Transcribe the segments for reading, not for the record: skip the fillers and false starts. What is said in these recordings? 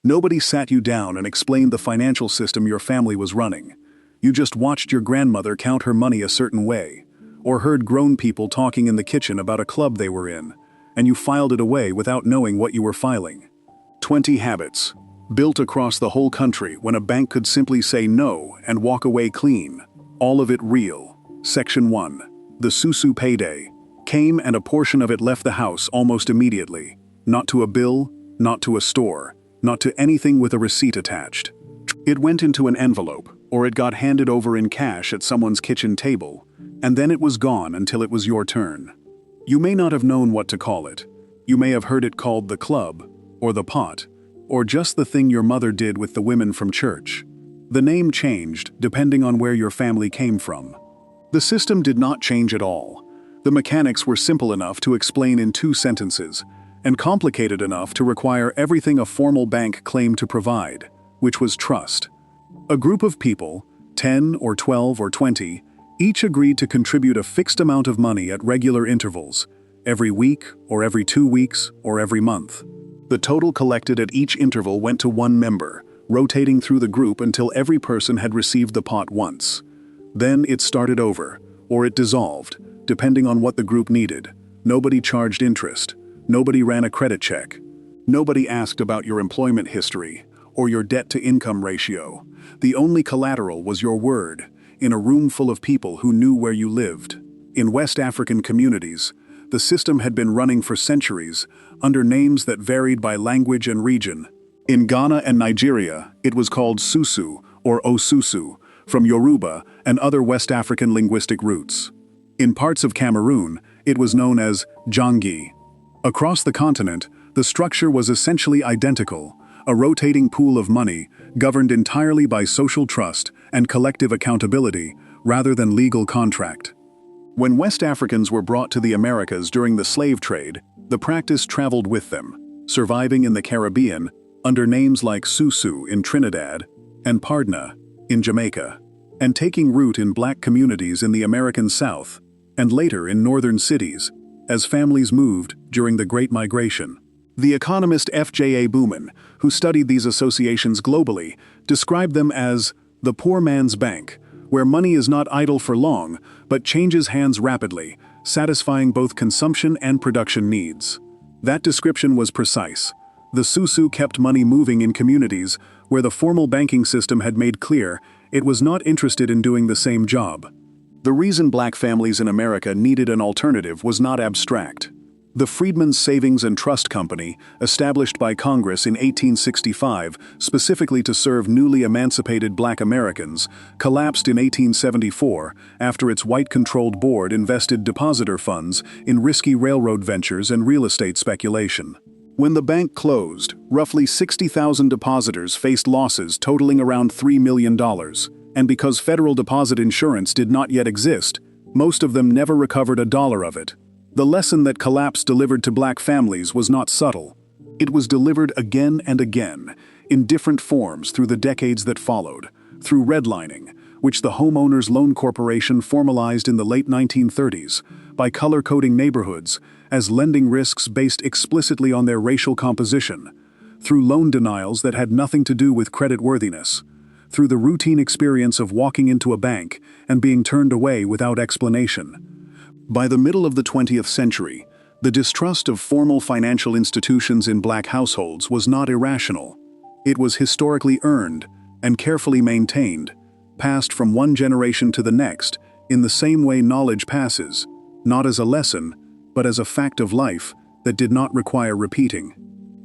Nobody sat you down and explained the financial system your family was running. You just watched your grandmother count her money a certain way, or heard grown people talking in the kitchen about a club they were in, and you filed it away without knowing what you were filing. 20 habits, built across the whole country when a bank could simply say no and walk away clean. All of it real. Section 1. The Susu payday came and a portion of it left the house almost immediately. Not to a bill, not to a store, not to anything with a receipt attached. It went into an envelope, or it got handed over in cash at someone's kitchen table, and then it was gone until it was your turn. You may not have known what to call it. You may have heard it called the club, or the pot, or just the thing your mother did with the women from church. The name changed depending on where your family came from. The system did not change at all. The mechanics were simple enough to explain in 2 sentences, and complicated enough to require everything a formal bank claimed to provide, which was trust. A group of people, 10 or 12 or 20, each agreed to contribute a fixed amount of money at regular intervals, every week or every 2 weeks or every month. The total collected at each interval went to one member, rotating through the group until every person had received the pot once. Then it started over, or it dissolved, depending on what the group needed. Nobody charged interest. Nobody ran a credit check. Nobody asked about your employment history or your debt-to-income ratio. The only collateral was your word, in a room full of people who knew where you lived. In West African communities, the system had been running for centuries under names that varied by language and region. In Ghana and Nigeria, it was called Susu or Osusu, from Yoruba and other West African linguistic roots. In parts of Cameroon, it was known as Jangi. Across the continent, the structure was essentially identical, a rotating pool of money governed entirely by social trust and collective accountability rather than legal contract. When West Africans were brought to the Americas during the slave trade, the practice traveled with them, surviving in the Caribbean under names like Susu in Trinidad and Pardna in Jamaica, and taking root in black communities in the American South and later in northern cities as families moved during the Great Migration. The economist F.J.A. Booman, who studied these associations globally, described them as the poor man's bank, where money is not idle for long, but changes hands rapidly, satisfying both consumption and production needs. That description was precise. The Susu kept money moving in communities where the formal banking system had made clear it was not interested in doing the same job. The reason black families in America needed an alternative was not abstract. The Freedmen's Savings and Trust Company, established by Congress in 1865 specifically to serve newly emancipated black Americans, collapsed in 1874 after its white-controlled board invested depositor funds in risky railroad ventures and real estate speculation. When the bank closed, roughly 60,000 depositors faced losses totaling around $3 million, and because federal deposit insurance did not yet exist, most of them never recovered a dollar of it. The lesson that collapse delivered to black families was not subtle. It was delivered again and again, in different forms through the decades that followed, through redlining, which the Homeowners Loan Corporation formalized in the late 1930s, by color-coding neighborhoods as lending risks based explicitly on their racial composition, through loan denials that had nothing to do with creditworthiness, through the routine experience of walking into a bank and being turned away without explanation. By the middle of the 20th century, the distrust of formal financial institutions in black households was not irrational. It was historically earned and carefully maintained, passed from one generation to the next in the same way knowledge passes, not as a lesson, but as a fact of life that did not require repeating.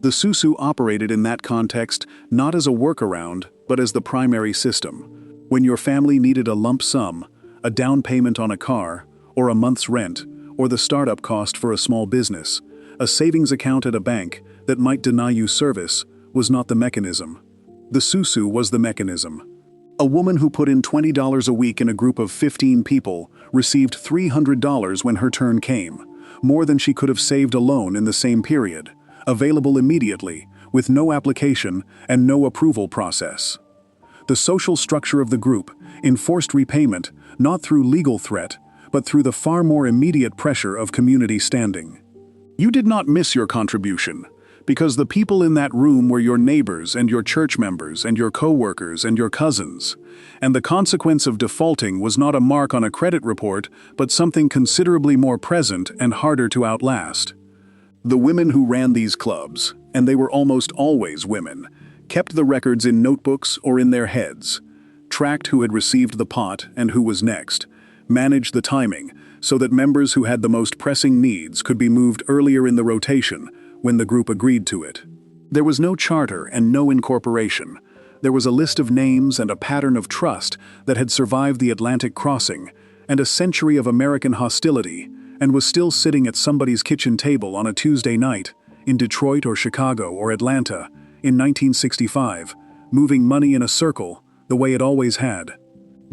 The Susu operated in that context not as a workaround, but as the primary system. When your family needed a lump sum, a down payment on a car, or a month's rent, or the startup cost for a small business, a savings account at a bank that might deny you service was not the mechanism. The Susu was the mechanism. A woman who put in $20 a week in a group of 15 people received $300 when her turn came, more than she could have saved alone in the same period, available immediately, with no application and no approval process. The social structure of the group enforced repayment not through legal threat, but through the far more immediate pressure of community standing. You did not miss your contribution. Because the people in that room were your neighbors and your church members and your co-workers and your cousins. And the consequence of defaulting was not a mark on a credit report, but something considerably more present and harder to outlast. The women who ran these clubs, and they were almost always women, kept the records in notebooks or in their heads, tracked who had received the pot and who was next, managed the timing so that members who had the most pressing needs could be moved earlier in the rotation when the group agreed to it. There was no charter and no incorporation. There was a list of names and a pattern of trust that had survived the Atlantic crossing and a century of American hostility and was still sitting at somebody's kitchen table on a Tuesday night in Detroit or Chicago or Atlanta in 1965, moving money in a circle the way it always had.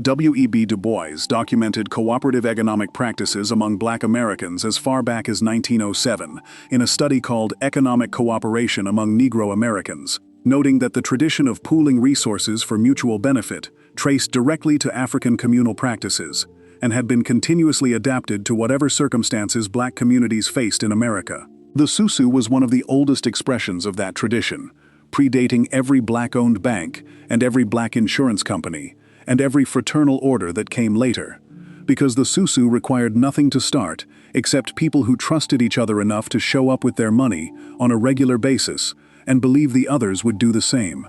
W.E.B. Du Bois documented cooperative economic practices among Black Americans as far back as 1907 in a study called Economic Cooperation Among Negro Americans, noting that the tradition of pooling resources for mutual benefit traced directly to African communal practices and had been continuously adapted to whatever circumstances Black communities faced in America. The SUSU was one of the oldest expressions of that tradition, predating every Black-owned bank and every Black insurance company, and every fraternal order that came later, because the SUSU required nothing to start except people who trusted each other enough to show up with their money on a regular basis and believe the others would do the same.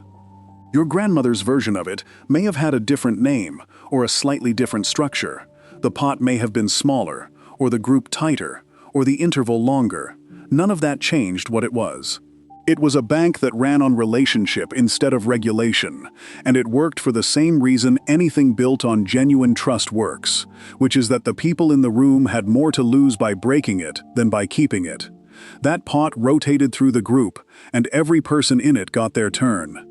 Your grandmother's version of it may have had a different name or a slightly different structure. The pot may have been smaller, or the group tighter, or the interval longer. None of that changed what it was. It was a bank that ran on relationship instead of regulation, and it worked for the same reason anything built on genuine trust works, which is that the people in the room had more to lose by breaking it than by keeping it. That pot rotated through the group, and every person in it got their turn.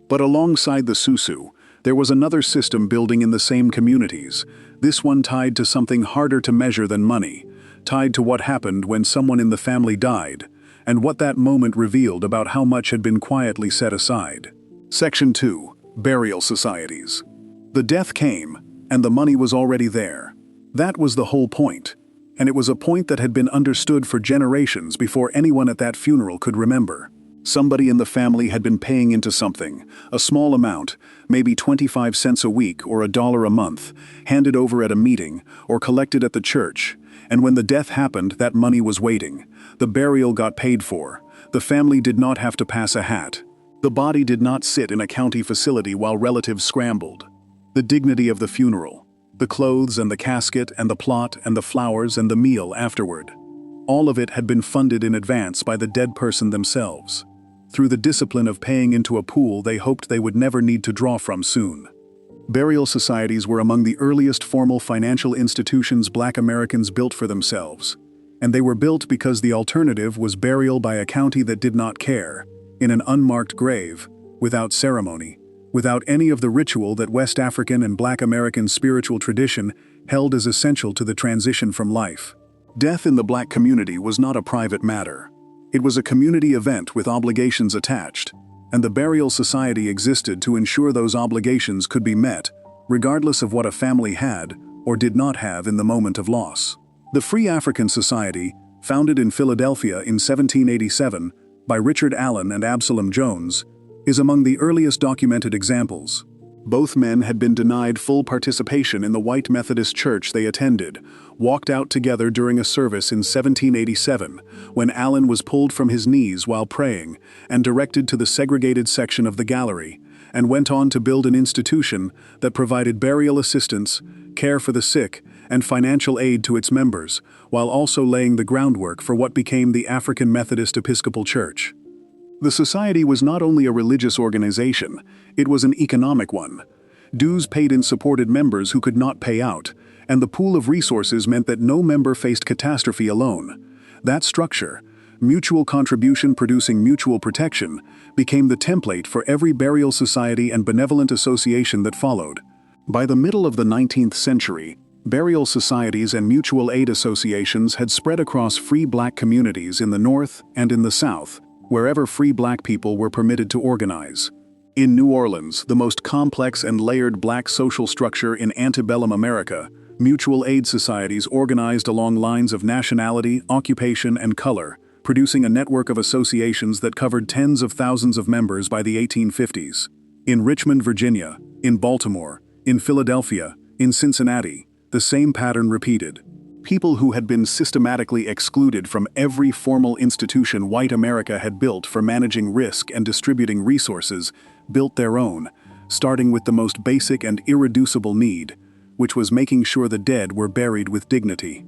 But alongside the SUSU, there was another system building in the same communities, this one tied to something harder to measure than money, tied to what happened when someone in the family died, and what that moment revealed about how much had been quietly set aside. Section 2. Burial Societies. The death came, and the money was already there. That was the whole point, and it was a point that had been understood for generations before anyone at that funeral could remember. Somebody in the family had been paying into something, a small amount, maybe 25 cents a week or $1 a month, handed over at a meeting or collected at the church, and when the death happened, that money was waiting. The burial got paid for. The family did not have to pass a hat. The body did not sit in a county facility while relatives scrambled. The dignity of the funeral, the clothes and the casket and the plot and the flowers and the meal afterward, all of it had been funded in advance by the dead person themselves, through the discipline of paying into a pool they hoped they would never need to draw from soon. Burial societies were among the earliest formal financial institutions Black Americans built for themselves, and they were built because the alternative was burial by a county that did not care, in an unmarked grave, without ceremony, without any of the ritual that West African and Black American spiritual tradition held as essential to the transition from life. Death in the Black community was not a private matter. It was a community event with obligations attached, and the burial society existed to ensure those obligations could be met, regardless of what a family had or did not have in the moment of loss. The Free African Society, founded in Philadelphia in 1787 by Richard Allen and Absalom Jones, is among the earliest documented examples. Both men had been denied full participation in the white Methodist church they attended, walked out together during a service in 1787, when Allen was pulled from his knees while praying and directed to the segregated section of the gallery, and went on to build an institution that provided burial assistance, care for the sick, and financial aid to its members, while also laying the groundwork for what became the African Methodist Episcopal Church. The society was not only a religious organization, it was an economic one. Dues paid in supported members who could not pay out, and the pool of resources meant that no member faced catastrophe alone. That structure, mutual contribution producing mutual protection, became the template for every burial society and benevolent association that followed. By the middle of the 19th century, burial societies and mutual aid associations had spread across free Black communities in the North and in the South, wherever free Black people were permitted to organize. In New Orleans, the most complex and layered Black social structure in antebellum America, mutual aid societies organized along lines of nationality, occupation, and color producing a network of associations that covered tens of thousands of members by the 1850s. In Richmond, Virginia, in Baltimore, in Philadelphia, in Cincinnati, the same pattern repeated. People who had been systematically excluded from every formal institution white America had built for managing risk and distributing resources built their own, starting with the most basic and irreducible need, which was making sure the dead were buried with dignity.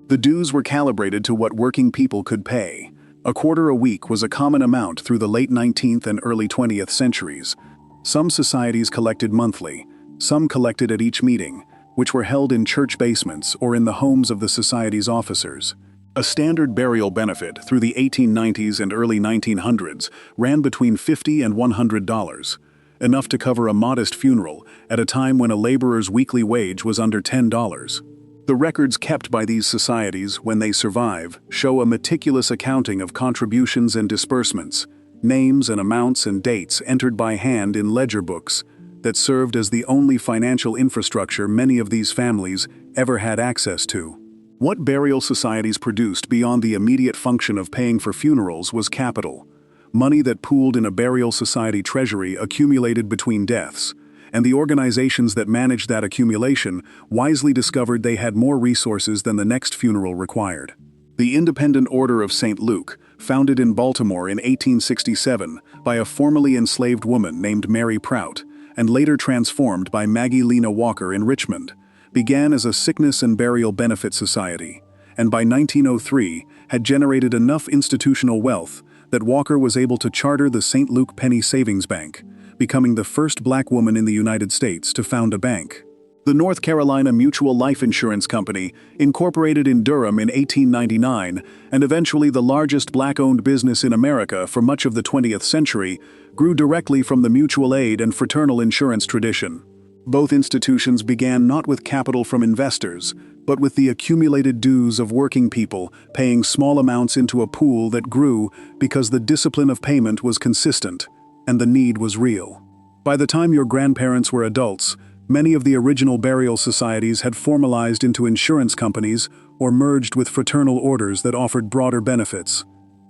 The dues were calibrated to what working people could pay. A quarter a week was a common amount through the late 19th and early 20th centuries. Some societies collected monthly, some collected at each meeting, which were held in church basements or in the homes of the society's officers. A standard burial benefit through the 1890s and early 1900s ran between $50 and $100, enough to cover a modest funeral at a time when a laborer's weekly wage was under $10. The records kept by these societies, when they survive, show a meticulous accounting of contributions and disbursements, names and amounts and dates entered by hand in ledger books that served as the only financial infrastructure many of these families ever had access to. What burial societies produced beyond the immediate function of paying for funerals was capital, money that pooled in a burial society treasury accumulated between deaths, and the organizations that managed that accumulation wisely discovered they had more resources than the next funeral required. The Independent Order of St. Luke, founded in Baltimore in 1867 by a formerly enslaved woman named Mary Prout, and later transformed by Maggie Lena Walker in Richmond, began as a sickness and burial benefit society, and by 1903 had generated enough institutional wealth that Walker was able to charter the St. Luke Penny Savings Bank, becoming the first black woman in the United States to found a bank. The North Carolina Mutual Life Insurance Company, incorporated in Durham in 1899 and eventually the largest black-owned business in America for much of the 20th century, grew directly from the mutual aid and fraternal insurance tradition. Both institutions began not with capital from investors, but with the accumulated dues of working people paying small amounts into a pool that grew because the discipline of payment was consistent and the need was real. By the time your grandparents were adults, many of the original burial societies had formalized into insurance companies or merged with fraternal orders that offered broader benefits.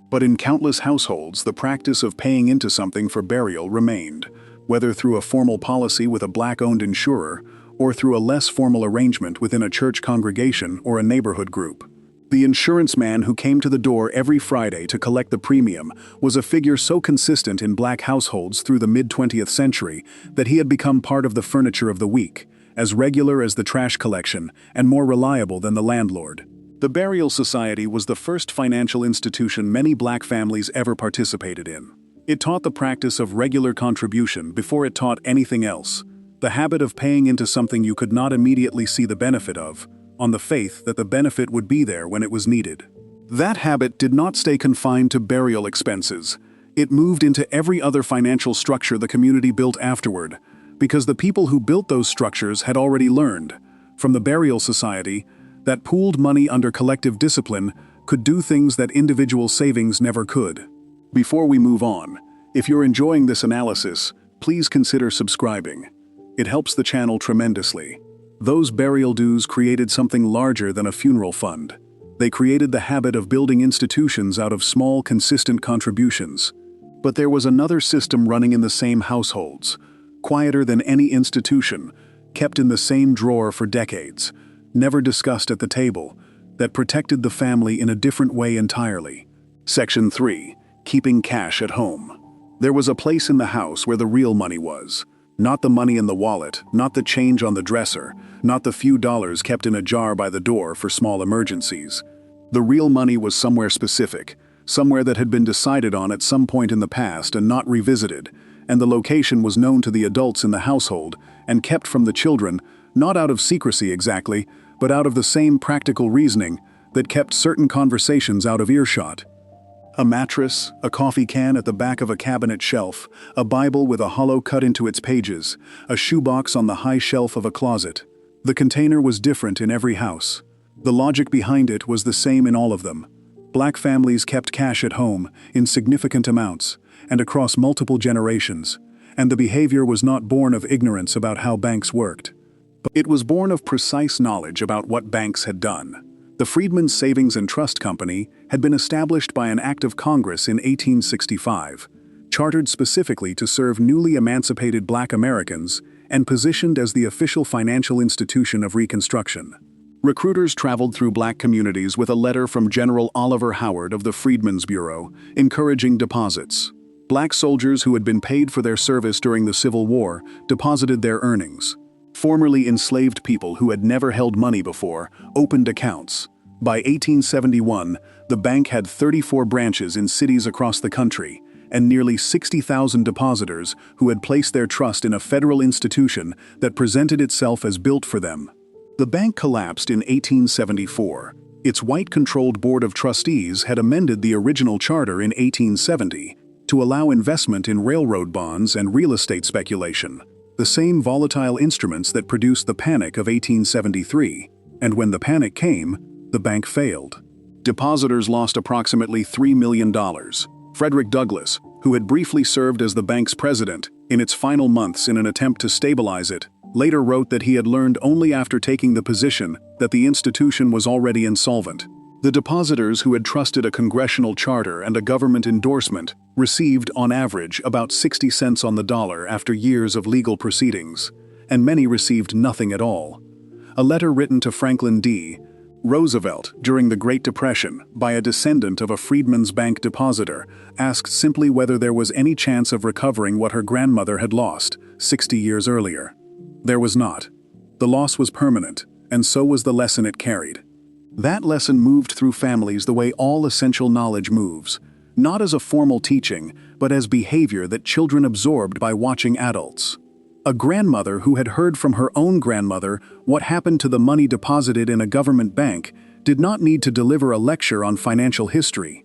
But in countless households, the practice of paying into something for burial remained, whether through a formal policy with a black-owned insurer or through a less formal arrangement within a church congregation or a neighborhood group. The insurance man who came to the door every Friday to collect the premium was a figure so consistent in black households through the mid-20th century that he had become part of the furniture of the week, as regular as the trash collection and more reliable than the landlord. The burial society was the first financial institution many black families ever participated in. It taught the practice of regular contribution before it taught anything else, the habit of paying into something you could not immediately see the benefit of, on the faith that the benefit would be there when it was needed. That habit did not stay confined to burial expenses. It moved into every other financial structure the community built afterward, because the people who built those structures had already learned, from the burial society, that pooled money under collective discipline could do things that individual savings never could. Before we move on, if you're enjoying this analysis, please consider subscribing. It helps the channel tremendously. Those burial dues created something larger than a funeral fund. They created the habit of building institutions out of small, consistent contributions. But there was another system running in the same households, quieter than any institution, kept in the same drawer for decades, never discussed at the table, that protected the family in a different way entirely. Section 3. Keeping cash at home. There was a place in the house where the real money was. Not the money in the wallet, not the change on the dresser, not the few dollars kept in a jar by the door for small emergencies. The real money was somewhere specific, somewhere that had been decided on at some point in the past and not revisited, and the location was known to the adults in the household and kept from the children, not out of secrecy exactly, but out of the same practical reasoning that kept certain conversations out of earshot. A mattress, a coffee can at the back of a cabinet shelf, a Bible with a hollow cut into its pages, a shoebox on the high shelf of a closet. The container was different in every house. The logic behind it was the same in all of them. Black families kept cash at home in significant amounts and across multiple generations, and the behavior was not born of ignorance about how banks worked. But it was born of precise knowledge about what banks had done. The Freedmen's Savings and Trust Company had been established by an act of Congress in 1865, chartered specifically to serve newly emancipated Black Americans and positioned as the official financial institution of Reconstruction. Recruiters traveled through Black communities with a letter from General Oliver Howard of the Freedmen's Bureau, encouraging deposits. Black soldiers who had been paid for their service during the Civil War deposited their earnings. Formerly enslaved people who had never held money before opened accounts. By 1871, the bank had 34 branches in cities across the country, and nearly 60,000 depositors who had placed their trust in a federal institution that presented itself as built for them. The bank collapsed in 1874. Its white-controlled board of trustees had amended the original charter in 1870 to allow investment in railroad bonds and real estate speculation, the same volatile instruments that produced the Panic of 1873. And when the panic came, the bank failed. Depositors lost approximately $3 million. Frederick Douglass, who had briefly served as the bank's president in its final months in an attempt to stabilize it, later wrote that he had learned only after taking the position that the institution was already insolvent. The depositors who had trusted a congressional charter and a government endorsement received, on average, about 60 cents on the dollar after years of legal proceedings, and many received nothing at all. A letter written to Franklin D. Roosevelt during the Great Depression by a descendant of a Freedmen's Bank depositor asked simply whether there was any chance of recovering what her grandmother had lost 60 years earlier. There was not. The loss was permanent, and so was the lesson it carried. That lesson moved through families the way all essential knowledge moves, not as a formal teaching, but as behavior that children absorbed by watching adults. A grandmother who had heard from her own grandmother what happened to the money deposited in a government bank did not need to deliver a lecture on financial history.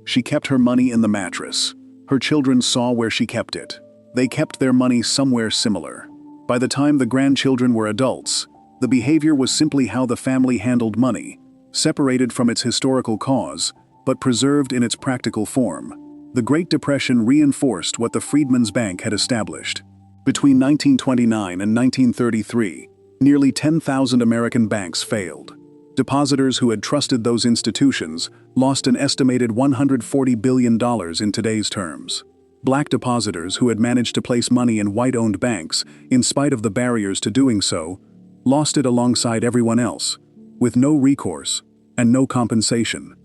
She kept her money in the mattress. Her children saw where she kept it. They kept their money somewhere similar. By the time the grandchildren were adults, the behavior was simply how the family handled money, separated from its historical cause, but preserved in its practical form. The Great Depression reinforced what the Freedmen's Bank had established. Between 1929 and 1933, nearly 10,000 American banks failed. Depositors who had trusted those institutions lost an estimated $140 billion in today's terms. Black depositors who had managed to place money in white-owned banks, in spite of the barriers to doing so, lost it alongside everyone else, with no recourse and no compensation.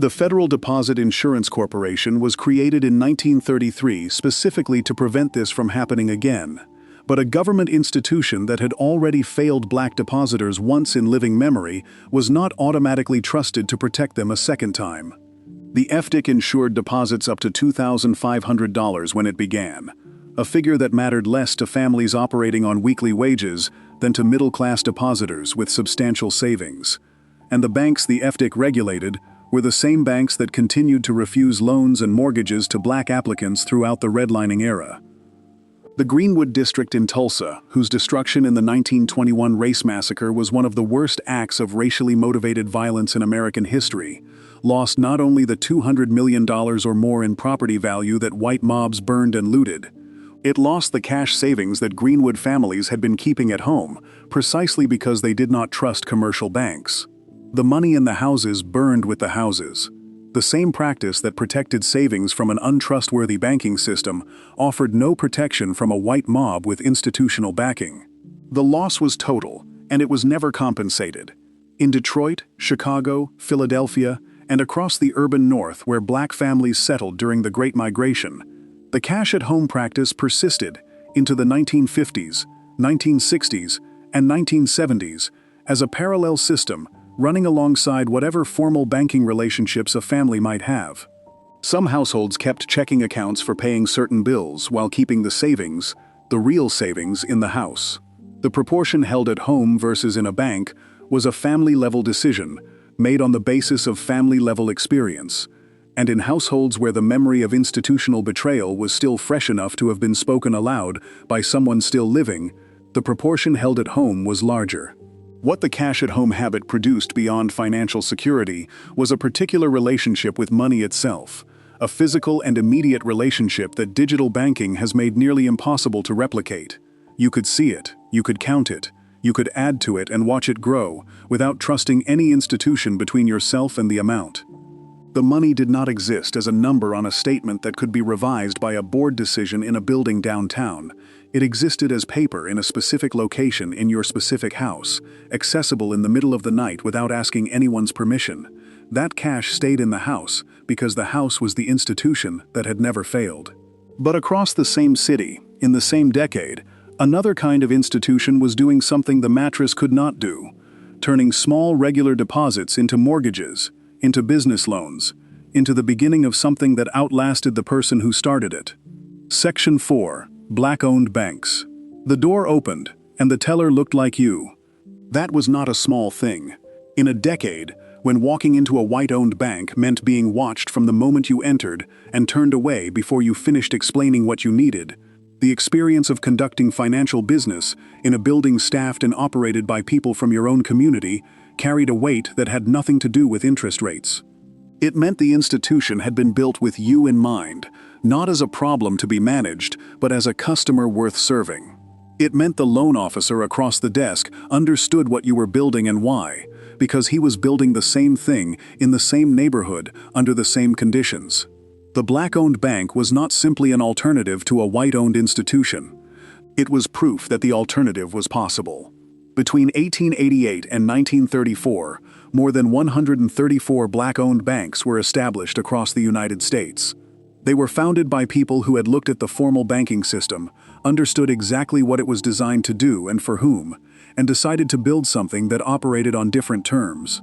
The Federal Deposit Insurance Corporation was created in 1933 specifically to prevent this from happening again, but a government institution that had already failed Black depositors once in living memory was not automatically trusted to protect them a second time. The FDIC insured deposits up to $2,500 when it began, a figure that mattered less to families operating on weekly wages than to middle-class depositors with substantial savings. And the banks the FDIC regulated were the same banks that continued to refuse loans and mortgages to Black applicants throughout the redlining era. The Greenwood District in Tulsa, whose destruction in the 1921 race massacre was one of the worst acts of racially motivated violence in American history, lost not only the $200 million or more in property value that white mobs burned and looted, it lost the cash savings that Greenwood families had been keeping at home, precisely because they did not trust commercial banks. The money in the houses burned with the houses. The same practice that protected savings from an untrustworthy banking system offered no protection from a white mob with institutional backing. The loss was total, and it was never compensated. In Detroit, Chicago, Philadelphia, and across the urban North where Black families settled during the Great Migration, the cash-at-home practice persisted into the 1950s, 1960s, and 1970s as a parallel system running alongside whatever formal banking relationships a family might have. Some households kept checking accounts for paying certain bills while keeping the savings, the real savings, in the house. The proportion held at home versus in a bank was a family-level decision made on the basis of family-level experience, and in households where the memory of institutional betrayal was still fresh enough to have been spoken aloud by someone still living, the proportion held at home was larger. What the cash-at-home habit produced beyond financial security was a particular relationship with money itself, a physical and immediate relationship that digital banking has made nearly impossible to replicate. You could see it, you could count it, You could add to it and watch it grow, without trusting any institution between yourself and the amount. The money did not exist as a number on a statement that could be revised by a board decision in a building downtown. It existed as paper in a specific location in your specific house, accessible in the middle of the night without asking anyone's permission. That cash stayed in the house because the house was the institution that had never failed. But across the same city, in the same decade, another kind of institution was doing something the mattress could not do, turning small regular deposits into mortgages, into business loans, into the beginning of something that outlasted the person who started it. Section 4. Black-owned banks. The door opened, and the teller looked like you. That was not a small thing. In a decade, when walking into a white-owned bank meant being watched from the moment you entered and turned away before you finished explaining what you needed, the experience of conducting financial business in a building staffed and operated by people from your own community carried a weight that had nothing to do with interest rates. It meant the institution had been built with you in mind, not as a problem to be managed, but as a customer worth serving. It meant the loan officer across the desk understood what you were building and why, because he was building the same thing in the same neighborhood under the same conditions. The black-owned bank was not simply an alternative to a white-owned institution. It was proof that the alternative was possible. Between 1888 and 1934, more than 134 black-owned banks were established across the United States. They were founded by people who had looked at the formal banking system, understood exactly what it was designed to do and for whom, and decided to build something that operated on different terms.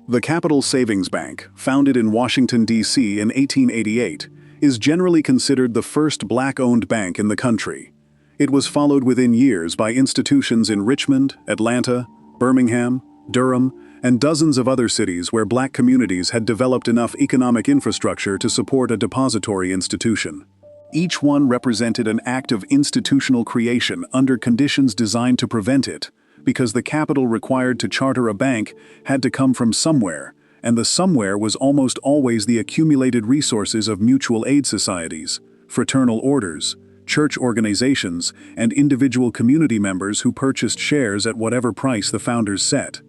The Capital Savings Bank, founded in Washington, D.C. in 1888, is generally considered the first black-owned bank in the country. It was followed within years by institutions in Richmond, Atlanta, Birmingham, Durham, and dozens of other cities where black communities had developed enough economic infrastructure to support a depository institution. Each one represented an act of institutional creation under conditions designed to prevent it, because the capital required to charter a bank had to come from somewhere, and the somewhere was almost always the accumulated resources of mutual aid societies, fraternal orders, church organizations, and individual community members who purchased shares at whatever price the founders set.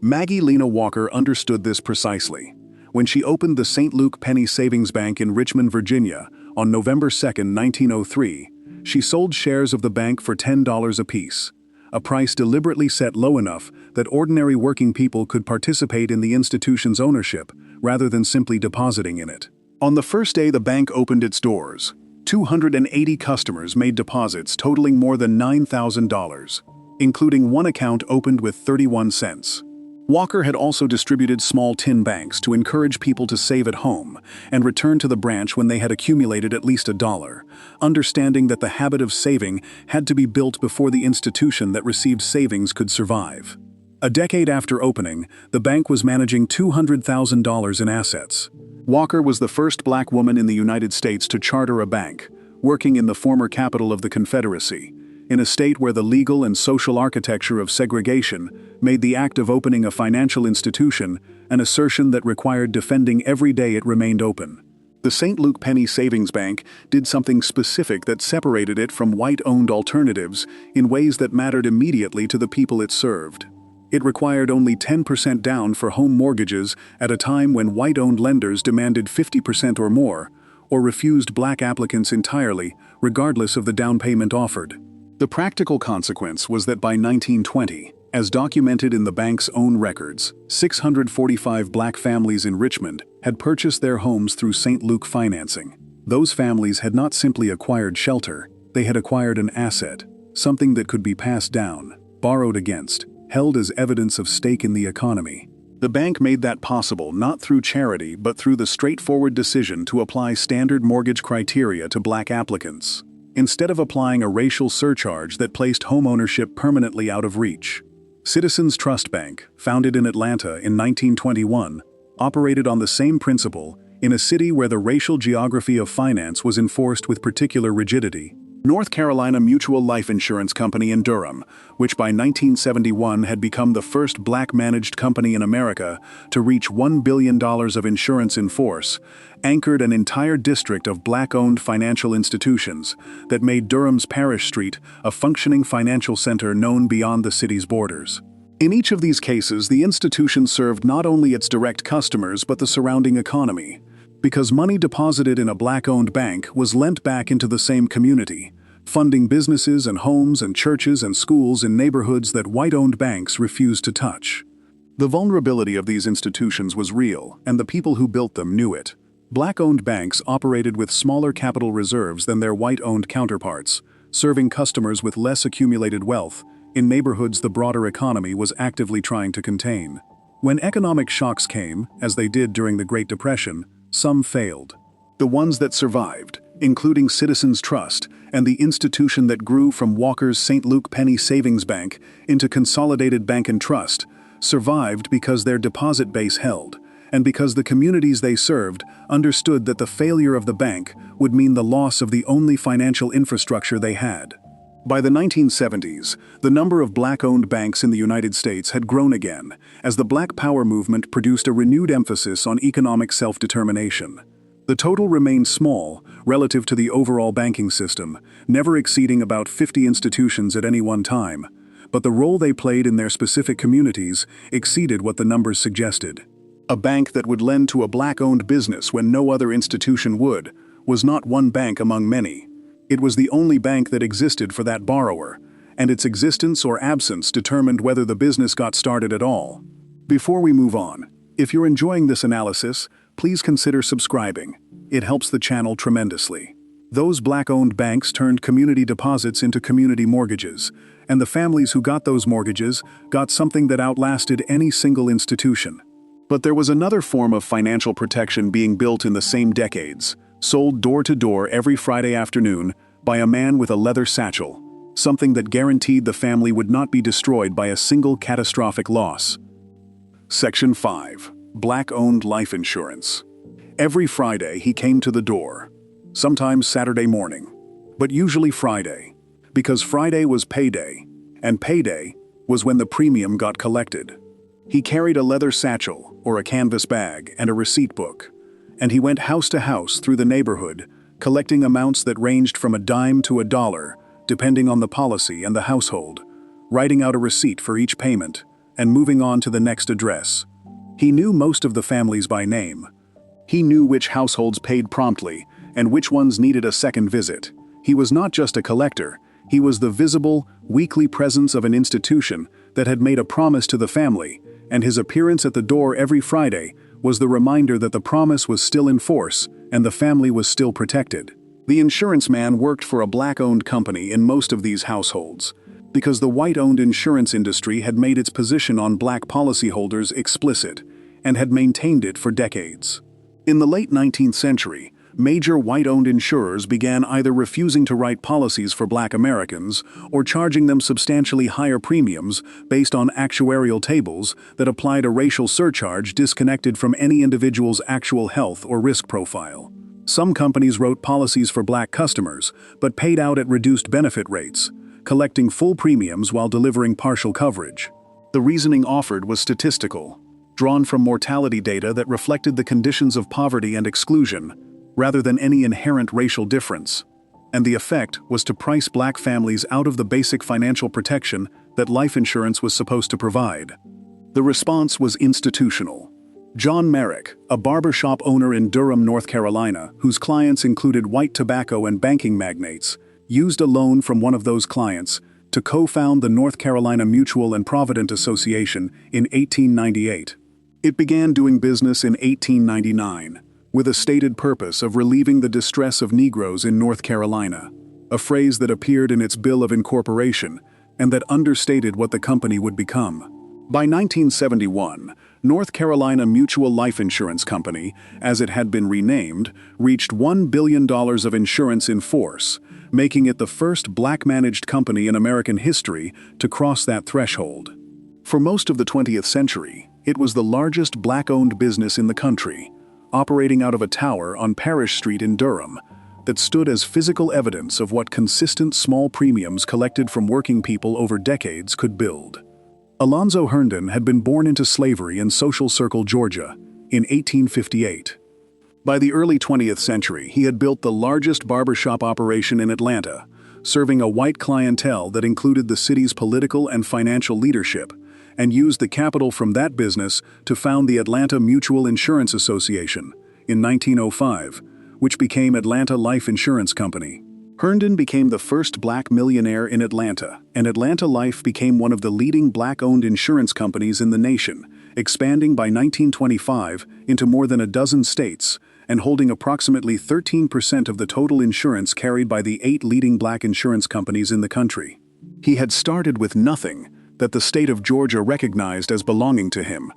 Maggie Lena Walker understood this precisely. When she opened the St. Luke Penny Savings Bank in Richmond, Virginia, on November 2, 1903, she sold shares of the bank for $10 apiece, a price deliberately set low enough that ordinary working people could participate in the institution's ownership rather than simply depositing in it. On the first day the bank opened its doors, 280 customers made deposits totaling more than $9,000, including one account opened with 31 cents. Walker had also distributed small tin banks to encourage people to save at home and return to the branch when they had accumulated at least $1, understanding that the habit of saving had to be built before the institution that received savings could survive. A decade after opening, the bank was managing $200,000 in assets. Walker was the first black woman in the United States to charter a bank, working in the former capital of the Confederacy, in a state where the legal and social architecture of segregation made the act of opening a financial institution an assertion that required defending every day it remained open. The St. Luke Penny Savings Bank did something specific that separated it from white-owned alternatives in ways that mattered immediately to the people it served. It required only 10% down for home mortgages at a time when white-owned lenders demanded 50% or more, or refused black applicants entirely, regardless of the down payment offered. The practical consequence was that by 1920, as documented in the bank's own records, 645 black families in Richmond had purchased their homes through St. Luke financing. Those families had not simply acquired shelter, they had acquired an asset, something that could be passed down, borrowed against, held as evidence of stake in the economy. The bank made that possible not through charity but through the straightforward decision to apply standard mortgage criteria to black applicants, instead of applying a racial surcharge that placed homeownership permanently out of reach. Citizens Trust Bank, founded in Atlanta in 1921, operated on the same principle in a city where the racial geography of finance was enforced with particular rigidity. North Carolina Mutual Life Insurance Company in Durham, which by 1971 had become the first black-managed company in America to reach $1 billion of insurance in force, anchored an entire district of black-owned financial institutions that made Durham's Parish Street a functioning financial center known beyond the city's borders. In each of these cases, the institution served not only its direct customers but the surrounding economy, because money deposited in a black-owned bank was lent back into the same community, funding businesses and homes and churches and schools in neighborhoods that white-owned banks refused to touch. The vulnerability of these institutions was real, and the people who built them knew it. Black-owned banks operated with smaller capital reserves than their white-owned counterparts, serving customers with less accumulated wealth in neighborhoods the broader economy was actively trying to contain. When economic shocks came, as they did during the Great Depression, some failed. The ones that survived, including Citizens Trust and the institution that grew from Walker's St. Luke Penny Savings Bank into Consolidated Bank and Trust, survived because their deposit base held, and because the communities they served understood that the failure of the bank would mean the loss of the only financial infrastructure they had. By the 1970s, the number of black-owned banks in the United States had grown again, as the Black Power movement produced a renewed emphasis on economic self-determination. The total remained small relative to the overall banking system, never exceeding about 50 institutions at any one time, but the role they played in their specific communities exceeded what the numbers suggested. A bank that would lend to a black-owned business when no other institution would was not one bank among many. It was the only bank that existed for that borrower, and its existence or absence determined whether the business got started at all. Before we move on, if you're enjoying this analysis, please consider subscribing. It helps the channel tremendously. Those black-owned banks turned community deposits into community mortgages, and the families who got those mortgages got something that outlasted any single institution. But there was another form of financial protection being built in the same decades, sold door to door every Friday afternoon by a man with a leather satchel, something that guaranteed the family would not be destroyed by a single catastrophic loss. Section 5. Black-owned life insurance. Every Friday he came to the door, sometimes Saturday morning, but usually Friday, because Friday was payday, and payday was when the premium got collected. He carried a leather satchel, or a canvas bag, and a receipt book, and he went house to house through the neighborhood, collecting amounts that ranged from a dime to $1, depending on the policy and the household, writing out a receipt for each payment, and moving on to the next address. He knew most of the families by name. He knew which households paid promptly and which ones needed a second visit. He was not just a collector, he was the visible, weekly presence of an institution that had made a promise to the family, and his appearance at the door every Friday was the reminder that the promise was still in force and the family was still protected. The insurance man worked for a black-owned company in most of these households, because the white-owned insurance industry had made its position on black policyholders explicit and had maintained it for decades. In the late 19th century, major white-owned insurers began either refusing to write policies for black Americans or charging them substantially higher premiums based on actuarial tables that applied a racial surcharge disconnected from any individual's actual health or risk profile. Some companies wrote policies for black customers, but paid out at reduced benefit rates, collecting full premiums while delivering partial coverage. The reasoning offered was statistical, drawn from mortality data that reflected the conditions of poverty and exclusion, rather than any inherent racial difference. And the effect was to price black families out of the basic financial protection that life insurance was supposed to provide. The response was institutional. John Merrick, a barbershop owner in Durham, North Carolina, whose clients included white tobacco and banking magnates, used a loan from one of those clients to co-found the North Carolina Mutual and Provident Association in 1898. It began doing business in 1899, with a stated purpose of relieving the distress of Negroes in North Carolina, a phrase that appeared in its bill of incorporation and that understated what the company would become. By 1971, North Carolina Mutual Life Insurance Company, as it had been renamed, reached $1 billion of insurance in force, making it the first black-managed company in American history to cross that threshold. For most of the 20th century, it was the largest black-owned business in the country, operating out of a tower on Parish Street in Durham, that stood as physical evidence of what consistent small premiums collected from working people over decades could build. Alonzo Herndon had been born into slavery in Social Circle, Georgia, in 1858. By the early 20th century, he had built the largest barbershop operation in Atlanta, serving a white clientele that included the city's political and financial leadership, and used the capital from that business to found the Atlanta Mutual Insurance Association in 1905, which became Atlanta Life Insurance Company. Herndon became the first black millionaire in Atlanta, and Atlanta Life became one of the leading black-owned insurance companies in the nation, expanding by 1925 into more than a dozen states and holding approximately 13% of the total insurance carried by the 8 leading black insurance companies in the country. He had started with nothing that the state of Georgia recognized as belonging to him,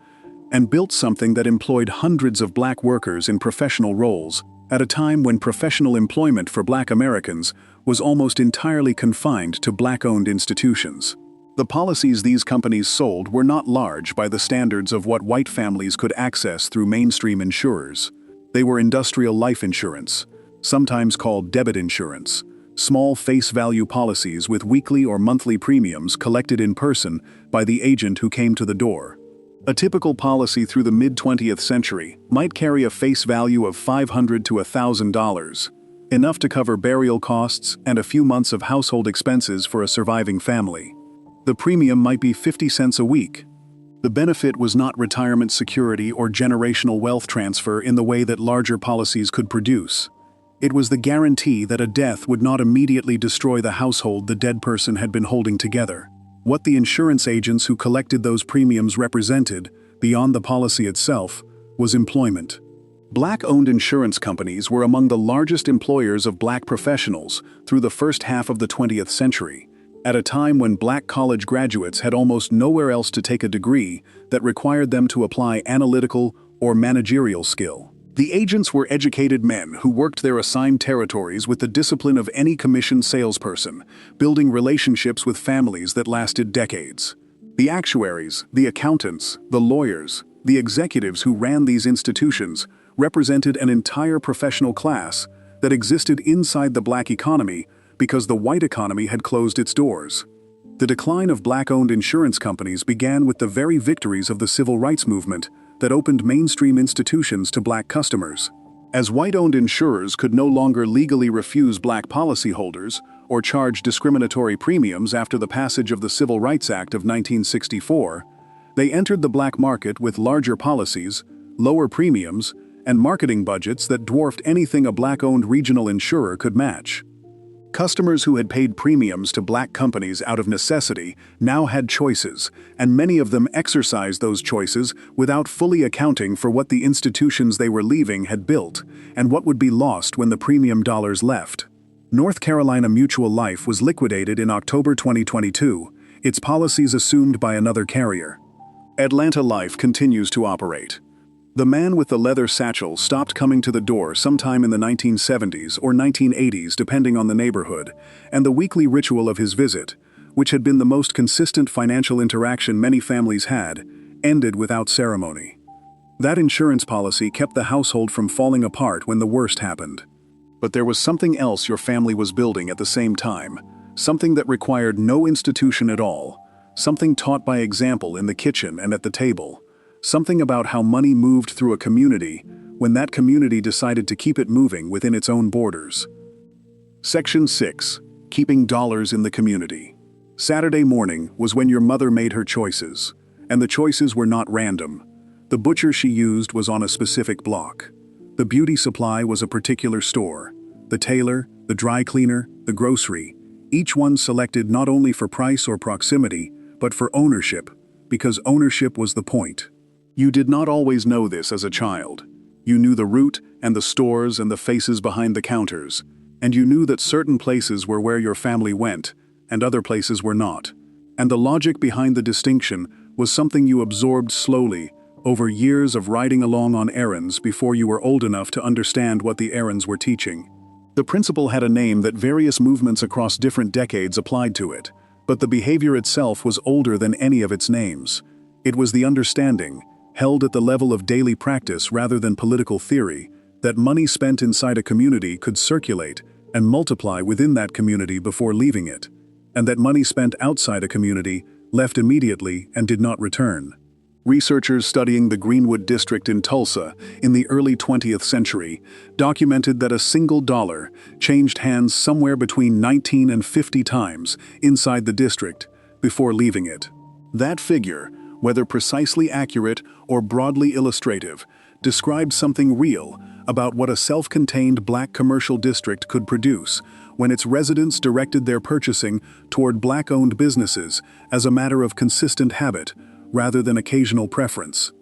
and built something that employed hundreds of black workers in professional roles at a time when professional employment for black Americans was almost entirely confined to black-owned institutions. The policies these companies sold were not large by the standards of what white families could access through mainstream insurers. They were industrial life insurance, sometimes called debit insurance, small face-value policies with weekly or monthly premiums collected in person by the agent who came to the door. A typical policy through the mid-20th century might carry a face value of $500 to $1,000, enough to cover burial costs and a few months of household expenses for a surviving family. The premium might be 50 cents a week. The benefit was not retirement security or generational wealth transfer in the way that larger policies could produce. It was the guarantee that a death would not immediately destroy the household the dead person had been holding together. What the insurance agents who collected those premiums represented, beyond the policy itself, was employment. Black-owned insurance companies were among the largest employers of black professionals through the first half of the 20th century, at a time when black college graduates had almost nowhere else to take a degree that required them to apply analytical or managerial skill. The agents were educated men who worked their assigned territories with the discipline of any commissioned salesperson, building relationships with families that lasted decades. The actuaries, the accountants, the lawyers, the executives who ran these institutions represented an entire professional class that existed inside the black economy because the white economy had closed its doors. The decline of black-owned insurance companies began with the very victories of the civil rights movement that opened mainstream institutions to black customers. As white-owned insurers could no longer legally refuse black policyholders or charge discriminatory premiums after the passage of the Civil Rights Act of 1964, they entered the black market with larger policies, lower premiums, and marketing budgets that dwarfed anything a black-owned regional insurer could match. Customers who had paid premiums to black companies out of necessity now had choices, and many of them exercised those choices without fully accounting for what the institutions they were leaving had built and what would be lost when the premium dollars left. North Carolina Mutual Life was liquidated in October 2022, its policies assumed by another carrier. Atlanta Life continues to operate. The man with the leather satchel stopped coming to the door sometime in the 1970s or 1980s depending on the neighborhood, and the weekly ritual of his visit, which had been the most consistent financial interaction many families had, ended without ceremony. That insurance policy kept the household from falling apart when the worst happened. But there was something else your family was building at the same time, something that required no institution at all, something taught by example in the kitchen and at the table. Something about how money moved through a community when that community decided to keep it moving within its own borders. Section 6. Keeping dollars in the community. Saturday morning was when your mother made her choices, and the choices were not random. The butcher she used was on a specific block. The beauty supply was a particular store. The tailor, the dry cleaner, the grocery, each one selected not only for price or proximity, but for ownership, because ownership was the point. You did not always know this as a child. You knew the route and the stores and the faces behind the counters, and you knew that certain places were where your family went, and other places were not. And the logic behind the distinction was something you absorbed slowly, over years of riding along on errands before you were old enough to understand what the errands were teaching. The principle had a name that various movements across different decades applied to it, but the behavior itself was older than any of its names. It was the understanding, held at the level of daily practice rather than political theory, that money spent inside a community could circulate and multiply within that community before leaving it, and that money spent outside a community left immediately and did not return. Researchers studying the Greenwood district in Tulsa in the early 20th century documented that a single dollar changed hands somewhere between 19 and 50 times inside the district before leaving it. That figure, whether precisely accurate or broadly illustrative, described something real about what a self-contained black commercial district could produce when its residents directed their purchasing toward black-owned businesses as a matter of consistent habit rather than occasional preference.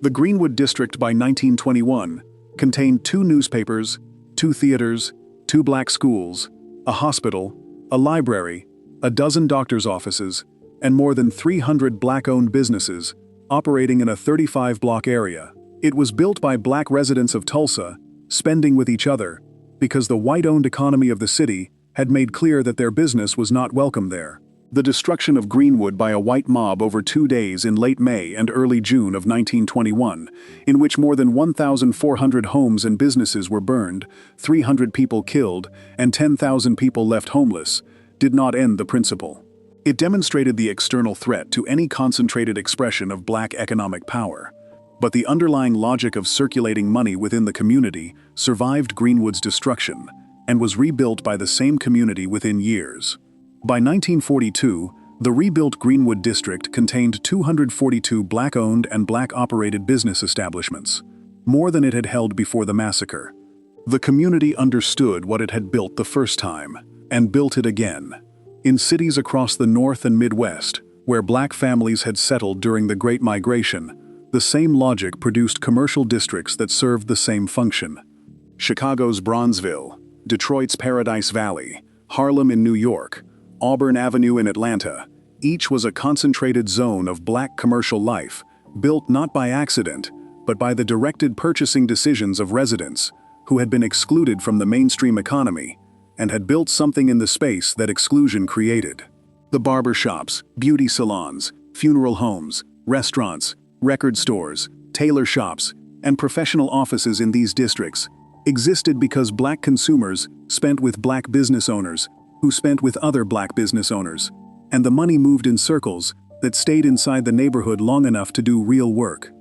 The Greenwood district by 1921 contained 2 newspapers, 2 theaters, 2 black schools, a hospital, a library, a dozen doctor's offices, and more than 300 black-owned businesses operating in a 35-block area. It was built by black residents of Tulsa, spending with each other, because the white-owned economy of the city had made clear that their business was not welcome there. The destruction of Greenwood by a white mob over 2 days in late May and early June of 1921, in which more than 1,400 homes and businesses were burned, 300 people killed, and 10,000 people left homeless, did not end the principle. It demonstrated the external threat to any concentrated expression of black economic power. But the underlying logic of circulating money within the community survived Greenwood's destruction and was rebuilt by the same community within years. By 1942, the rebuilt Greenwood district contained 242 black-owned and black-operated business establishments, more than it had held before the massacre. The community understood what it had built the first time, and built it again. In cities across the North and Midwest, where black families had settled during the Great Migration, the same logic produced commercial districts that served the same function. Chicago's Bronzeville, Detroit's Paradise Valley, Harlem in New York, Auburn Avenue in Atlanta, each was a concentrated zone of black commercial life, built not by accident, but by the directed purchasing decisions of residents who had been excluded from the mainstream economy and had built something in the space that exclusion created. The barber shops, beauty salons, funeral homes, restaurants, record stores, tailor shops, and professional offices in these districts existed because black consumers spent with black business owners who spent with other black business owners, and the money moved in circles that stayed inside the neighborhood long enough to do real work.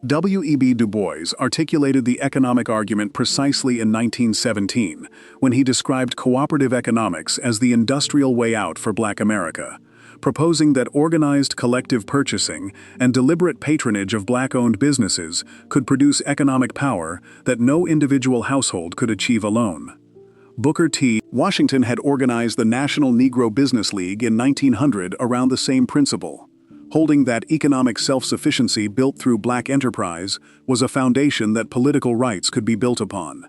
W.E.B. Du Bois articulated the economic argument precisely in 1917 when he described cooperative economics as the industrial way out for black America, proposing that organized collective purchasing and deliberate patronage of black-owned businesses could produce economic power that no individual household could achieve alone. Booker T. Washington had organized the National Negro Business League in 1900 around the same principle, holding that economic self-sufficiency built through black enterprise was a foundation that political rights could be built upon,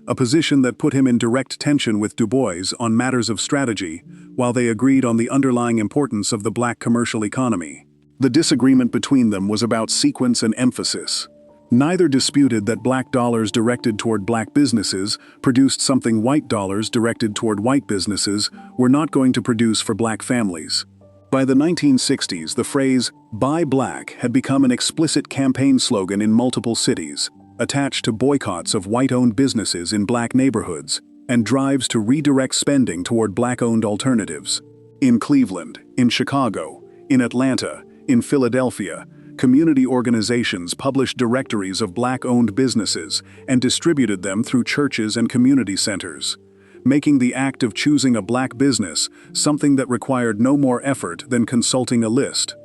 a position that put him in direct tension with Du Bois on matters of strategy, while they agreed on the underlying importance of the black commercial economy. The disagreement between them was about sequence and emphasis. Neither disputed that black dollars directed toward black businesses produced something white dollars directed toward white businesses were not going to produce for black families. By the 1960s, the phrase, "Buy Black," had become an explicit campaign slogan in multiple cities, attached to boycotts of white-owned businesses in black neighborhoods, and drives to redirect spending toward black-owned alternatives. In Cleveland, in Chicago, in Atlanta, in Philadelphia, community organizations published directories of black-owned businesses and distributed them through churches and community centers, making the act of choosing a black business something that required no more effort than consulting a list.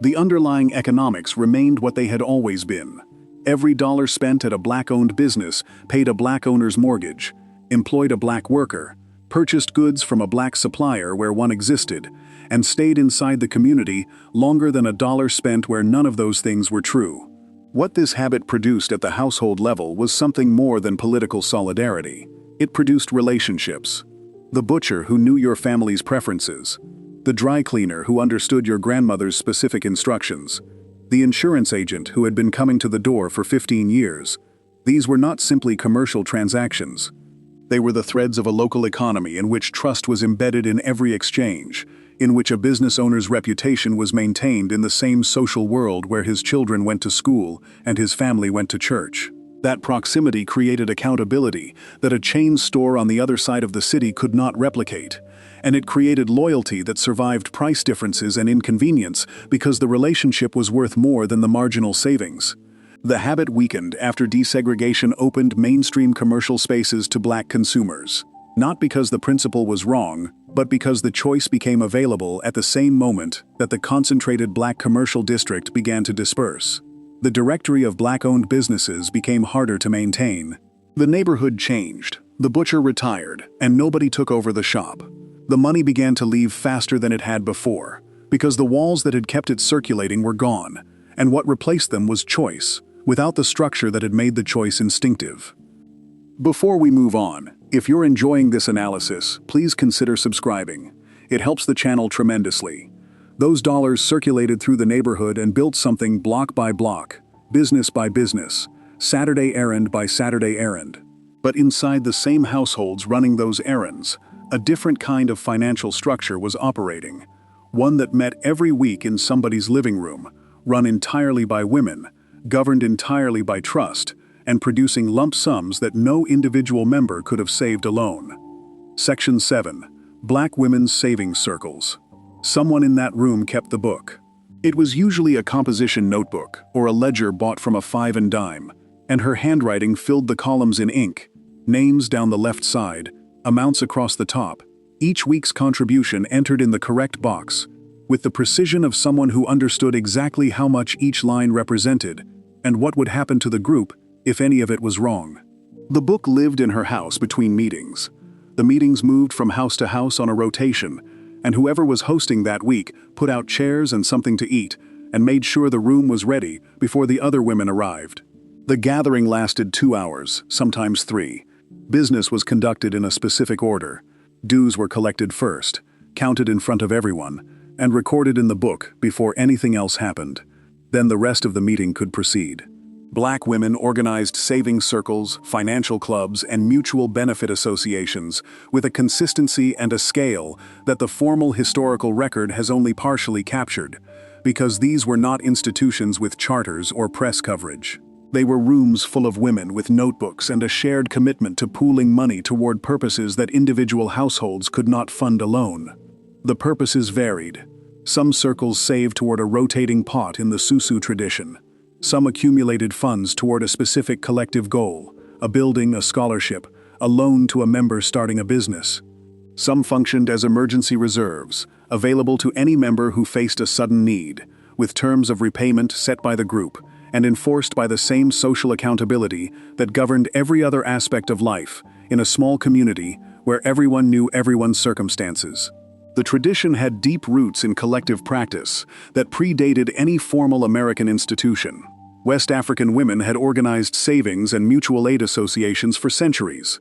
The underlying economics remained what they had always been. Every dollar spent at a black-owned business paid a black owner's mortgage, employed a black worker, purchased goods from a black supplier where one existed, and stayed inside the community longer than a dollar spent where none of those things were true. What this habit produced at the household level was something more than political solidarity. It produced relationships. The butcher who knew your family's preferences, the dry cleaner who understood your grandmother's specific instructions, the insurance agent who had been coming to the door for 15 years. These were not simply commercial transactions. They were the threads of a local economy in which trust was embedded in every exchange, in which a business owner's reputation was maintained in the same social world where his children went to school and his family went to church. That proximity created accountability that a chain store on the other side of the city could not replicate. And it created loyalty that survived price differences and inconvenience because the relationship was worth more than the marginal savings. The habit weakened after desegregation opened mainstream commercial spaces to black consumers. Not because the principle was wrong, but because the choice became available at the same moment that the concentrated black commercial district began to disperse. The directory of black-owned businesses became harder to maintain. The neighborhood changed, the butcher retired, and nobody took over the shop. The money began to leave faster than it had before, because the walls that had kept it circulating were gone, and what replaced them was choice, without the structure that had made the choice instinctive. Before we move on, if you're enjoying this analysis, please consider subscribing. It helps the channel tremendously. Those dollars circulated through the neighborhood and built something block by block, business by business, Saturday errand by Saturday errand. But inside the same households running those errands, a different kind of financial structure was operating. One that met every week in somebody's living room, run entirely by women, governed entirely by trust, and producing lump sums that no individual member could have saved alone. Section 7. Black Women's Savings Circles. Someone in that room kept the book. It was usually a composition notebook or a ledger bought from a 5 and dime, and her handwriting filled the columns in ink, names down the left side, amounts across the top. Each week's contribution entered in the correct box, with the precision of someone who understood exactly how much each line represented, and what would happen to the group if any of it was wrong. The book lived in her house between meetings. The meetings moved from house to house on a rotation, and whoever was hosting that week put out chairs and something to eat, and made sure the room was ready before the other women arrived. The gathering lasted 2 hours, sometimes 3. Business was conducted in a specific order. Dues were collected first, counted in front of everyone, and recorded in the book before anything else happened. Then the rest of the meeting could proceed. Black women organized savings circles, financial clubs, and mutual benefit associations with a consistency and a scale that the formal historical record has only partially captured, because these were not institutions with charters or press coverage. They were rooms full of women with notebooks and a shared commitment to pooling money toward purposes that individual households could not fund alone. The purposes varied. Some circles saved toward a rotating pot in the Susu tradition. Some accumulated funds toward a specific collective goal, a building, a scholarship, a loan to a member starting a business. Some functioned as emergency reserves, available to any member who faced a sudden need, with terms of repayment set by the group and enforced by the same social accountability that governed every other aspect of life in a small community where everyone knew everyone's circumstances. The tradition had deep roots in collective practice that predated any formal American institution. West African women had organized savings and mutual aid associations for centuries,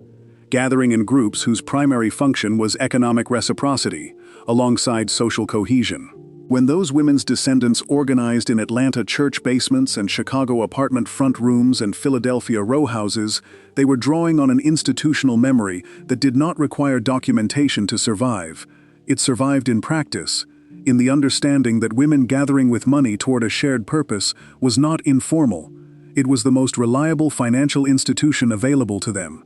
gathering in groups whose primary function was economic reciprocity, alongside social cohesion. When those women's descendants organized in Atlanta church basements and Chicago apartment front rooms and Philadelphia row houses, they were drawing on an institutional memory that did not require documentation to survive. It survived in practice, in the understanding that women gathering with money toward a shared purpose was not informal. It was the most reliable financial institution available to them.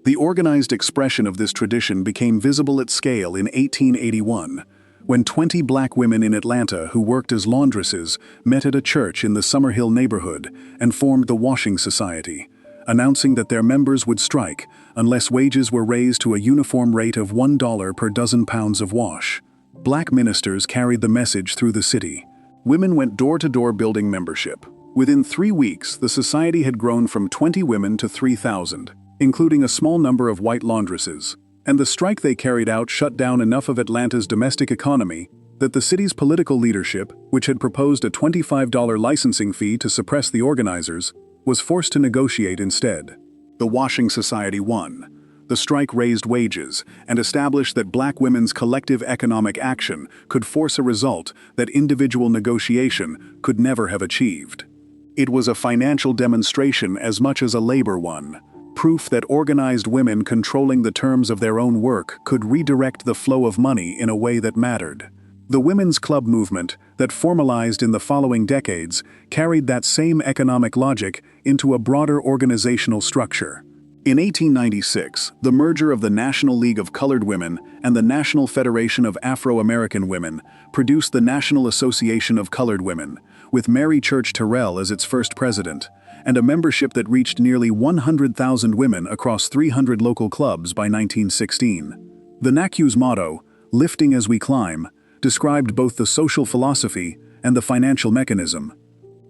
The organized expression of this tradition became visible at scale in 1881, when 20 black women in Atlanta who worked as laundresses met at a church in the Summerhill neighborhood and formed the Washing Society, announcing that their members would strike unless wages were raised to a uniform rate of $1 per dozen pounds of wash. Black ministers carried the message through the city. Women went door to door building membership. Within 3 weeks, the society had grown from 20 women to 3,000, including a small number of white laundresses. And the strike they carried out shut down enough of Atlanta's domestic economy that the city's political leadership, which had proposed a $25 licensing fee to suppress the organizers, was forced to negotiate instead. The Washing Society won. The strike raised wages and established that black women's collective economic action could force a result that individual negotiation could never have achieved. It was a financial demonstration as much as a labor one, proof that organized women controlling the terms of their own work could redirect the flow of money in a way that mattered. The women's club movement that formalized in the following decades carried that same economic logic into a broader organizational structure. In 1896, the merger of the National League of Colored Women and the National Federation of Afro-American Women produced the National Association of Colored Women, with Mary Church Terrell as its first president, and a membership that reached nearly 100,000 women across 300 local clubs by 1916. The NACU's motto, "Lifting as we climb," described both the social philosophy and the financial mechanism.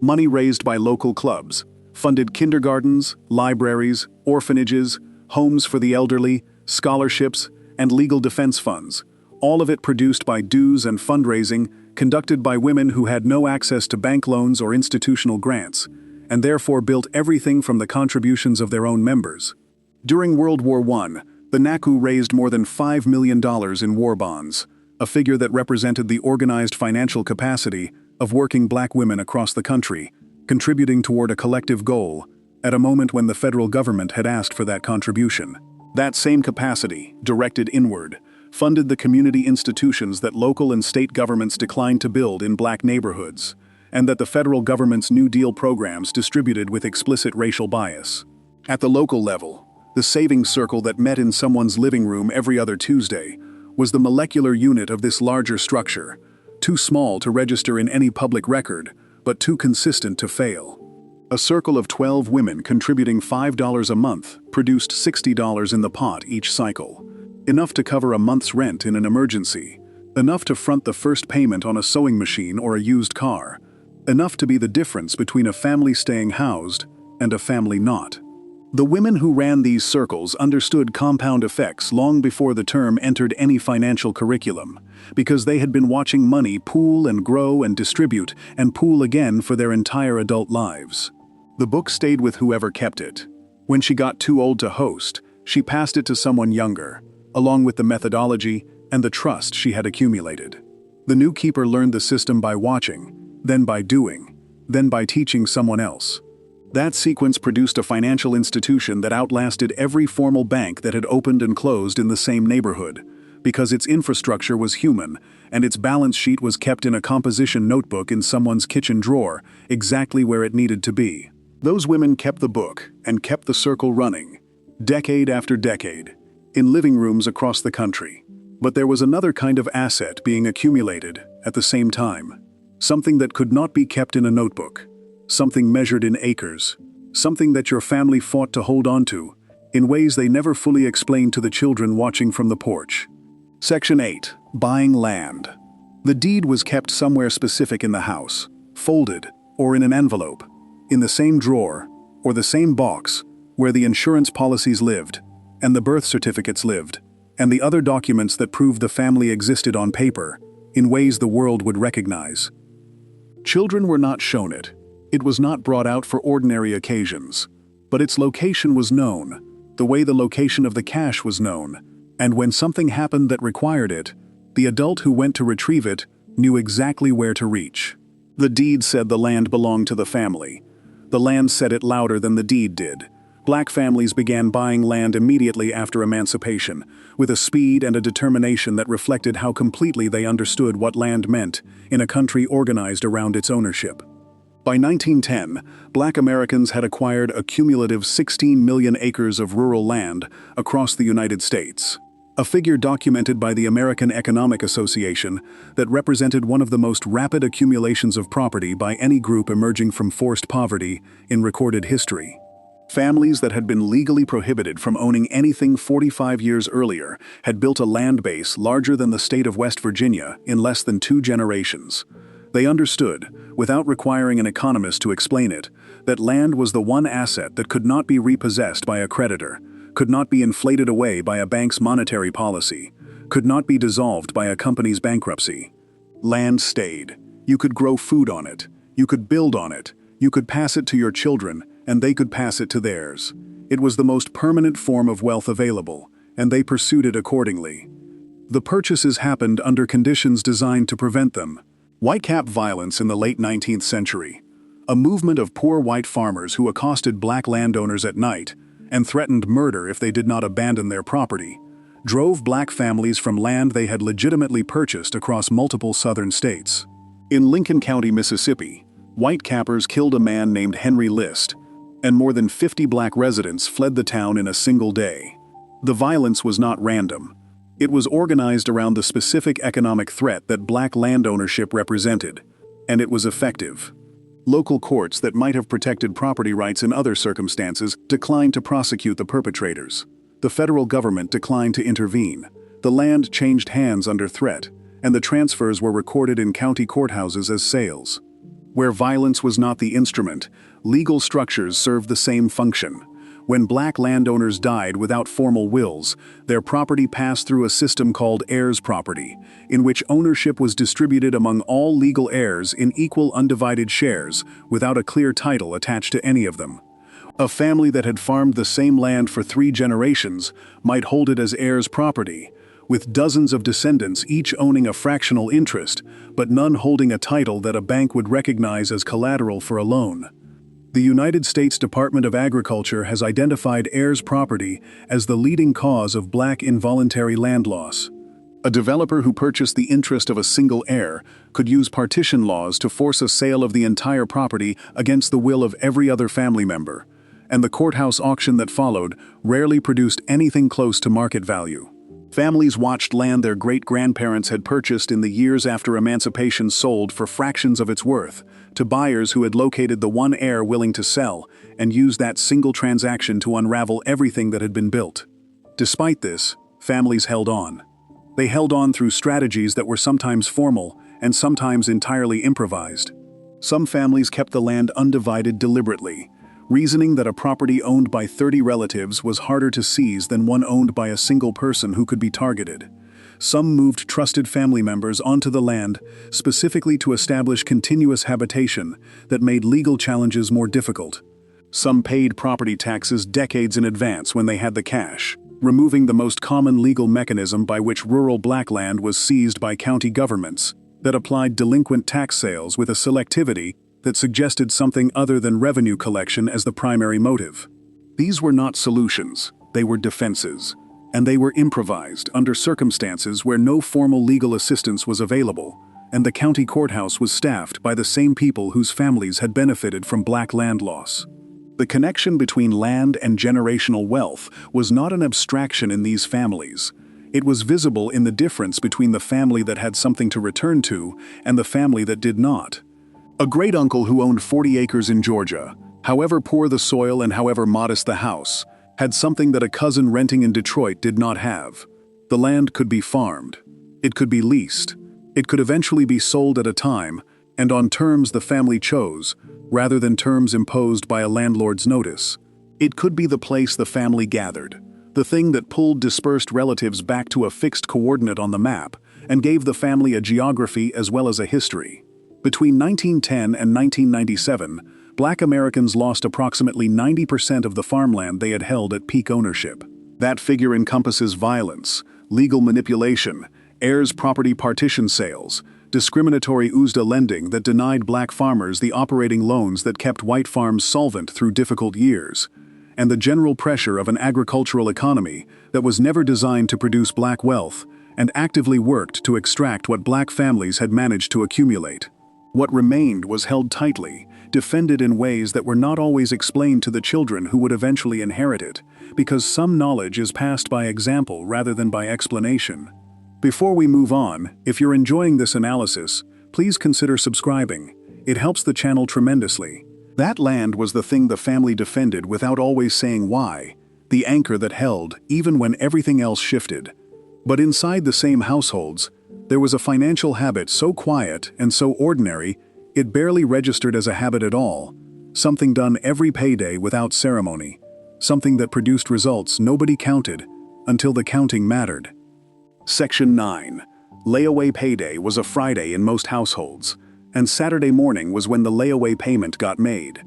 Money raised by local clubs funded kindergartens, libraries, orphanages, homes for the elderly, scholarships, and legal defense funds, all of it produced by dues and fundraising conducted by women who had no access to bank loans or institutional grants, and therefore built everything from the contributions of their own members. During World War I, the NACU raised more than $5 million in war bonds, a figure that represented the organized financial capacity of working black women across the country, contributing toward a collective goal at a moment when the federal government had asked for that contribution. That same capacity, directed inward, funded the community institutions that local and state governments declined to build in black neighborhoods, and that the federal government's New Deal programs distributed with explicit racial bias. At the local level, the savings circle that met in someone's living room every other Tuesday was the molecular unit of this larger structure, too small to register in any public record, but too consistent to fail. A circle of 12 women contributing $5 a month produced $60 in the pot each cycle, enough to cover a month's rent in an emergency, enough to front the first payment on a sewing machine or a used car, enough to be the difference between a family staying housed and a family not. The women who ran these circles understood compound effects long before the term entered any financial curriculum, because they had been watching money pool and grow and distribute and pool again for their entire adult lives. The book stayed with whoever kept it. When she got too old to host, she passed it to someone younger, along with the methodology and the trust she had accumulated. The new keeper learned the system by watching, then by doing, then by teaching someone else. That sequence produced a financial institution that outlasted every formal bank that had opened and closed in the same neighborhood, because its infrastructure was human and its balance sheet was kept in a composition notebook in someone's kitchen drawer, exactly where it needed to be. Those women kept the book and kept the circle running, decade after decade, in living rooms across the country. But there was another kind of asset being accumulated at the same time, something that could not be kept in a notebook. Something measured in acres, something that your family fought to hold on to, in ways they never fully explained to the children watching from the porch. Section 8. Buying land. The deed was kept somewhere specific in the house, folded, or in an envelope, in the same drawer, or the same box, where the insurance policies lived, and the birth certificates lived, and the other documents that proved the family existed on paper, in ways the world would recognize. Children were not shown it. It was not brought out for ordinary occasions, but its location was known, the way the location of the cash was known, and when something happened that required it, the adult who went to retrieve it knew exactly where to reach. The deed said the land belonged to the family. The land said it louder than the deed did. Black families began buying land immediately after emancipation, with a speed and a determination that reflected how completely they understood what land meant in a country organized around its ownership. By 1910, Black Americans had acquired a cumulative 16 million acres of rural land across the United States, a figure documented by the American Economic Association that represented one of the most rapid accumulations of property by any group emerging from forced poverty in recorded history. Families that had been legally prohibited from owning anything 45 years earlier had built a land base larger than the state of West Virginia in less than 2 generations. They understood, without requiring an economist to explain it, that land was the one asset that could not be repossessed by a creditor, could not be inflated away by a bank's monetary policy, could not be dissolved by a company's bankruptcy. Land stayed. You could grow food on it. You could build on it. You could pass it to your children, and they could pass it to theirs. It was the most permanent form of wealth available, and they pursued it accordingly. The purchases happened under conditions designed to prevent them. Whitecap violence in the late 19th century, a movement of poor white farmers who accosted black landowners at night and threatened murder if they did not abandon their property, drove black families from land they had legitimately purchased across multiple southern states. In Lincoln County, Mississippi, Whitecappers killed a man named Henry List. and more than 50 black residents fled the town in a single day. The violence was not random. It was organized around the specific economic threat that black land ownership represented, and it was effective. Local courts that might have protected property rights in other circumstances declined to prosecute the perpetrators. The federal government declined to intervene. The land changed hands under threat, and the transfers were recorded in county courthouses as sales. Where violence was not the instrument, legal structures served the same function. When black landowners died without formal wills, their property passed through a system called heirs property, in which ownership was distributed among all legal heirs in equal undivided shares, without a clear title attached to any of them. A family that had farmed the same land for 3 generations might hold it as heirs property, with dozens of descendants each owning a fractional interest, but none holding a title that a bank would recognize as collateral for a loan. The United States Department of Agriculture has identified heirs property as the leading cause of black involuntary land loss. A developer who purchased the interest of a single heir could use partition laws to force a sale of the entire property against the will of every other family member, and the courthouse auction that followed rarely produced anything close to market value. Families watched land their great-grandparents had purchased in the years after emancipation sold for fractions of its worth, to buyers who had located the one heir willing to sell and used that single transaction to unravel everything that had been built. Despite this, families held on. They held on through strategies that were sometimes formal and sometimes entirely improvised. Some families kept the land undivided deliberately, reasoning that a property owned by 30 relatives was harder to seize than one owned by a single person who could be targeted. Some moved trusted family members onto the land specifically to establish continuous habitation that made legal challenges more difficult. Some paid property taxes decades in advance when they had the cash, removing the most common legal mechanism by which rural black land was seized by county governments that applied delinquent tax sales with a selectivity that suggested something other than revenue collection as the primary motive. These were not solutions, they were defenses, and they were improvised under circumstances where no formal legal assistance was available, and the county courthouse was staffed by the same people whose families had benefited from black land loss. The connection between land and generational wealth was not an abstraction in these families. It was visible in the difference between the family that had something to return to and the family that did not. A great-uncle who owned 40 acres in Georgia, however poor the soil and however modest the house, had something that a cousin renting in Detroit did not have. The land could be farmed. It could be leased. It could eventually be sold at a time, and on terms the family chose, rather than terms imposed by a landlord's notice. It could be the place the family gathered, the thing that pulled dispersed relatives back to a fixed coordinate on the map, and gave the family a geography as well as a history. Between 1910 and 1997, black Americans lost approximately 90% of the farmland they had held at peak ownership. That figure encompasses violence, legal manipulation, heirs property partition sales, discriminatory USDA lending that denied black farmers the operating loans that kept white farms solvent through difficult years, and the general pressure of an agricultural economy that was never designed to produce black wealth and actively worked to extract what black families had managed to accumulate. What remained was held tightly, defended in ways that were not always explained to the children who would eventually inherit it, because some knowledge is passed by example rather than by explanation. Before we move on, if you're enjoying this analysis, please consider subscribing. It helps the channel tremendously. That land was the thing the family defended without always saying why, the anchor that held even when everything else shifted. But inside the same households, there was a financial habit so quiet and so ordinary, it barely registered as a habit at all, something done every payday without ceremony, something that produced results nobody counted until the counting mattered. Section 9. Layaway payday was a Friday in most households, and Saturday morning was when the layaway payment got made.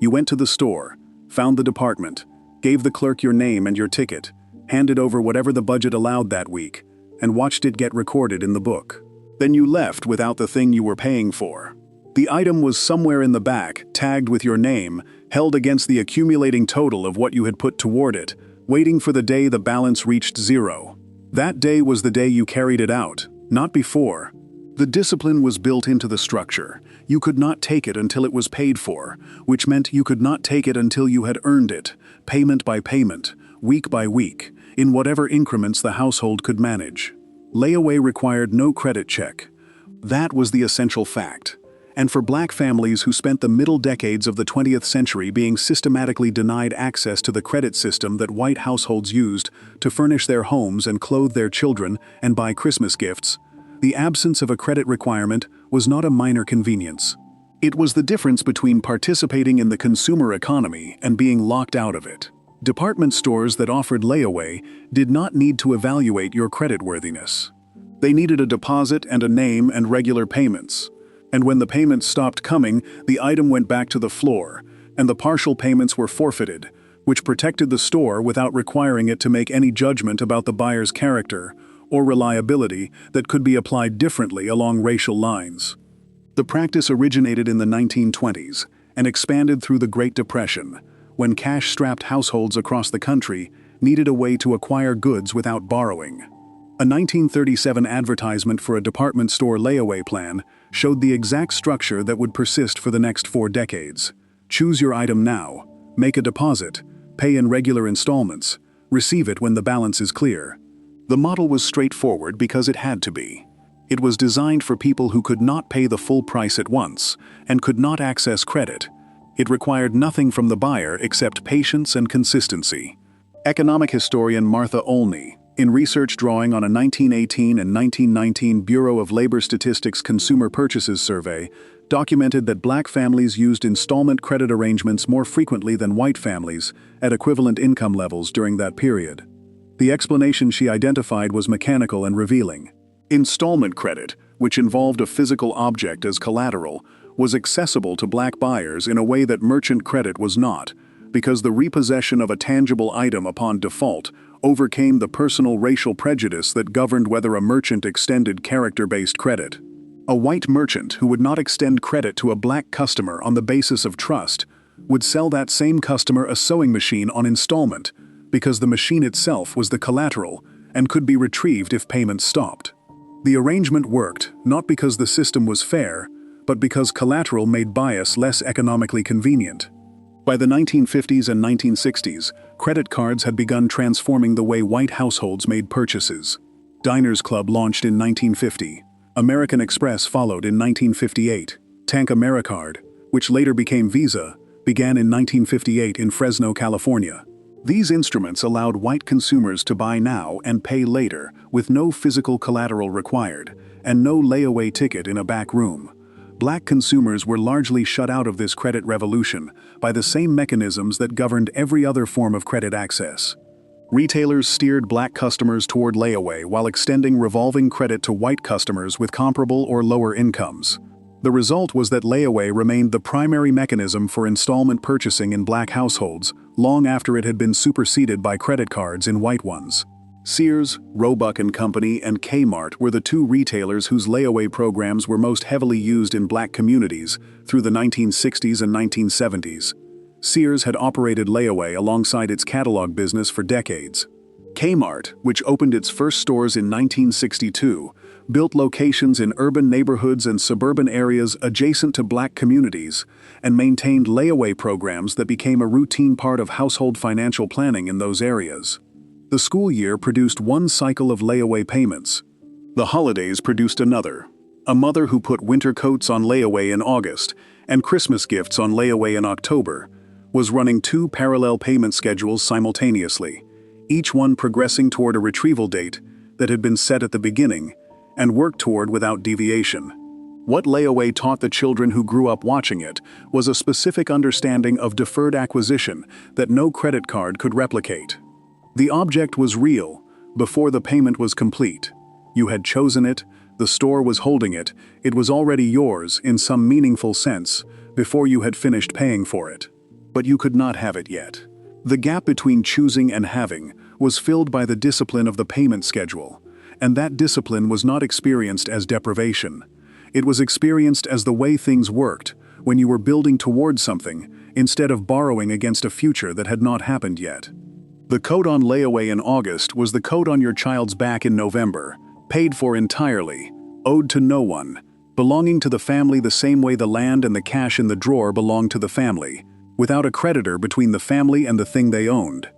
You went to the store, found the department, gave the clerk your name and your ticket, handed over whatever the budget allowed that week, and watched it get recorded in the book. Then you left without the thing you were paying for. The item was somewhere in the back, tagged with your name, held against the accumulating total of what you had put toward it, waiting for the day the balance reached zero. That day was the day you carried it out, not before. The discipline was built into the structure. You could not take it until it was paid for, which meant you could not take it until you had earned it, payment by payment, week by week, in whatever increments the household could manage. Layaway required no credit check. That was the essential fact. And for Black families who spent the middle decades of the 20th century being systematically denied access to the credit system that white households used to furnish their homes and clothe their children and buy Christmas gifts, the absence of a credit requirement was not a minor convenience. It was the difference between participating in the consumer economy and being locked out of it. Department stores that offered layaway did not need to evaluate your creditworthiness. They needed a deposit and a name and regular payments. And when the payments stopped coming, the item went back to the floor, and the partial payments were forfeited, which protected the store without requiring it to make any judgment about the buyer's character or reliability that could be applied differently along racial lines. The practice originated in the 1920s and expanded through the Great Depression, when cash-strapped households across the country needed a way to acquire goods without borrowing. A 1937 advertisement for a department store layaway plan showed the exact structure that would persist for the next 4 decades. Choose your item now, make a deposit, pay in regular installments, receive it when the balance is clear. The model was straightforward because it had to be. It was designed for people who could not pay the full price at once and could not access credit. It required nothing from the buyer except patience and consistency. Economic historian Martha Olney, in research drawing on a 1918 and 1919 Bureau of Labor Statistics Consumer Purchases survey, documented that Black families used installment credit arrangements more frequently than white families at equivalent income levels during that period. The explanation she identified was mechanical and revealing. Installment credit, which involved a physical object as collateral, was accessible to Black buyers in a way that merchant credit was not, because the repossession of a tangible item upon default overcame the personal racial prejudice that governed whether a merchant extended character-based credit. A white merchant who would not extend credit to a Black customer on the basis of trust would sell that same customer a sewing machine on installment because the machine itself was the collateral and could be retrieved if payments stopped. The arrangement worked not because the system was fair, but because collateral made bias less economically convenient. By the 1950s and 1960s, credit cards had begun transforming the way white households made purchases. Diners Club launched in 1950. American Express followed in 1958. Tank AmeriCard, which later became Visa, began in 1958 in Fresno, California. These instruments allowed white consumers to buy now and pay later with no physical collateral required and no layaway ticket in a back room. Black consumers were largely shut out of this credit revolution by the same mechanisms that governed every other form of credit access. Retailers steered Black customers toward layaway while extending revolving credit to white customers with comparable or lower incomes. The result was that layaway remained the primary mechanism for installment purchasing in Black households long after it had been superseded by credit cards in white ones. Sears, Roebuck and Company, and Kmart were the 2 retailers whose layaway programs were most heavily used in Black communities through the 1960s and 1970s. Sears had operated layaway alongside its catalog business for decades. Kmart, which opened its first stores in 1962, built locations in urban neighborhoods and suburban areas adjacent to Black communities, and maintained layaway programs that became a routine part of household financial planning in those areas. The school year produced one cycle of layaway payments. The holidays produced another. A mother who put winter coats on layaway in August and Christmas gifts on layaway in October was running 2 parallel payment schedules simultaneously, each one progressing toward a retrieval date that had been set at the beginning and worked toward without deviation. What layaway taught the children who grew up watching it was a specific understanding of deferred acquisition that no credit card could replicate. The object was real before the payment was complete. You had chosen it, the store was holding it, it was already yours in some meaningful sense before you had finished paying for it. But you could not have it yet. The gap between choosing and having was filled by the discipline of the payment schedule, and that discipline was not experienced as deprivation. It was experienced as the way things worked when you were building towards something instead of borrowing against a future that had not happened yet. The coat on layaway in August was the coat on your child's back in November, paid for entirely, owed to no one, belonging to the family the same way the land and the cash in the drawer belonged to the family, without a creditor between the family and the thing they owned.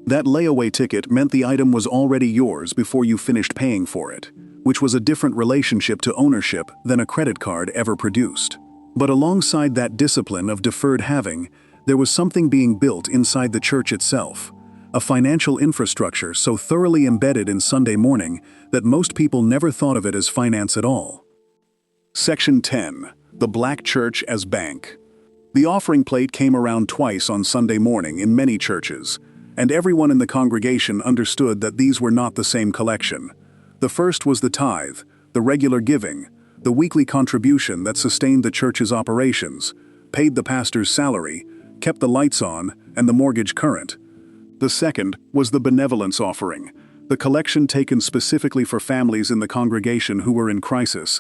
That layaway ticket meant the item was already yours before you finished paying for it, which was a different relationship to ownership than a credit card ever produced. But alongside that discipline of deferred having, there was something being built inside the church itself, a financial infrastructure so thoroughly embedded in Sunday morning that most people never thought of it as finance at all. Section 10. The Black Church as Bank. The offering plate came around twice on Sunday morning in many churches, and everyone in the congregation understood that these were not the same collection. The first was the tithe, the regular giving, the weekly contribution that sustained the church's operations, paid the pastor's salary, kept the lights on, and the mortgage current. The second was the benevolence offering, the collection taken specifically for families in the congregation who were in crisis,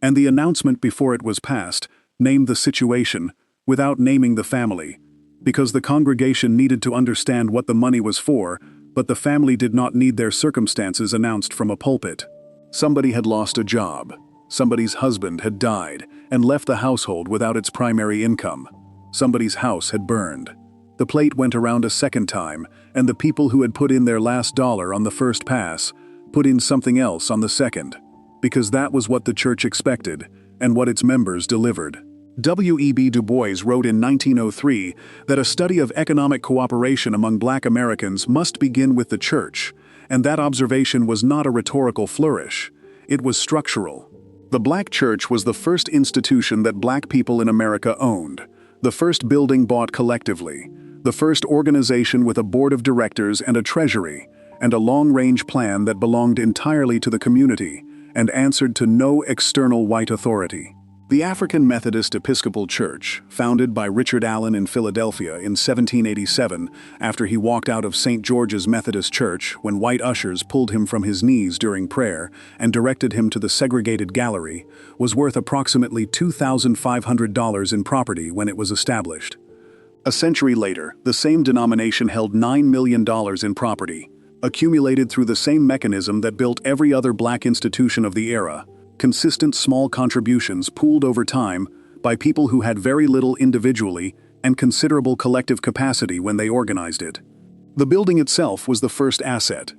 and the announcement before it was passed named the situation without naming the family, because the congregation needed to understand what the money was for, but the family did not need their circumstances announced from a pulpit. Somebody had lost a job. Somebody's husband had died and left the household without its primary income. Somebody's house had burned. The plate went around a second time, and the people who had put in their last dollar on the first pass put in something else on the second, because that was what the church expected and what its members delivered. W.E.B. Du Bois wrote in 1903 that a study of economic cooperation among Black Americans must begin with the church, and that observation was not a rhetorical flourish. It was structural. The Black church was the first institution that Black people in America owned, the first building bought collectively, the first organization with a board of directors and a treasury, and a long-range plan that belonged entirely to the community and answered to no external white authority. The African Methodist Episcopal Church, founded by Richard Allen in Philadelphia in 1787 after he walked out of St. George's Methodist Church when white ushers pulled him from his knees during prayer and directed him to the segregated gallery, was worth approximately $2,500 in property when it was established. A century later, the same denomination held $9 million in property, accumulated through the same mechanism that built every other Black institution of the era. Consistent small contributions pooled over time by people who had very little individually and considerable collective capacity when they organized it. The building itself was the first asset.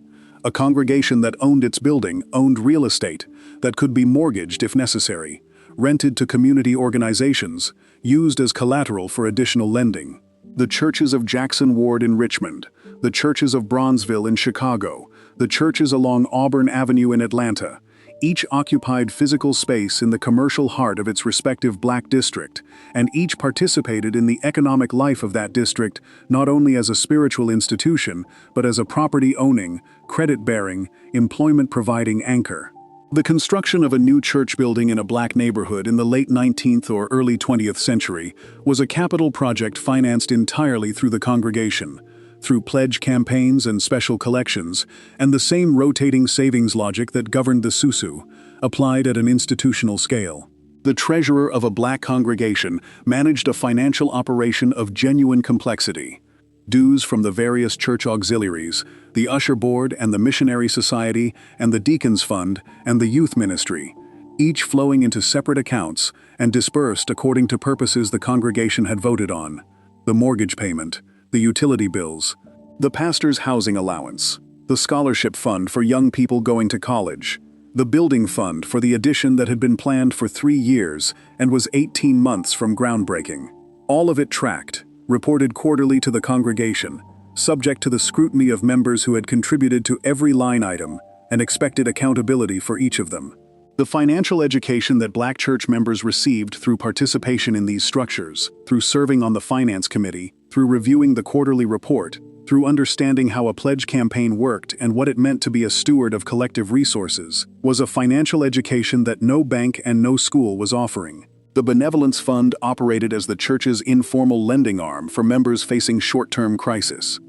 A congregation that owned its building owned real estate that could be mortgaged if necessary, rented to community organizations, used as collateral for additional lending. The churches of Jackson Ward in Richmond, the churches of Bronzeville in Chicago, the churches along Auburn Avenue in Atlanta, each occupied physical space in the commercial heart of its respective Black district, and each participated in the economic life of that district not only as a spiritual institution, but as a property-owning, credit-bearing, employment-providing anchor. The construction of a new church building in a Black neighborhood in the late 19th or early 20th century was a capital project financed entirely through the congregation, through pledge campaigns and special collections, and the same rotating savings logic that governed the SUSU, applied at an institutional scale. The treasurer of a Black congregation managed a financial operation of genuine complexity. Dues from the various church auxiliaries, the usher board and the missionary society and the deacons fund and the youth ministry, each flowing into separate accounts and dispersed according to purposes the congregation had voted on. The mortgage payment, the utility bills, the pastor's housing allowance, the scholarship fund for young people going to college, the building fund for the addition that had been planned for 3 years and was 18 months from groundbreaking. All of it tracked, reported quarterly to the congregation, subject to the scrutiny of members who had contributed to every line item and expected accountability for each of them. The financial education that Black church members received through participation in these structures, through serving on the finance committee, through reviewing the quarterly report, through understanding how a pledge campaign worked and what it meant to be a steward of collective resources, was a financial education that no bank and no school was offering. The Benevolence Fund operated as the church's informal lending arm for members facing short-term crisis.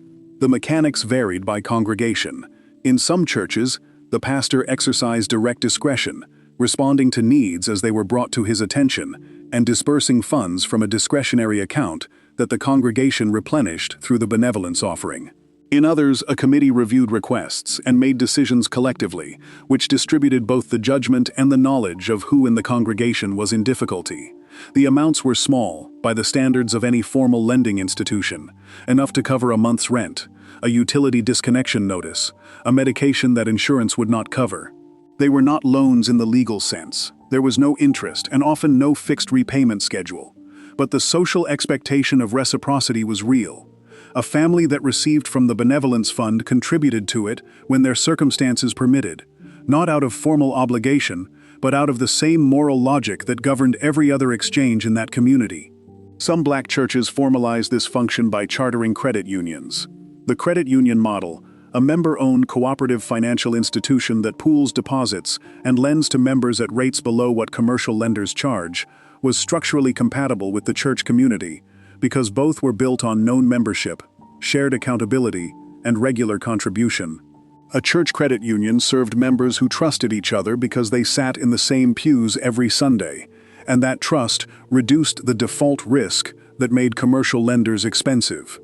The mechanics varied by congregation. In some churches, the pastor exercised direct discretion, responding to needs as they were brought to his attention, and dispersing funds from a discretionary account that the congregation replenished through the benevolence offering. In others, a committee reviewed requests and made decisions collectively, which distributed both the judgment and the knowledge of who in the congregation was in difficulty. The amounts were small, by the standards of any formal lending institution, enough to cover a month's rent, a utility disconnection notice, a medication that insurance would not cover. They were not loans in the legal sense. There was no interest and often no fixed repayment schedule. But the social expectation of reciprocity was real. A family that received from the benevolence fund contributed to it when their circumstances permitted, not out of formal obligation, but out of the same moral logic that governed every other exchange in that community. Some black churches formalized this function by chartering credit unions. The credit union model, a member-owned cooperative financial institution that pools deposits and lends to members at rates below what commercial lenders charge, was structurally compatible with the church community because both were built on known membership, shared accountability, and regular contribution. A church credit union served members who trusted each other because they sat in the same pews every Sunday, and that trust reduced the default risk that made commercial lenders expensive.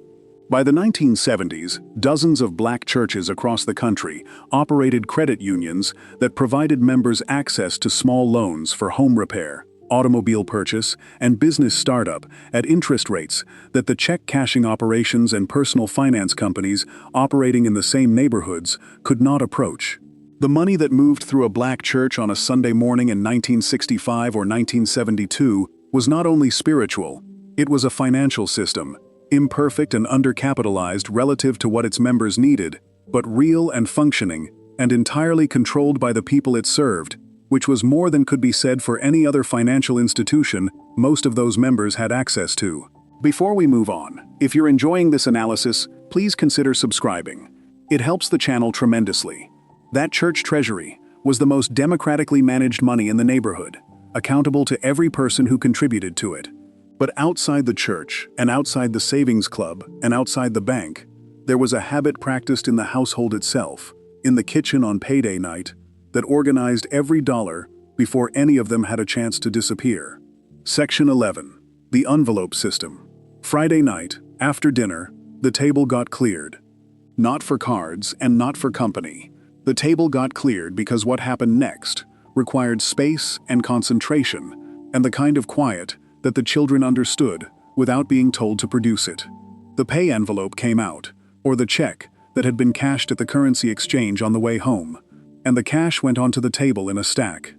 By the 1970s, dozens of black churches across the country operated credit unions that provided members access to small loans for home repair, automobile purchase, and business startup at interest rates that the check-cashing operations and personal finance companies operating in the same neighborhoods could not approach. The money that moved through a black church on a Sunday morning in 1965 or 1972 was not only spiritual, it was a financial system, imperfect and undercapitalized relative to what its members needed, but real and functioning, and entirely controlled by the people it served, which was more than could be said for any other financial institution most of those members had access to. Before we move on, if you're enjoying this analysis, please consider subscribing. It helps the channel tremendously. That church treasury was the most democratically managed money in the neighborhood, accountable to every person who contributed to it. But outside the church, and outside the savings club, and outside the bank, there was a habit practiced in the household itself, in the kitchen on payday night, that organized every dollar before any of them had a chance to disappear. Section 11. The envelope system. Friday night, after dinner, the table got cleared. Not for cards and not for company. The table got cleared because what happened next required space and concentration, and the kind of quiet that the children understood without being told to produce it. The pay envelope came out, or the check that had been cashed at the currency exchange on the way home, and the cash went onto the table in a stack.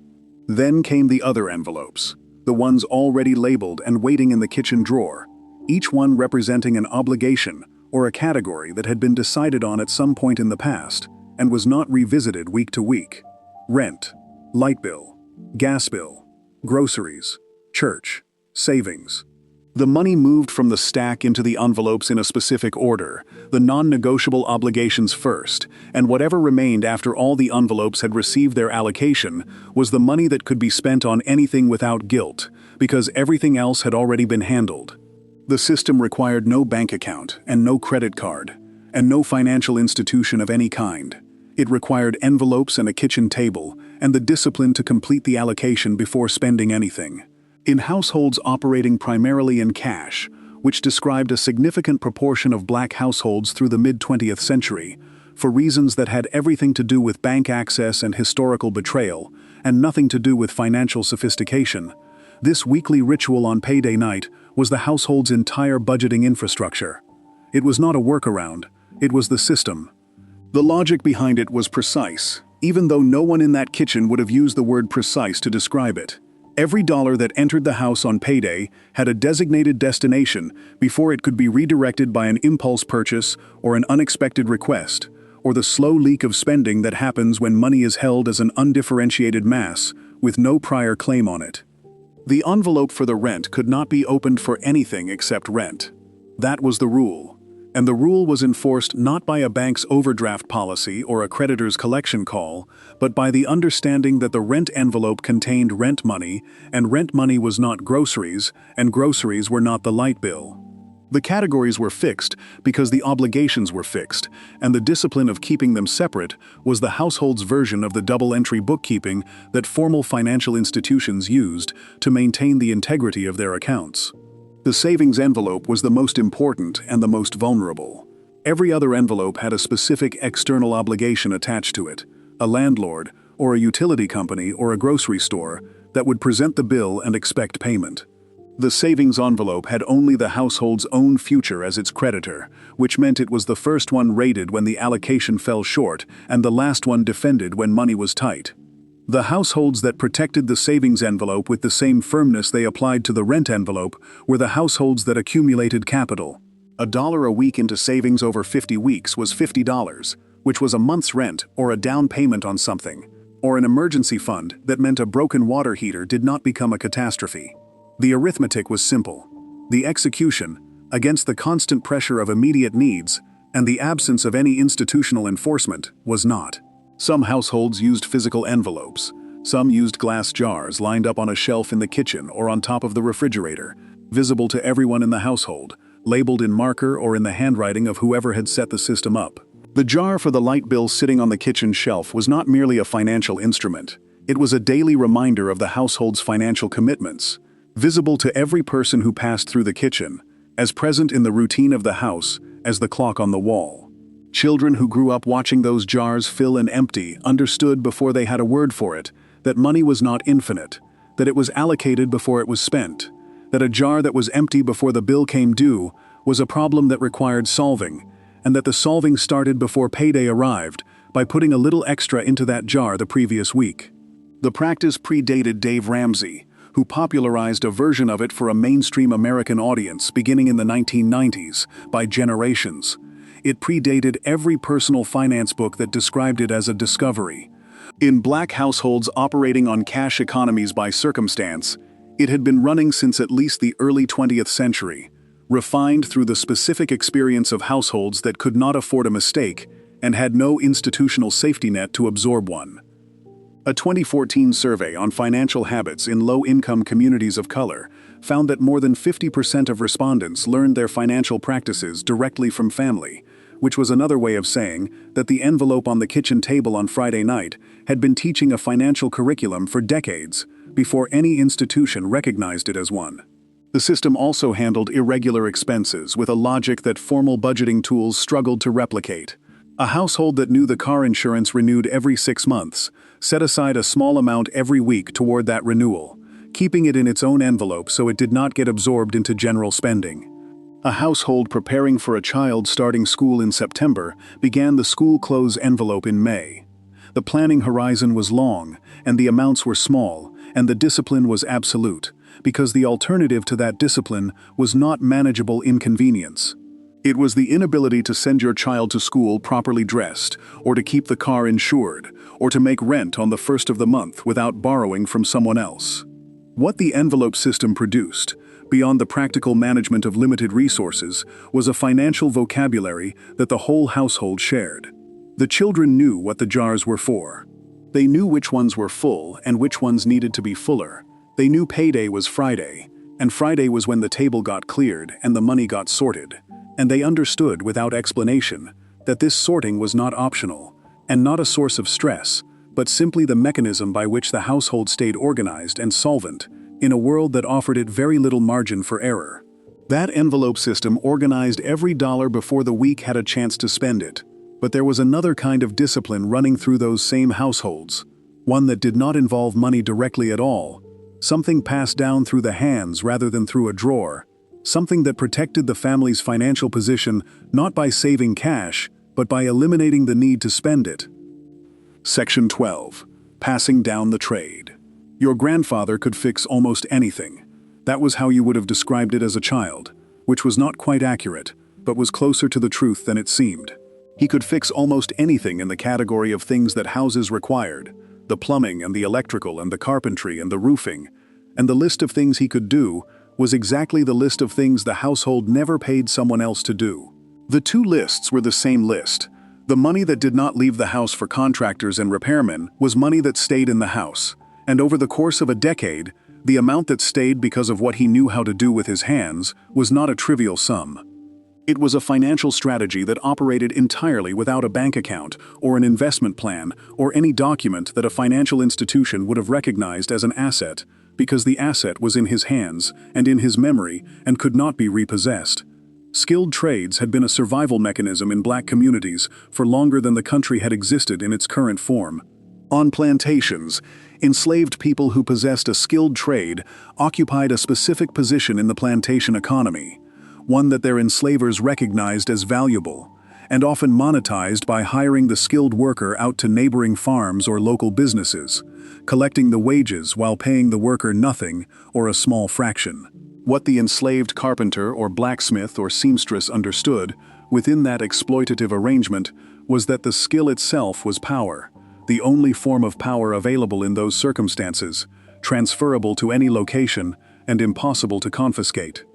Then came the other envelopes, the ones already labeled and waiting in the kitchen drawer, each one representing an obligation or a category that had been decided on at some point in the past and was not revisited week to week. Rent, light bill, gas bill, groceries, church, savings. The money moved from the stack into the envelopes in a specific order, the non-negotiable obligations first, and whatever remained after all the envelopes had received their allocation was the money that could be spent on anything without guilt, because everything else had already been handled. The system required no bank account and no credit card, and no financial institution of any kind. It required envelopes and a kitchen table, and the discipline to complete the allocation before spending anything. In households operating primarily in cash, which described a significant proportion of black households through the mid-20th century, for reasons that had everything to do with bank access and historical betrayal, and nothing to do with financial sophistication, this weekly ritual on payday night was the household's entire budgeting infrastructure. It was not a workaround, it was the system. The logic behind it was precise, even though no one in that kitchen would have used the word precise to describe it. Every dollar that entered the house on payday had a designated destination before it could be redirected by an impulse purchase or an unexpected request, or the slow leak of spending that happens when money is held as an undifferentiated mass with no prior claim on it. The envelope for the rent could not be opened for anything except rent. That was the rule. And the rule was enforced not by a bank's overdraft policy or a creditor's collection call, but by the understanding that the rent envelope contained rent money, and rent money was not groceries, and groceries were not the light bill. The categories were fixed because the obligations were fixed, and the discipline of keeping them separate was the household's version of the double-entry bookkeeping that formal financial institutions used to maintain the integrity of their accounts. The savings envelope was the most important and the most vulnerable. Every other envelope had a specific external obligation attached to it, a landlord, or a utility company, or a grocery store that would present the bill and expect payment. The savings envelope had only the household's own future as its creditor, which meant it was the first one raided when the allocation fell short and the last one defended when money was tight. The households that protected the savings envelope with the same firmness they applied to the rent envelope were the households that accumulated capital. $1 a week into savings over 50 weeks was $50, which was a month's rent or a down payment on something, or an emergency fund that meant a broken water heater did not become a catastrophe. The arithmetic was simple. The execution, against the constant pressure of immediate needs and the absence of any institutional enforcement, was not. Some households used physical envelopes. Some used glass jars lined up on a shelf in the kitchen or on top of the refrigerator, visible to everyone in the household, labeled in marker or in the handwriting of whoever had set the system up. The jar for the light bill sitting on the kitchen shelf was not merely a financial instrument. It was a daily reminder of the household's financial commitments, visible to every person who passed through the kitchen, as present in the routine of the house as the clock on the wall. Children who grew up watching those jars fill and empty understood before they had a word for it that money was not infinite, that it was allocated before it was spent, that a jar that was empty before the bill came due was a problem that required solving, and that the solving started before payday arrived by putting a little extra into that jar the previous week. The practice predated Dave Ramsey, who popularized a version of it for a mainstream American audience beginning in the 1990s, by generations. It predated every personal finance book that described it as a discovery. In Black households operating on cash economies by circumstance, it had been running since at least the early 20th century, refined through the specific experience of households that could not afford a mistake and had no institutional safety net to absorb one. A 2014 survey on financial habits in low-income communities of color found that more than 50% of respondents learned their financial practices directly from family, which was another way of saying that the envelope on the kitchen table on Friday night had been teaching a financial curriculum for decades before any institution recognized it as one. The system also handled irregular expenses with a logic that formal budgeting tools struggled to replicate. A household that knew the car insurance renewed every 6 months set aside a small amount every week toward that renewal, keeping it in its own envelope so it did not get absorbed into general spending. A household preparing for a child starting school in September began the school clothes envelope in May. The planning horizon was long, and the amounts were small, and the discipline was absolute, because the alternative to that discipline was not manageable inconvenience. It was the inability to send your child to school properly dressed, or to keep the car insured, or to make rent on the first of the month without borrowing from someone else. What the envelope system produced, beyond the practical management of limited resources, was a financial vocabulary that the whole household shared. The children knew what the jars were for. They knew which ones were full and which ones needed to be fuller. They knew payday was Friday, and Friday was when the table got cleared and the money got sorted. And they understood without explanation that this sorting was not optional, and not a source of stress, but simply the mechanism by which the household stayed organized and solvent in a world that offered it very little margin for error. That envelope system organized every dollar before the week had a chance to spend it. But there was another kind of discipline running through those same households, one that did not involve money directly at all, something passed down through the hands rather than through a drawer, something that protected the family's financial position not by saving cash, but by eliminating the need to spend it. Section 12. Passing down the trade. Your grandfather could fix almost anything. That was how you would have described it as a child, which was not quite accurate, but was closer to the truth than it seemed. He could fix almost anything in the category of things that houses required, the plumbing and the electrical and the carpentry and the roofing, and the list of things he could do was exactly the list of things the household never paid someone else to do. The two lists were the same list. The money that did not leave the house for contractors and repairmen was money that stayed in the house, and over the course of a decade, the amount that stayed because of what he knew how to do with his hands was not a trivial sum. It was a financial strategy that operated entirely without a bank account or an investment plan or any document that a financial institution would have recognized as an asset, because the asset was in his hands and in his memory and could not be repossessed. Skilled trades had been a survival mechanism in black communities for longer than the country had existed in its current form. On plantations, enslaved people who possessed a skilled trade occupied a specific position in the plantation economy, one that their enslavers recognized as valuable, and often monetized by hiring the skilled worker out to neighboring farms or local businesses, collecting the wages while paying the worker nothing or a small fraction. What the enslaved carpenter or blacksmith or seamstress understood within that exploitative arrangement was that the skill itself was power, the only form of power available in those circumstances, transferable to any location and impossible to confiscate.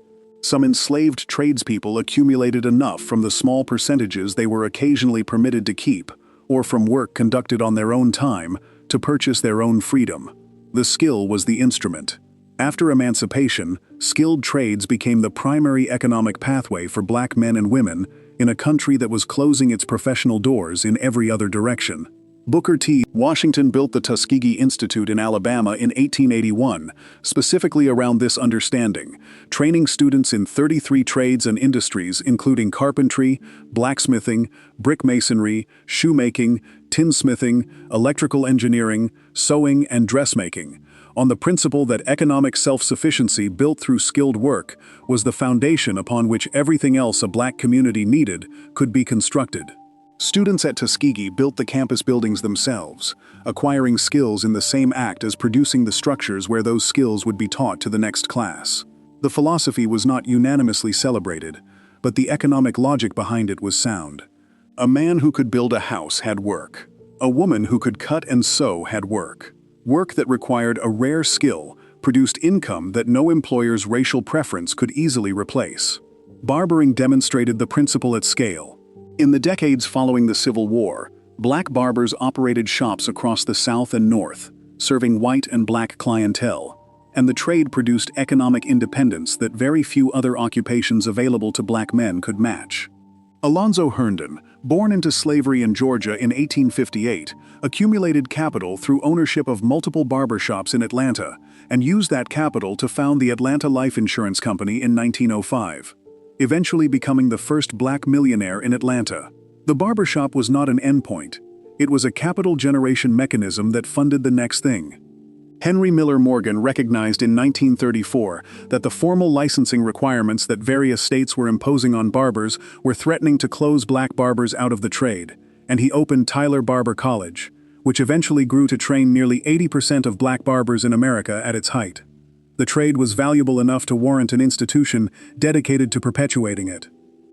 Some enslaved tradespeople accumulated enough from the small percentages they were occasionally permitted to keep, or from work conducted on their own time, to purchase their own freedom. The skill was the instrument. After emancipation, skilled trades became the primary economic pathway for black men and women in a country that was closing its professional doors in every other direction. Booker T. Washington built the Tuskegee Institute in Alabama in 1881, specifically around this understanding, training students in 33 trades and industries including carpentry, blacksmithing, brick masonry, shoemaking, tinsmithing, electrical engineering, sewing, and dressmaking, on the principle that economic self-sufficiency built through skilled work was the foundation upon which everything else a black community needed could be constructed. Students at Tuskegee built the campus buildings themselves, acquiring skills in the same act as producing the structures where those skills would be taught to the next class. The philosophy was not unanimously celebrated, but the economic logic behind it was sound. A man who could build a house had work. A woman who could cut and sew had work. Work that required a rare skill produced income that no employer's racial preference could easily replace. Barbering demonstrated the principle at scale. In the decades following the Civil War, black barbers operated shops across the South and North, serving white and black clientele, and the trade produced economic independence that very few other occupations available to black men could match. Alonzo Herndon, born into slavery in Georgia in 1858, accumulated capital through ownership of multiple barber shops in Atlanta and used that capital to found the Atlanta Life Insurance Company in 1905. Eventually becoming the first black millionaire in Atlanta. The barbershop was not an endpoint. It was a capital generation mechanism that funded the next thing. Henry Miller Morgan recognized in 1934 that the formal licensing requirements that various states were imposing on barbers were threatening to close black barbers out of the trade, and he opened Tyler Barber College, which eventually grew to train nearly 80% of black barbers in America at its height. The trade was valuable enough to warrant an institution dedicated to perpetuating it.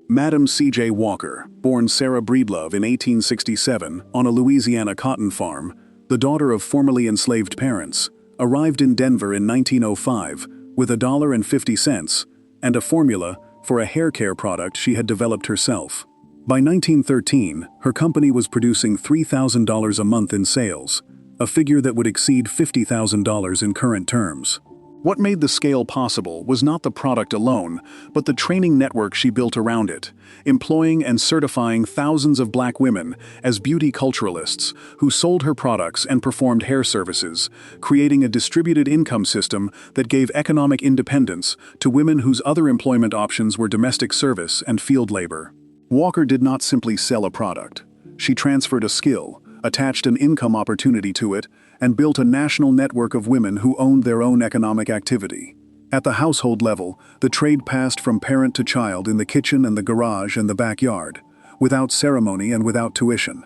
Madam C.J. Walker, born Sarah Breedlove in 1867 on a Louisiana cotton farm, the daughter of formerly enslaved parents, arrived in Denver in 1905 with $1.50 and a formula for a hair care product she had developed herself. By 1913, her company was producing $3,000 a month in sales, a figure that would exceed $50,000 in current terms. What made the scale possible was not the product alone, but the training network she built around it, employing and certifying thousands of black women as beauty culturalists who sold her products and performed hair services, creating a distributed income system that gave economic independence to women whose other employment options were domestic service and field labor. Walker did not simply sell a product. She transferred a skill, attached an income opportunity to it, and built a national network of women who owned their own economic activity. At the household level, the trade passed from parent to child in the kitchen and the garage and the backyard, without ceremony and without tuition.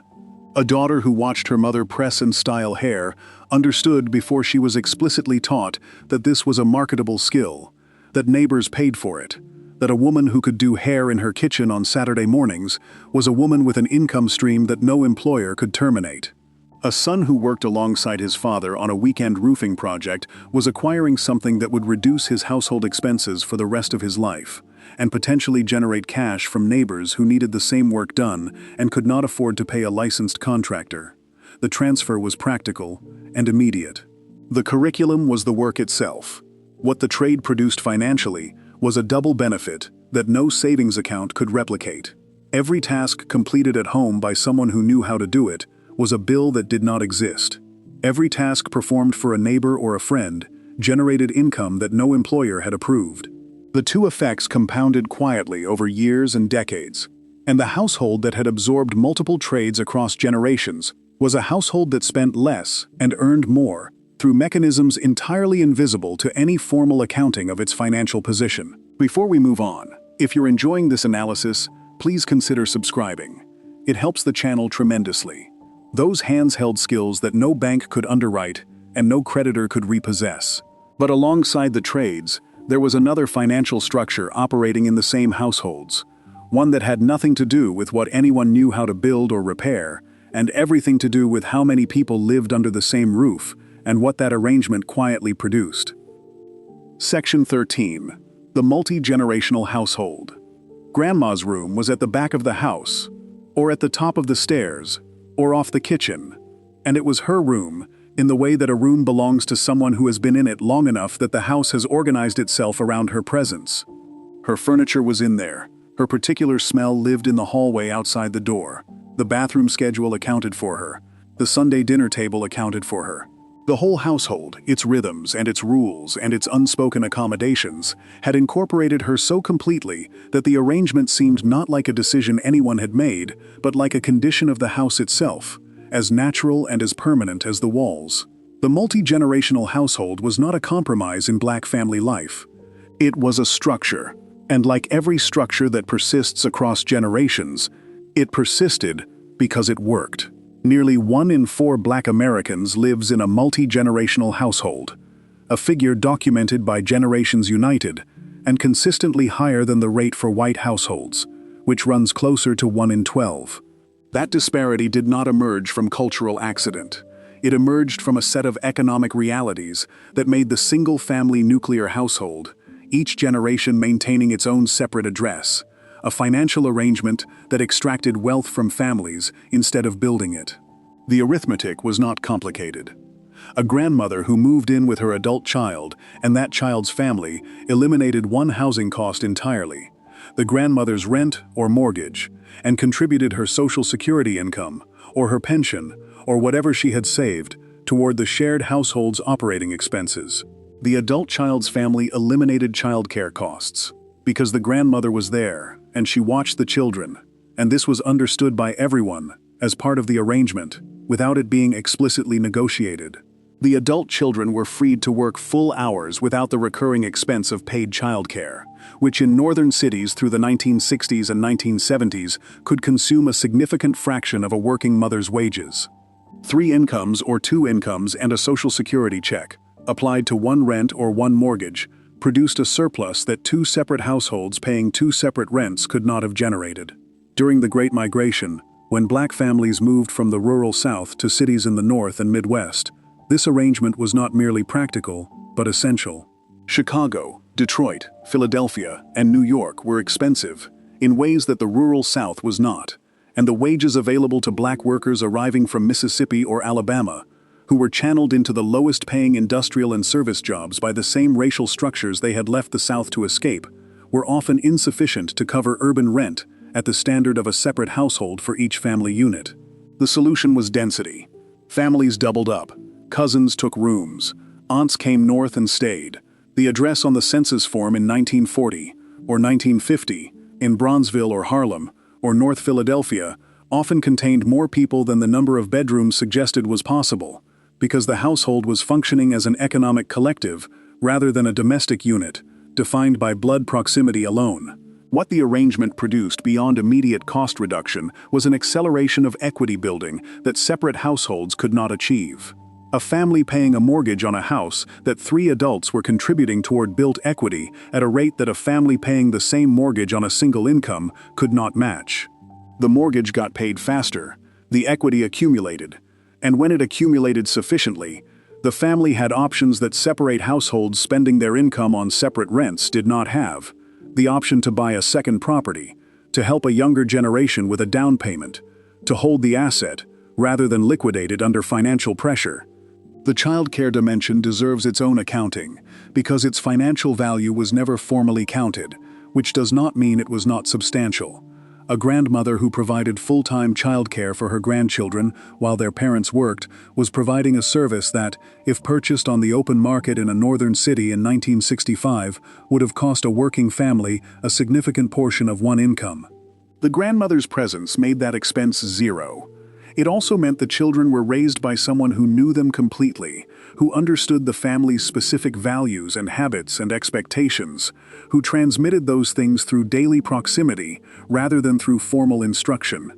A daughter who watched her mother press and style hair understood before she was explicitly taught that this was a marketable skill, that neighbors paid for it, that a woman who could do hair in her kitchen on Saturday mornings was a woman with an income stream that no employer could terminate. A son who worked alongside his father on a weekend roofing project was acquiring something that would reduce his household expenses for the rest of his life, and potentially generate cash from neighbors who needed the same work done and could not afford to pay a licensed contractor. The transfer was practical and immediate. The curriculum was the work itself. What the trade produced financially was a double benefit that no savings account could replicate. Every task completed at home by someone who knew how to do it was a bill that did not exist. Every task performed for a neighbor or a friend generated income that no employer had approved. The two effects compounded quietly over years and decades, and the household that had absorbed multiple trades across generations was a household that spent less and earned more through mechanisms entirely invisible to any formal accounting of its financial position. Before we move on, if you're enjoying this analysis, please consider subscribing. It helps the channel tremendously. Those hands-held skills that no bank could underwrite and no creditor could repossess. But alongside the trades, there was another financial structure operating in the same households, one that had nothing to do with what anyone knew how to build or repair, and everything to do with how many people lived under the same roof and what that arrangement quietly produced. Section 13. The multi-generational household. Grandma's room was at the back of the house, or at the top of the stairs, or off the kitchen, and it was her room, in the way that a room belongs to someone who has been in it long enough that the house has organized itself around her presence. Her furniture was in there. Her particular smell lived in the hallway outside the door. The bathroom schedule accounted for her. The Sunday dinner table accounted for her. The whole household, its rhythms and its rules and its unspoken accommodations, had incorporated her so completely that the arrangement seemed not like a decision anyone had made, but like a condition of the house itself, as natural and as permanent as the walls. The multi-generational household was not a compromise in Black family life. It was a structure, and like every structure that persists across generations, it persisted because it worked. Nearly 1 in 4 Black Americans lives in a multi-generational household, a figure documented by Generations United, and consistently higher than the rate for white households, which runs closer to 1 in 12. That disparity did not emerge from cultural accident. It emerged from a set of economic realities that made the single-family nuclear household, each generation maintaining its own separate address, a financial arrangement that extracted wealth from families instead of building it. The arithmetic was not complicated. A grandmother who moved in with her adult child and that child's family eliminated one housing cost entirely, the grandmother's rent or mortgage, and contributed her Social Security income, or her pension, or whatever she had saved, toward the shared household's operating expenses. The adult child's family eliminated childcare costs, because the grandmother was there, and she watched the children, and this was understood by everyone as part of the arrangement, without it being explicitly negotiated. The adult children were freed to work full hours without the recurring expense of paid childcare, which in northern cities through the 1960s and 1970s could consume a significant fraction of a working mother's wages. 3 incomes or 2 incomes and a Social Security check, applied to 1 rent or 1 mortgage, produced a surplus that 2 separate households paying 2 separate rents could not have generated. During the Great Migration, when Black families moved from the rural South to cities in the North and Midwest, this arrangement was not merely practical, but essential. Chicago, Detroit, Philadelphia, and New York were expensive, in ways that the rural South was not, and the wages available to Black workers arriving from Mississippi or Alabama, who were channeled into the lowest-paying industrial and service jobs by the same racial structures they had left the South to escape, were often insufficient to cover urban rent at the standard of a separate household for each family unit. The solution was density. Families doubled up. Cousins took rooms. Aunts came north and stayed. The address on the census form in 1940 or 1950 in Bronzeville or Harlem or North Philadelphia often contained more people than the number of bedrooms suggested was possible, because the household was functioning as an economic collective rather than a domestic unit, defined by blood proximity alone. What the arrangement produced beyond immediate cost reduction was an acceleration of equity building that separate households could not achieve. A family paying a mortgage on a house that 3 adults were contributing toward built equity at a rate that a family paying the same mortgage on a single income could not match. The mortgage got paid faster, the equity accumulated, and when it accumulated sufficiently, the family had options that separate households spending their income on separate rents did not have. The option to buy a second property, to help a younger generation with a down payment, to hold the asset rather than liquidate it under financial pressure. The child care dimension deserves its own accounting because its financial value was never formally counted, which does not mean it was not substantial. A grandmother who provided full-time childcare for her grandchildren while their parents worked was providing a service that, if purchased on the open market in a northern city in 1965, would have cost a working family a significant portion of one income. The grandmother's presence made that expense zero. It also meant the children were raised by someone who knew them completely, who understood the family's specific values and habits and expectations, who transmitted those things through daily proximity rather than through formal instruction.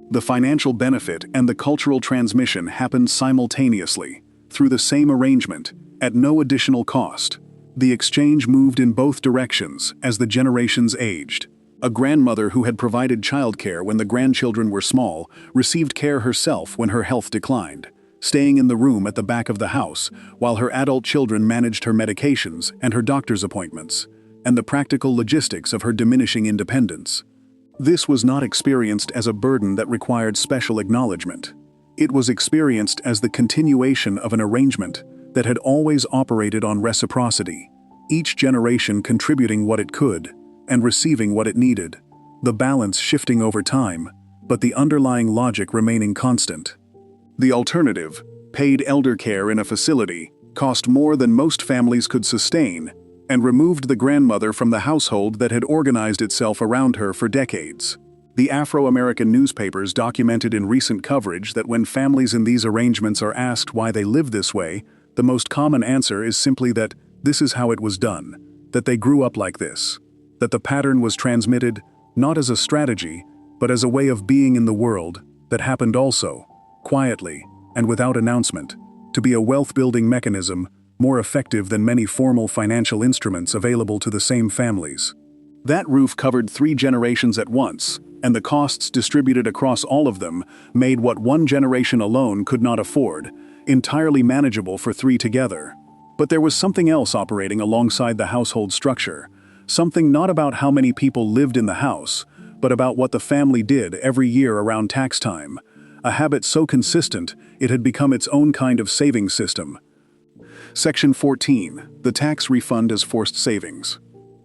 The financial benefit and the cultural transmission happened simultaneously, through the same arrangement, at no additional cost. The exchange moved in both directions as the generations aged. A grandmother who had provided childcare when the grandchildren were small received care herself when her health declined, staying in the room at the back of the house while her adult children managed her medications and her doctor's appointments, and the practical logistics of her diminishing independence. This was not experienced as a burden that required special acknowledgement. It was experienced as the continuation of an arrangement that had always operated on reciprocity, each generation contributing what it could and receiving what it needed, the balance shifting over time, but the underlying logic remaining constant. The alternative, paid elder care in a facility, cost more than most families could sustain and removed the grandmother from the household that had organized itself around her for decades. The Afro-American newspapers documented in recent coverage that when families in these arrangements are asked why they live this way, the most common answer is simply that this is how it was done, that they grew up like this, that the pattern was transmitted not as a strategy, but as a way of being in the world that happened also, quietly and without announcement, to be a wealth-building mechanism more effective than many formal financial instruments available to the same families. That roof covered 3 generations at once, and the costs distributed across all of them made what one generation alone could not afford, entirely manageable for 3 together. But there was something else operating alongside the household structure, something not about how many people lived in the house, but about what the family did every year around tax time, a habit so consistent it had become its own kind of saving system. Section 14, the tax refund as forced savings.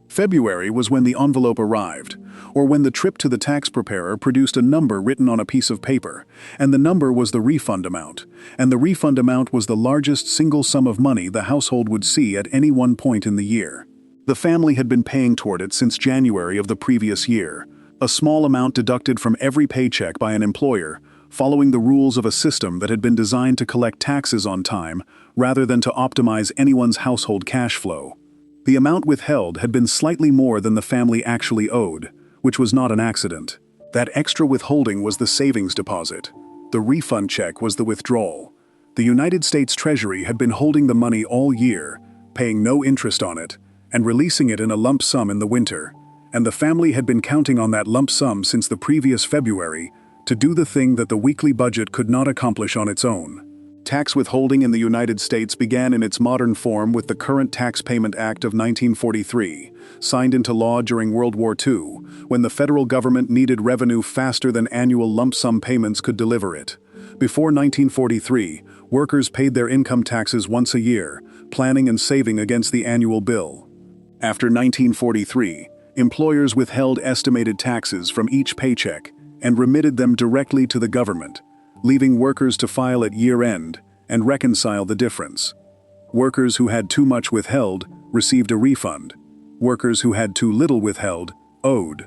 February was when the envelope arrived, or when the trip to the tax preparer produced a number written on a piece of paper, and the number was the refund amount, and the refund amount was the largest single sum of money the household would see at any one point in the year. The family had been paying toward it since January of the previous year, a small amount deducted from every paycheck by an employer, following the rules of a system that had been designed to collect taxes on time rather than to optimize anyone's household cash flow. The amount withheld had been slightly more than the family actually owed, which was not an accident. That extra withholding was the savings deposit. The refund check was the withdrawal. The United States Treasury had been holding the money all year, paying no interest on it, and releasing it in a lump sum in the winter, and the family had been counting on that lump sum since the previous February to do the thing that the weekly budget could not accomplish on its own. Tax withholding in the United States began in its modern form with the Current Tax Payment Act of 1943, signed into law during World War II, when the federal government needed revenue faster than annual lump sum payments could deliver it. Before 1943, workers paid their income taxes once a year, planning and saving against the annual bill. After 1943, employers withheld estimated taxes from each paycheck and remitted them directly to the government, leaving workers to file at year-end and reconcile the difference. Workers who had too much withheld received a refund. Workers who had too little withheld owed.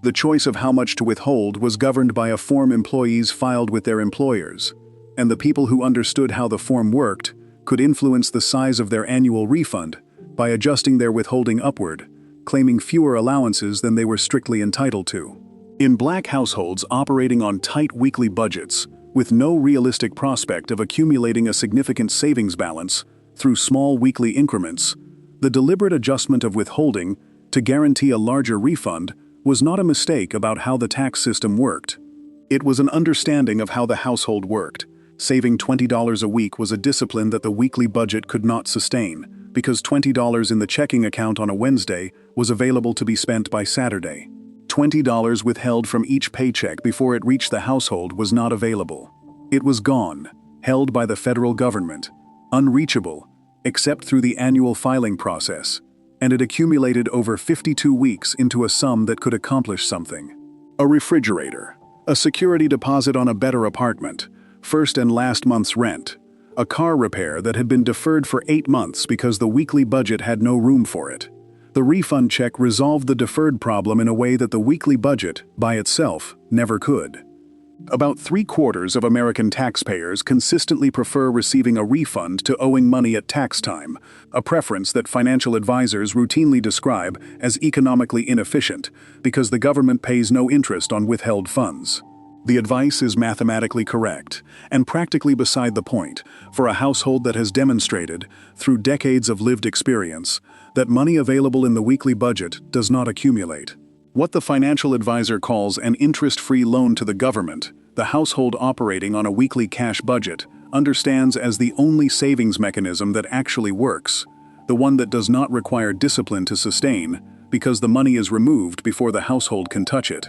The choice of how much to withhold was governed by a form employees filed with their employers, and the people who understood how the form worked could influence the size of their annual refund by adjusting their withholding upward, claiming fewer allowances than they were strictly entitled to. In Black households operating on tight weekly budgets, with no realistic prospect of accumulating a significant savings balance through small weekly increments, the deliberate adjustment of withholding to guarantee a larger refund was not a mistake about how the tax system worked. It was an understanding of how the household worked. Saving $20 a week was a discipline that the weekly budget could not sustain, because $20 in the checking account on a Wednesday was available to be spent by Saturday. $20 withheld from each paycheck before it reached the household was not available. It was gone, held by the federal government, unreachable, except through the annual filing process, and it accumulated over 52 weeks into a sum that could accomplish something. A refrigerator, a security deposit on a better apartment, first and last month's rent, a car repair that had been deferred for 8 months because the weekly budget had no room for it. The refund check resolved the deferred problem in a way that the weekly budget, by itself, never could. About 3/4 of American taxpayers consistently prefer receiving a refund to owing money at tax time, a preference that financial advisors routinely describe as economically inefficient because the government pays no interest on withheld funds. The advice is mathematically correct and practically beside the point for a household that has demonstrated, through decades of lived experience, that money available in the weekly budget does not accumulate. What the financial advisor calls an interest-free loan to the government, the household operating on a weekly cash budget understands as the only savings mechanism that actually works, the one that does not require discipline to sustain because the money is removed before the household can touch it.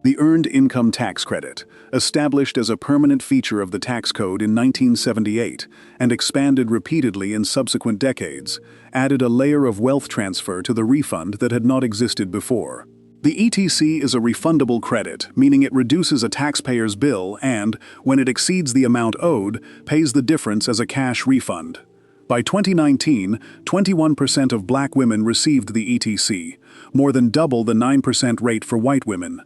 The Earned Income Tax Credit, established as a permanent feature of the tax code in 1978 and expanded repeatedly in subsequent decades, added a layer of wealth transfer to the refund that had not existed before. The ETC is a refundable credit, meaning it reduces a taxpayer's bill and, when it exceeds the amount owed, pays the difference as a cash refund. By 2019, 21% of black women received the ETC, more than double the 9% rate for white women.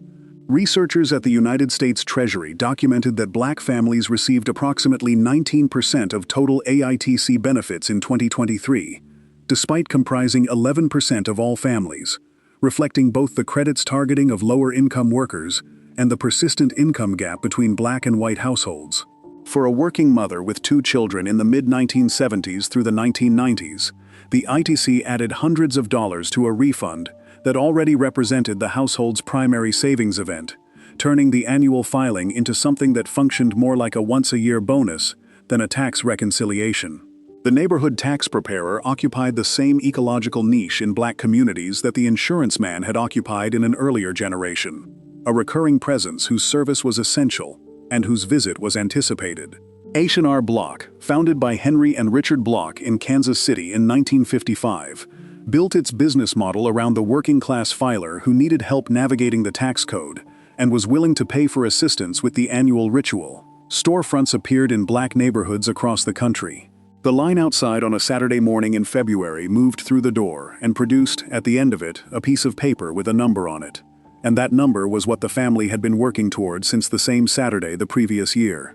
Researchers at the United States Treasury documented that black families received approximately 19% of total AITC benefits in 2023, despite comprising 11% of all families, reflecting both the credit's targeting of lower-income workers and the persistent income gap between black and white households. For a working mother with 2 children in the mid-1970s through the 1990s, the ITC added hundreds of dollars to a refund that already represented the household's primary savings event, turning the annual filing into something that functioned more like a once-a-year bonus than a tax reconciliation. The neighborhood tax preparer occupied the same ecological niche in black communities that the insurance man had occupied in an earlier generation, a recurring presence whose service was essential and whose visit was anticipated. H&R Block, founded by Henry and Richard Block in Kansas City in 1955, built its business model around the working-class filer who needed help navigating the tax code and was willing to pay for assistance with the annual ritual. Storefronts appeared in black neighborhoods across the country. The line outside on a Saturday morning in February moved through the door and produced, at the end of it, a piece of paper with a number on it. And that number was what the family had been working toward since the same Saturday the previous year.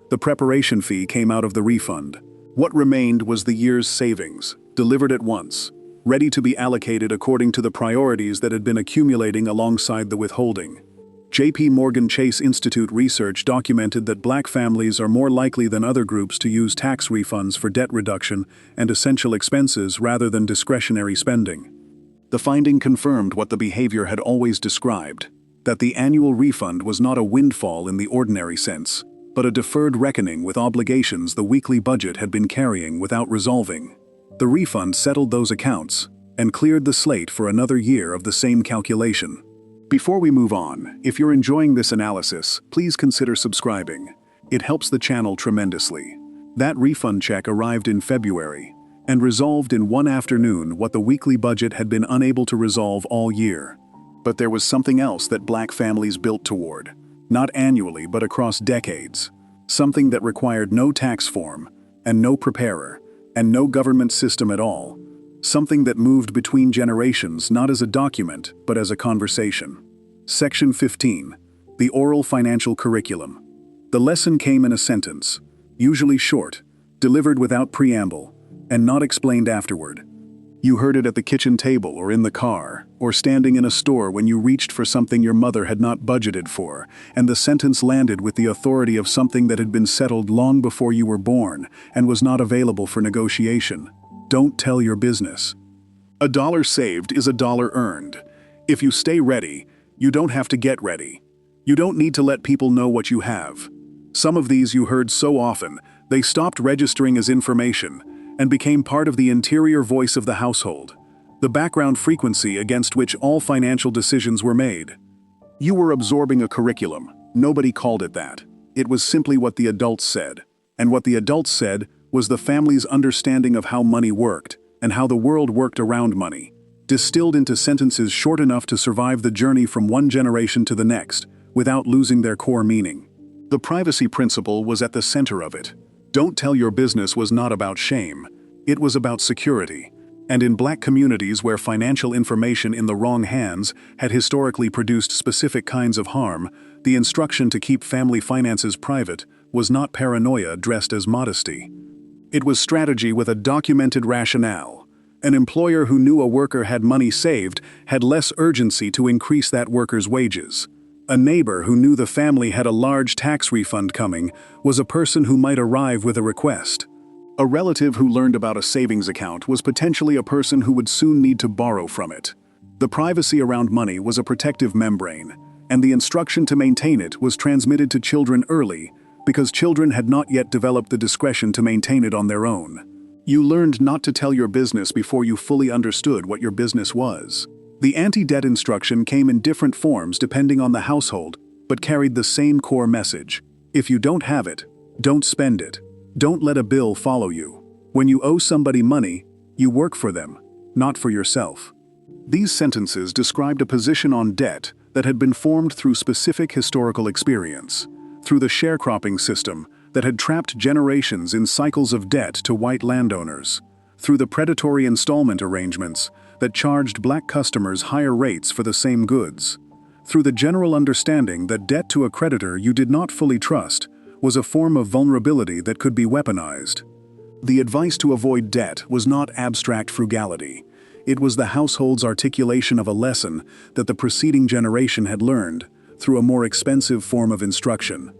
The preparation fee came out of the refund. What remained was the year's savings, delivered at once, ready to be allocated according to the priorities that had been accumulating alongside the withholding. J.P. Morgan Chase Institute research documented that black families are more likely than other groups to use tax refunds for debt reduction and essential expenses rather than discretionary spending. The finding confirmed what the behavior had always described, that the annual refund was not a windfall in the ordinary sense, but a deferred reckoning with obligations the weekly budget had been carrying without resolving. The refund settled those accounts and cleared the slate for another year of the same calculation. Before we move on, if you're enjoying this analysis, please consider subscribing. It helps the channel tremendously. That refund check arrived in February and resolved in one afternoon what the weekly budget had been unable to resolve all year. But there was something else that black families built toward, not annually but across decades. Something that required no tax form and no preparer and no government system at all. Something that moved between generations not as a document but as a conversation. Section 15. The Oral Financial Curriculum. The lesson came in a sentence, usually short, delivered without preamble, and not explained afterward. You heard it at the kitchen table or in the car, or standing in a store when you reached for something your mother had not budgeted for, and the sentence landed with the authority of something that had been settled long before you were born and was not available for negotiation. Don't tell your business. A dollar saved is a dollar earned. If you stay ready, you don't have to get ready. You don't need to let people know what you have. Some of these you heard so often, they stopped registering as information and became part of the interior voice of the household, the background frequency against which all financial decisions were made. You were absorbing a curriculum. Nobody called it that. It was simply what the adults said. And what the adults said was the family's understanding of how money worked and how the world worked around money. distilled into sentences short enough to survive the journey from one generation to the next, without losing their core meaning. The privacy principle was at the center of it. Don't tell your business was not about shame. It was about security. And in Black communities where financial information in the wrong hands had historically produced specific kinds of harm, the instruction to keep family finances private was not paranoia dressed as modesty. It was strategy with a documented rationale. An employer who knew a worker had money saved had less urgency to increase that worker's wages. A neighbor who knew the family had a large tax refund coming was a person who might arrive with a request. A relative who learned about a savings account was potentially a person who would soon need to borrow from it. The privacy around money was a protective membrane, and the instruction to maintain it was transmitted to children early because children had not yet developed the discretion to maintain it on their own. You learned not to tell your business before you fully understood what your business was. The anti-debt instruction came in different forms depending on the household, but carried the same core message. If you don't have it, don't spend it. Don't let a bill follow you. When you owe somebody money, you work for them, not for yourself. These sentences described a position on debt that had been formed through specific historical experience, through the sharecropping system that had trapped generations in cycles of debt to white landowners, through the predatory installment arrangements that charged Black customers higher rates for the same goods, through the general understanding that debt to a creditor you did not fully trust was a form of vulnerability that could be weaponized. The advice to avoid debt was not abstract frugality. It was the household's articulation of a lesson that the preceding generation had learned through a more expensive form of instruction.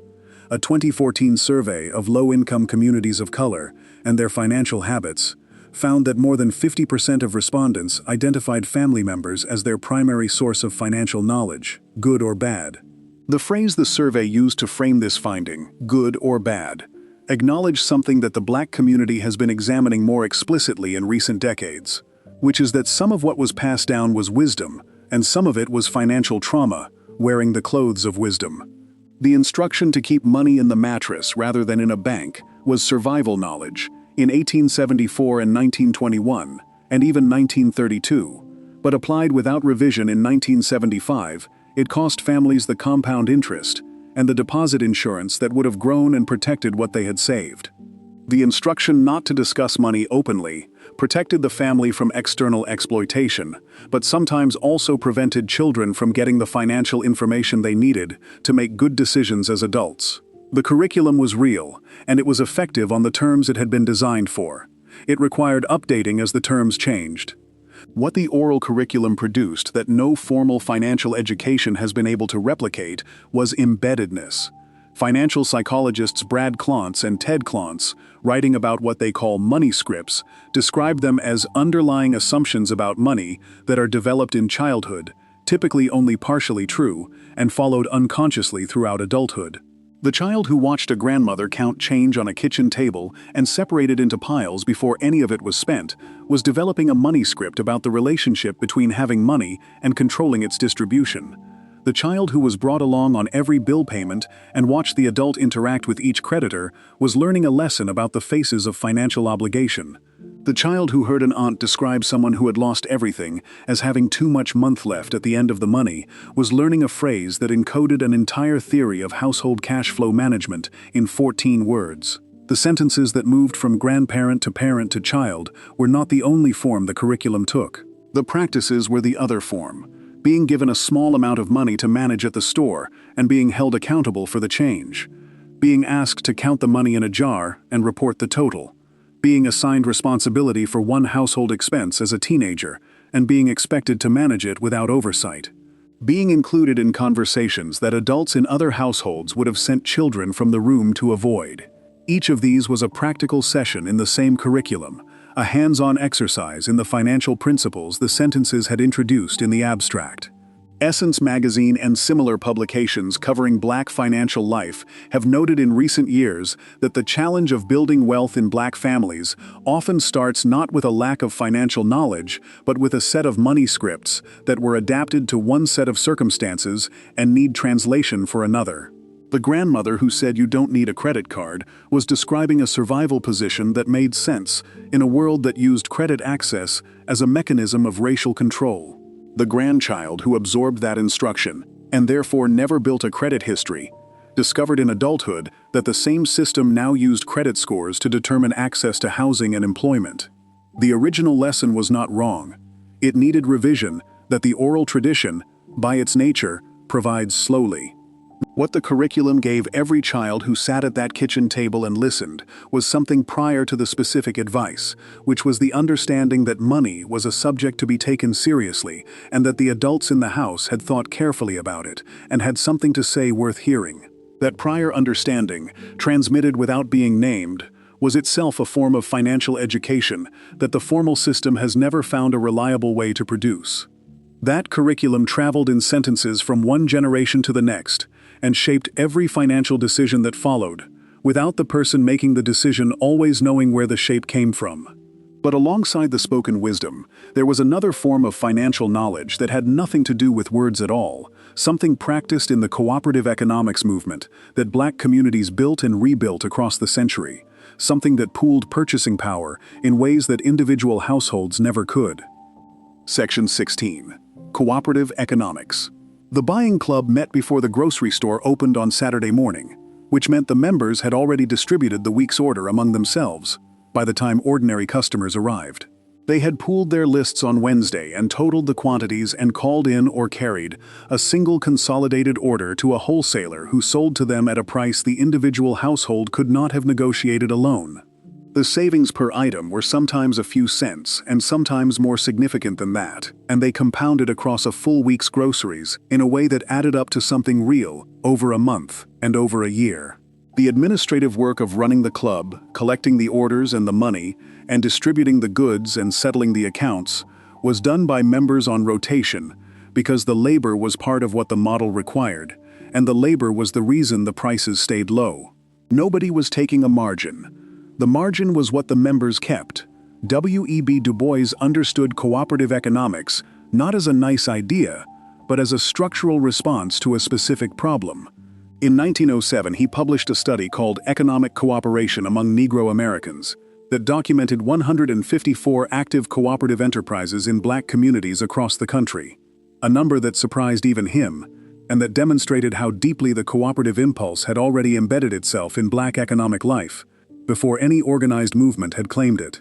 A 2014 survey of low-income communities of color and their financial habits found that more than 50% of respondents identified family members as their primary source of financial knowledge, good or bad. The phrase the survey used to frame this finding, good or bad, acknowledged something that the Black community has been examining more explicitly in recent decades, which is that some of what was passed down was wisdom, and some of it was financial trauma, wearing the clothes of wisdom. The instruction to keep money in the mattress rather than in a bank was survival knowledge in 1874 and 1921, and even 1932, but applied without revision in 1975, it cost families the compound interest and the deposit insurance that would have grown and protected what they had saved. The instruction not to discuss money openly protected the family from external exploitation, but sometimes also prevented children from getting the financial information they needed to make good decisions as adults. The curriculum was real, and it was effective on the terms it had been designed for. It required updating as the terms changed. What the oral curriculum produced that no formal financial education has been able to replicate was embeddedness. Financial psychologists Brad Klontz and Ted Klontz, writing about what they call money scripts, describe them as underlying assumptions about money that are developed in childhood, typically only partially true, and followed unconsciously throughout adulthood. The child who watched a grandmother count change on a kitchen table and separate it into piles before any of it was spent was developing a money script about the relationship between having money and controlling its distribution. The child who was brought along on every bill payment and watched the adult interact with each creditor was learning a lesson about the faces of financial obligation. The child who heard an aunt describe someone who had lost everything as having too much month left at the end of the money was learning a phrase that encoded an entire theory of household cash flow management in 14 words. The sentences that moved from grandparent to child were not the only form the curriculum took. The practices were the other form. Being given a small amount of money to manage at the store and being held accountable for the change. Being asked to count the money in a jar and report the total. Being assigned responsibility for one household expense as a teenager and being expected to manage it without oversight. Being included in conversations that adults in other households would have sent children from the room to avoid. Each of these was a practical session in the same curriculum, a hands-on exercise in the financial principles the sentences had introduced in the abstract. Essence magazine and similar publications covering Black financial life have noted in recent years that the challenge of building wealth in Black families often starts not with a lack of financial knowledge, but with a set of money scripts that were adapted to one set of circumstances and need translation for another. The grandmother who said you don't need a credit card was describing a survival position that made sense in a world that used credit access as a mechanism of racial control. The grandchild who absorbed that instruction, and therefore never built a credit history, discovered in adulthood that the same system now used credit scores to determine access to housing and employment. The original lesson was not wrong. It needed revision that the oral tradition, by its nature, provides slowly. What the curriculum gave every child who sat at that kitchen table and listened was something prior to the specific advice, which was the understanding that money was a subject to be taken seriously and that the adults in the house had thought carefully about it and had something to say worth hearing. That prior understanding, transmitted without being named, was itself a form of financial education that the formal system has never found a reliable way to produce. That curriculum traveled in sentences from one generation to the next, and shaped every financial decision that followed, without the person making the decision always knowing where the shape came from. But alongside the spoken wisdom, there was another form of financial knowledge that had nothing to do with words at all, something practiced in the cooperative economics movement that Black communities built and rebuilt across the century, something that pooled purchasing power in ways that individual households never could. Section 16. Cooperative Economics. The buying club met before the grocery store opened on Saturday morning, which meant the members had already distributed the week's order among themselves by the time ordinary customers arrived. They had pooled their lists on Wednesday and totaled the quantities and called in or carried a single consolidated order to a wholesaler who sold to them at a price the individual household could not have negotiated alone. The savings per item were sometimes a few cents and sometimes more significant than that, and they compounded across a full week's groceries in a way that added up to something real over a month and over a year. The administrative work of running the club, collecting the orders and the money, and distributing the goods and settling the accounts was done by members on rotation because the labor was part of what the model required, and the labor was the reason the prices stayed low. Nobody was taking a margin. The margin was what the members kept. W.E.B. Du Bois understood cooperative economics not as a nice idea, but as a structural response to a specific problem. In 1907, he published a study called Economic Cooperation Among Negro Americans that documented 154 active cooperative enterprises in Black communities across the country, a number that surprised even him, and that demonstrated how deeply the cooperative impulse had already embedded itself in Black economic life before any organized movement had claimed it.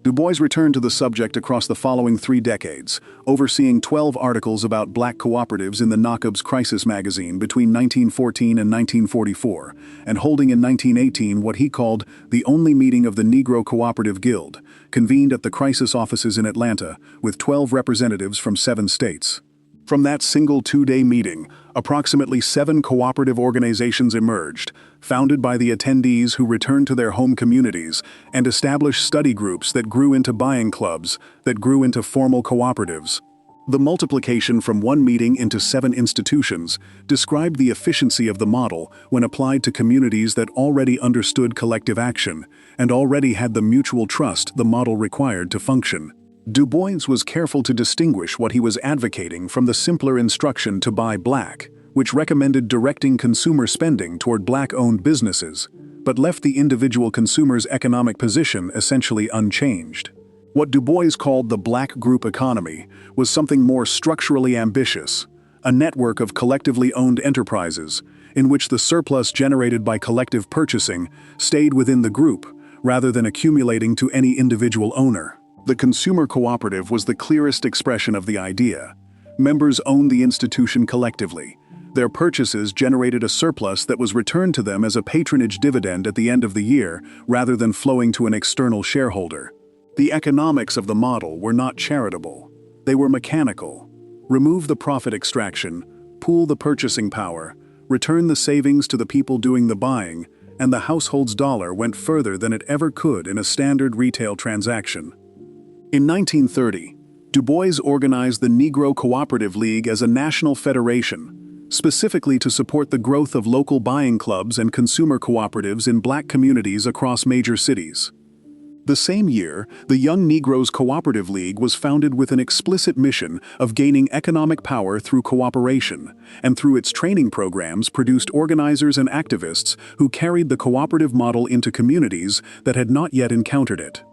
Du Bois returned to the subject across the following 3 decades, overseeing 12 articles about Black cooperatives in the Jacobs Crisis magazine between 1914 and 1944, and holding in 1918 what he called the only meeting of the Negro Cooperative Guild, convened at the crisis offices in Atlanta with 12 representatives from 7 states. From that single 2-day meeting, approximately 7 cooperative organizations emerged, founded by the attendees who returned to their home communities and established study groups that grew into buying clubs, that grew into formal cooperatives. The multiplication from 1 meeting into 7 institutions described the efficiency of the model when applied to communities that already understood collective action and already had the mutual trust the model required to function. Du Bois was careful to distinguish what he was advocating from the simpler instruction to buy Black, which recommended directing consumer spending toward Black-owned businesses, but left the individual consumer's economic position essentially unchanged. What Du Bois called the Black group economy was something more structurally ambitious, a network of collectively owned enterprises, in which the surplus generated by collective purchasing stayed within the group rather than accumulating to any individual owner. The consumer cooperative was the clearest expression of the idea. Members owned the institution collectively. Their purchases generated a surplus that was returned to them as a patronage dividend at the end of the year rather than flowing to an external shareholder. The economics of the model were not charitable. They were mechanical. Remove the profit extraction, pool the purchasing power, return the savings to the people doing the buying, and the household's dollar went further than it ever could in a standard retail transaction. In 1930, Du Bois organized the Negro Cooperative League as a national federation, specifically to support the growth of local buying clubs and consumer cooperatives in Black communities across major cities. The same year, the Young Negroes Cooperative League was founded with an explicit mission of gaining economic power through cooperation, and through its training programs produced organizers and activists who carried the cooperative model into communities that had not yet encountered it.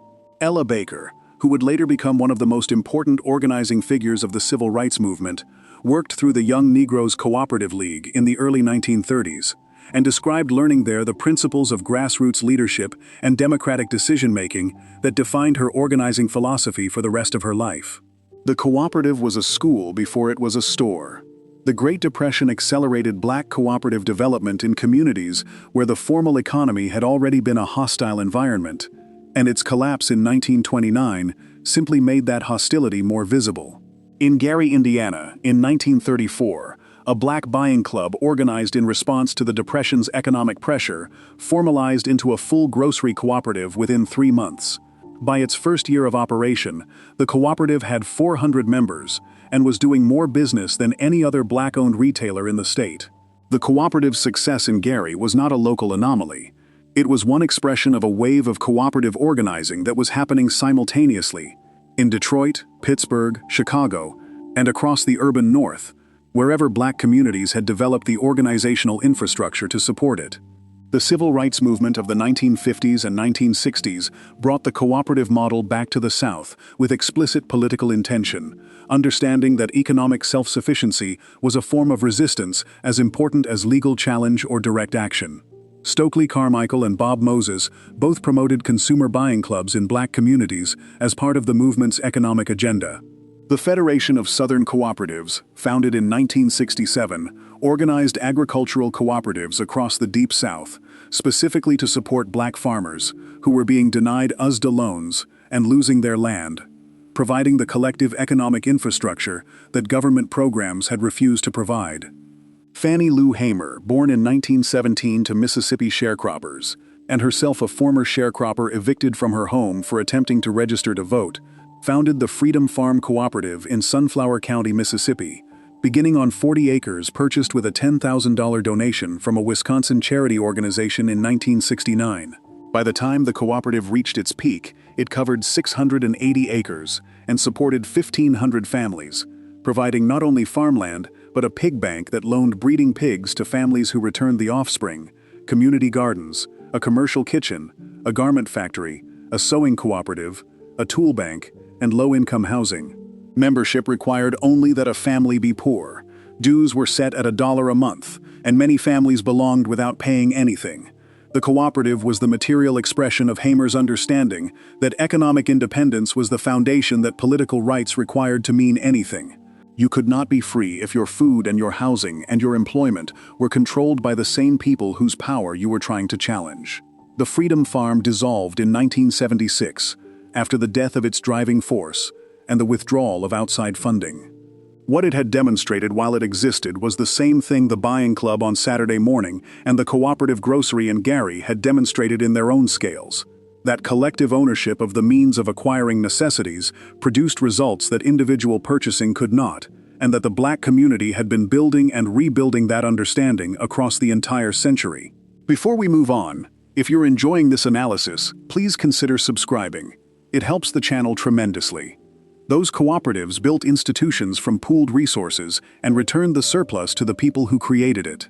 Ella Baker, who would later become one of the most important organizing figures of the civil rights movement, worked through the Young Negroes Cooperative League in the early 1930s, and described learning there the principles of grassroots leadership and democratic decision-making that defined her organizing philosophy for the rest of her life. The cooperative was a school before it was a store. The Great Depression accelerated black cooperative development in communities where the formal economy had already been a hostile environment, and its collapse in 1929 simply made that hostility more visible. In Gary, Indiana, in 1934, a black buying club organized in response to the Depression's economic pressure formalized into a full grocery cooperative within 3 months. By its first year of operation, the cooperative had 400 members and was doing more business than any other black-owned retailer in the state. The cooperative's success in Gary was not a local anomaly. It was one expression of a wave of cooperative organizing that was happening simultaneously in Detroit, Pittsburgh, Chicago, and across the urban North, wherever black communities had developed the organizational infrastructure to support it. The civil rights movement of the 1950s and 1960s brought the cooperative model back to the South with explicit political intention, understanding that economic self-sufficiency was a form of resistance as important as legal challenge or direct action. Stokely Carmichael and Bob Moses both promoted consumer buying clubs in black communities as part of the movement's economic agenda. The Federation of Southern Cooperatives, founded in 1967, organized agricultural cooperatives across the Deep South, specifically to support black farmers who were being denied USDA loans and losing their land, providing the collective economic infrastructure that government programs had refused to provide. Fannie Lou Hamer, born in 1917 to Mississippi sharecroppers, and herself a former sharecropper evicted from her home for attempting to register to vote, founded the Freedom Farm Cooperative in Sunflower County, Mississippi, beginning on 40 acres purchased with a $10,000 donation from a Wisconsin charity organization in 1969. By the time the cooperative reached its peak, it covered 680 acres and supported 1,500 families, providing not only farmland, but a pig bank that loaned breeding pigs to families who returned the offspring, community gardens, a commercial kitchen, a garment factory, a sewing cooperative, a tool bank, and low-income housing. Membership required only that a family be poor. Dues were set at $1 a month, and many families belonged without paying anything. The cooperative was the material expression of Hamer's understanding that economic independence was the foundation that political rights required to mean anything. You could not be free if your food and your housing and your employment were controlled by the same people whose power you were trying to challenge. The Freedom Farm dissolved in 1976, after the death of its driving force and the withdrawal of outside funding. What it had demonstrated while it existed was the same thing the Buying Club on Saturday morning and the Cooperative Grocery in Gary had demonstrated in their own scales. That collective ownership of the means of acquiring necessities produced results that individual purchasing could not, and that the black community had been building and rebuilding that understanding across the entire century. Before we move on, if you're enjoying this analysis, please consider subscribing. It helps the channel tremendously. Those cooperatives built institutions from pooled resources and returned the surplus to the people who created it.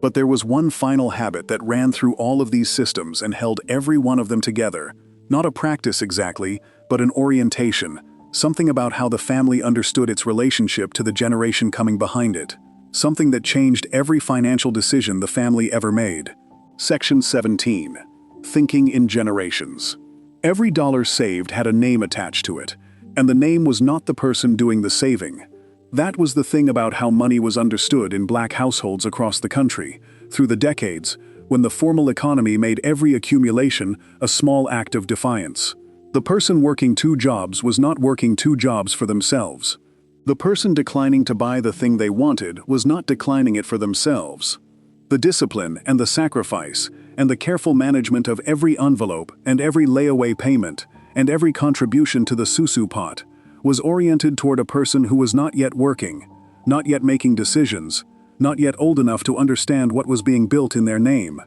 But there was one final habit that ran through all of these systems and held every one of them together. Not a practice exactly, but an orientation, something about how the family understood its relationship to the generation coming behind it, something that changed every financial decision the family ever made. Section 17. Thinking in generations. Every dollar saved had a name attached to it, and the name was not the person doing the saving. That was the thing about how money was understood in black households across the country, through the decades, when the formal economy made every accumulation a small act of defiance. The person working 2 jobs was not working 2 jobs for themselves. The person declining to buy the thing they wanted was not declining it for themselves. The discipline and the sacrifice and the careful management of every envelope and every layaway payment and every contribution to the susu pot was oriented toward a person who was not yet working, not yet making decisions, not yet old enough to understand what was being built in their name.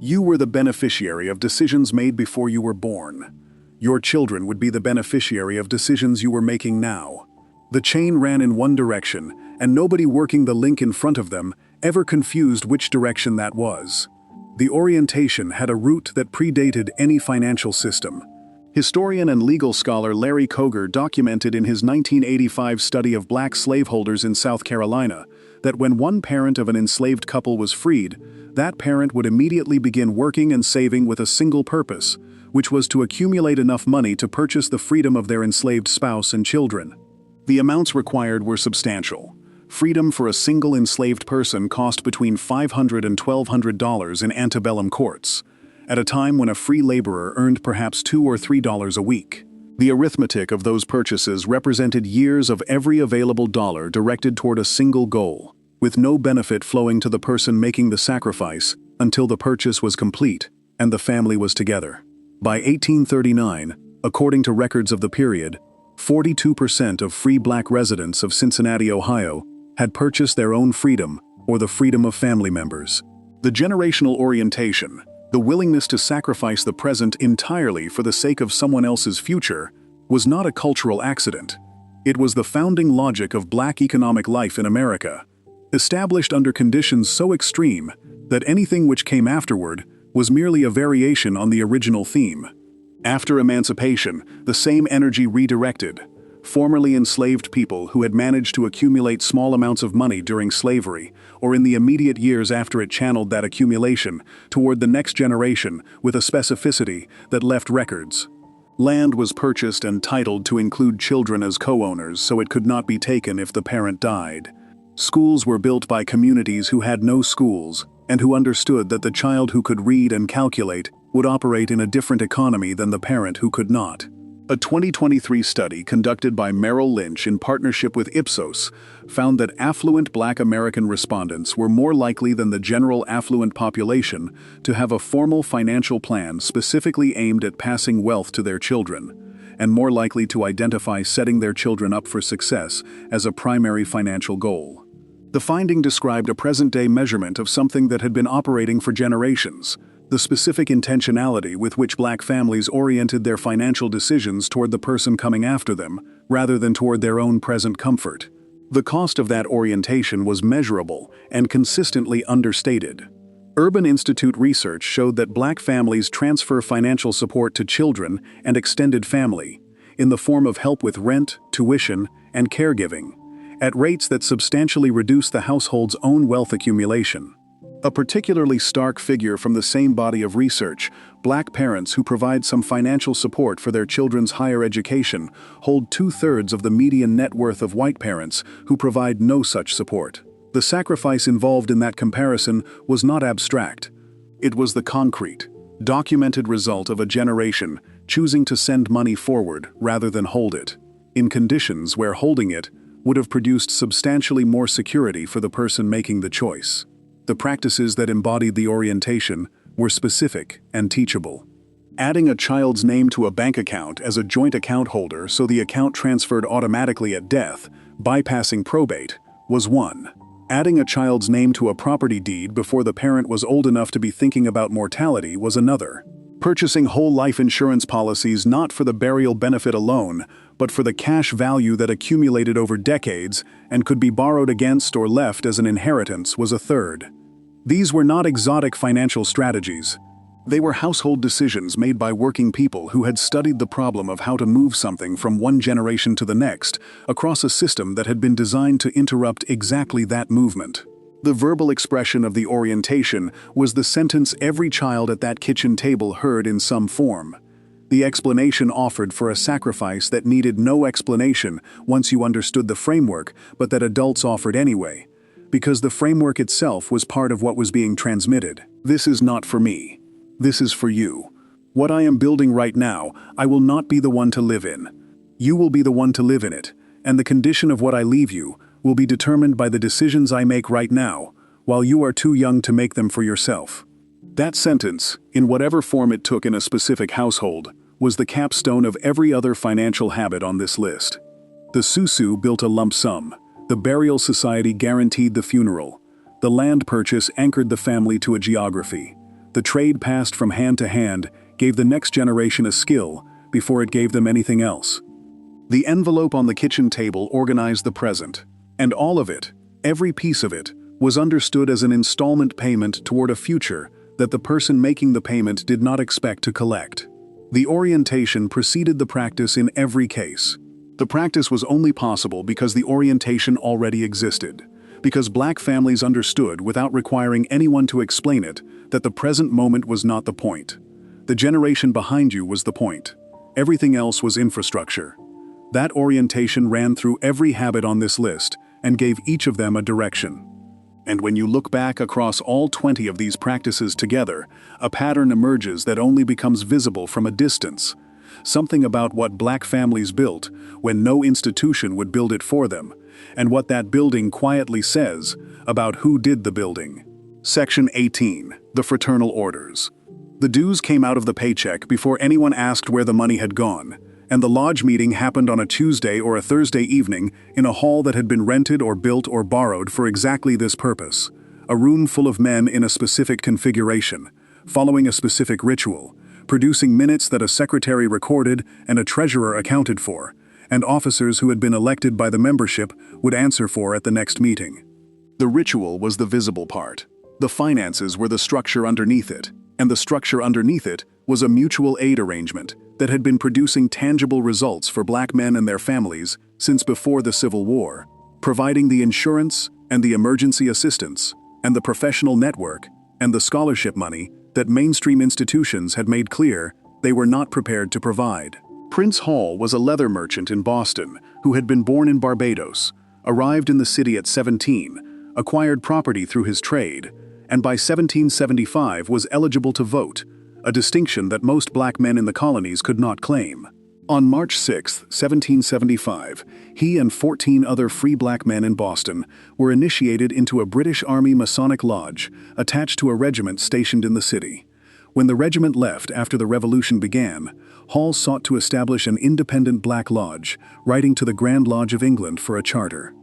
You were the beneficiary of decisions made before you were born. Your children would be the beneficiary of decisions you were making now. The chain ran in one direction, and nobody working the link in front of them ever confused which direction that was. The orientation had a root that predated any financial system. Historian and legal scholar Larry Koger documented in his 1985 study of black slaveholders in South Carolina that when one parent of an enslaved couple was freed, that parent would immediately begin working and saving with a single purpose, which was to accumulate enough money to purchase the freedom of their enslaved spouse and children. The amounts required were substantial. Freedom for a single enslaved person cost between $500 and $1,200 in antebellum courts, at a time when a free laborer earned perhaps $2 or $3 a week. The arithmetic of those purchases represented years of every available dollar directed toward a single goal, with no benefit flowing to the person making the sacrifice until the purchase was complete and the family was together. By 1839, according to records of the period, 42% of free black residents of Cincinnati, Ohio, had purchased their own freedom or the freedom of family members. The generational orientation, the willingness to sacrifice the present entirely for the sake of someone else's future, was not a cultural accident. It was the founding logic of black economic life in America, established under conditions so extreme that anything which came afterward was merely a variation on the original theme. After emancipation, the same energy redirected. Formerly enslaved people who had managed to accumulate small amounts of money during slavery, or in the immediate years after it, channeled that accumulation toward the next generation with a specificity that left records. Land was purchased and titled to include children as co-owners so it could not be taken if the parent died. Schools were built by communities who had no schools and who understood that the child who could read and calculate would operate in a different economy than the parent who could not. A 2023 study conducted by Merrill Lynch in partnership with Ipsos found that affluent black American respondents were more likely than the general affluent population to have a formal financial plan specifically aimed at passing wealth to their children, and more likely to identify setting their children up for success as a primary financial goal. The finding described a present-day measurement of something that had been operating for generations: the specific intentionality with which black families oriented their financial decisions toward the person coming after them, rather than toward their own present comfort. The cost of that orientation was measurable and consistently understated. Urban Institute research showed that black families transfer financial support to children and extended family, in the form of help with rent, tuition, and caregiving, at rates that substantially reduce the household's own wealth accumulation. A particularly stark figure from the same body of research, black parents who provide some financial support for their children's higher education hold 2/3 of the median net worth of white parents who provide no such support. The sacrifice involved in that comparison was not abstract. It was the concrete, documented result of a generation choosing to send money forward rather than hold it, in conditions where holding it would have produced substantially more security for the person making the choice. The practices that embodied the orientation were specific and teachable. Adding a child's name to a bank account as a joint account holder so the account transferred automatically at death, bypassing probate, was one. Adding a child's name to a property deed before the parent was old enough to be thinking about mortality was another. Purchasing whole life insurance policies not for the burial benefit alone, but for the cash value that accumulated over decades and could be borrowed against or left as an inheritance was a third. These were not exotic financial strategies. They were household decisions made by working people who had studied the problem of how to move something from one generation to the next across a system that had been designed to interrupt exactly that movement. The verbal expression of the orientation was the sentence every child at that kitchen table heard in some form. The explanation offered for a sacrifice that needed no explanation once you understood the framework, but that adults offered anyway, because the framework itself was part of what was being transmitted. This is not for me. This is for you. What I am building right now, I will not be the one to live in. You will be the one to live in it, and the condition of what I leave you will be determined by the decisions I make right now, while you are too young to make them for yourself. That sentence, in whatever form it took in a specific household, was the capstone of every other financial habit on this list. The Susu built a lump sum. The burial society guaranteed the funeral. The land purchase anchored the family to a geography. The trade passed from hand to hand gave the next generation a skill before it gave them anything else. The envelope on the kitchen table organized the present, and all of it, every piece of it, was understood as an installment payment toward a future that the person making the payment did not expect to collect. The orientation preceded the practice in every case. The practice was only possible because the orientation already existed, because Black families understood, without requiring anyone to explain it, that the present moment was not the point. The generation behind you was the point. Everything else was infrastructure. That orientation ran through every habit on this list and gave each of them a direction. And when you look back across all 20 of these practices together, a pattern emerges that only becomes visible from a distance. Something about what Black families built when no institution would build it for them, and what that building quietly says about who did the building. Section 18. The Fraternal Orders. The dues came out of the paycheck before anyone asked where the money had gone, and the lodge meeting happened on a Tuesday or a Thursday evening in a hall that had been rented or built or borrowed for exactly this purpose. A room full of men in a specific configuration, following a specific ritual, producing minutes that a secretary recorded and a treasurer accounted for, and officers who had been elected by the membership would answer for at the next meeting. The ritual was the visible part. The finances were the structure underneath it, and the structure underneath it was a mutual aid arrangement that had been producing tangible results for Black men and their families since before the Civil War, providing the insurance and the emergency assistance and the professional network and the scholarship money that mainstream institutions had made clear they were not prepared to provide. Prince Hall was a leather merchant in Boston who had been born in Barbados, arrived in the city at 17, acquired property through his trade, and by 1775 was eligible to vote, a distinction that most Black men in the colonies could not claim. On March 6, 1775, he and 14 other free Black men in Boston were initiated into a British Army Masonic Lodge attached to a regiment stationed in the city. When the regiment left after the Revolution began, Hall sought to establish an independent Black lodge, writing to the Grand Lodge of England for a charter.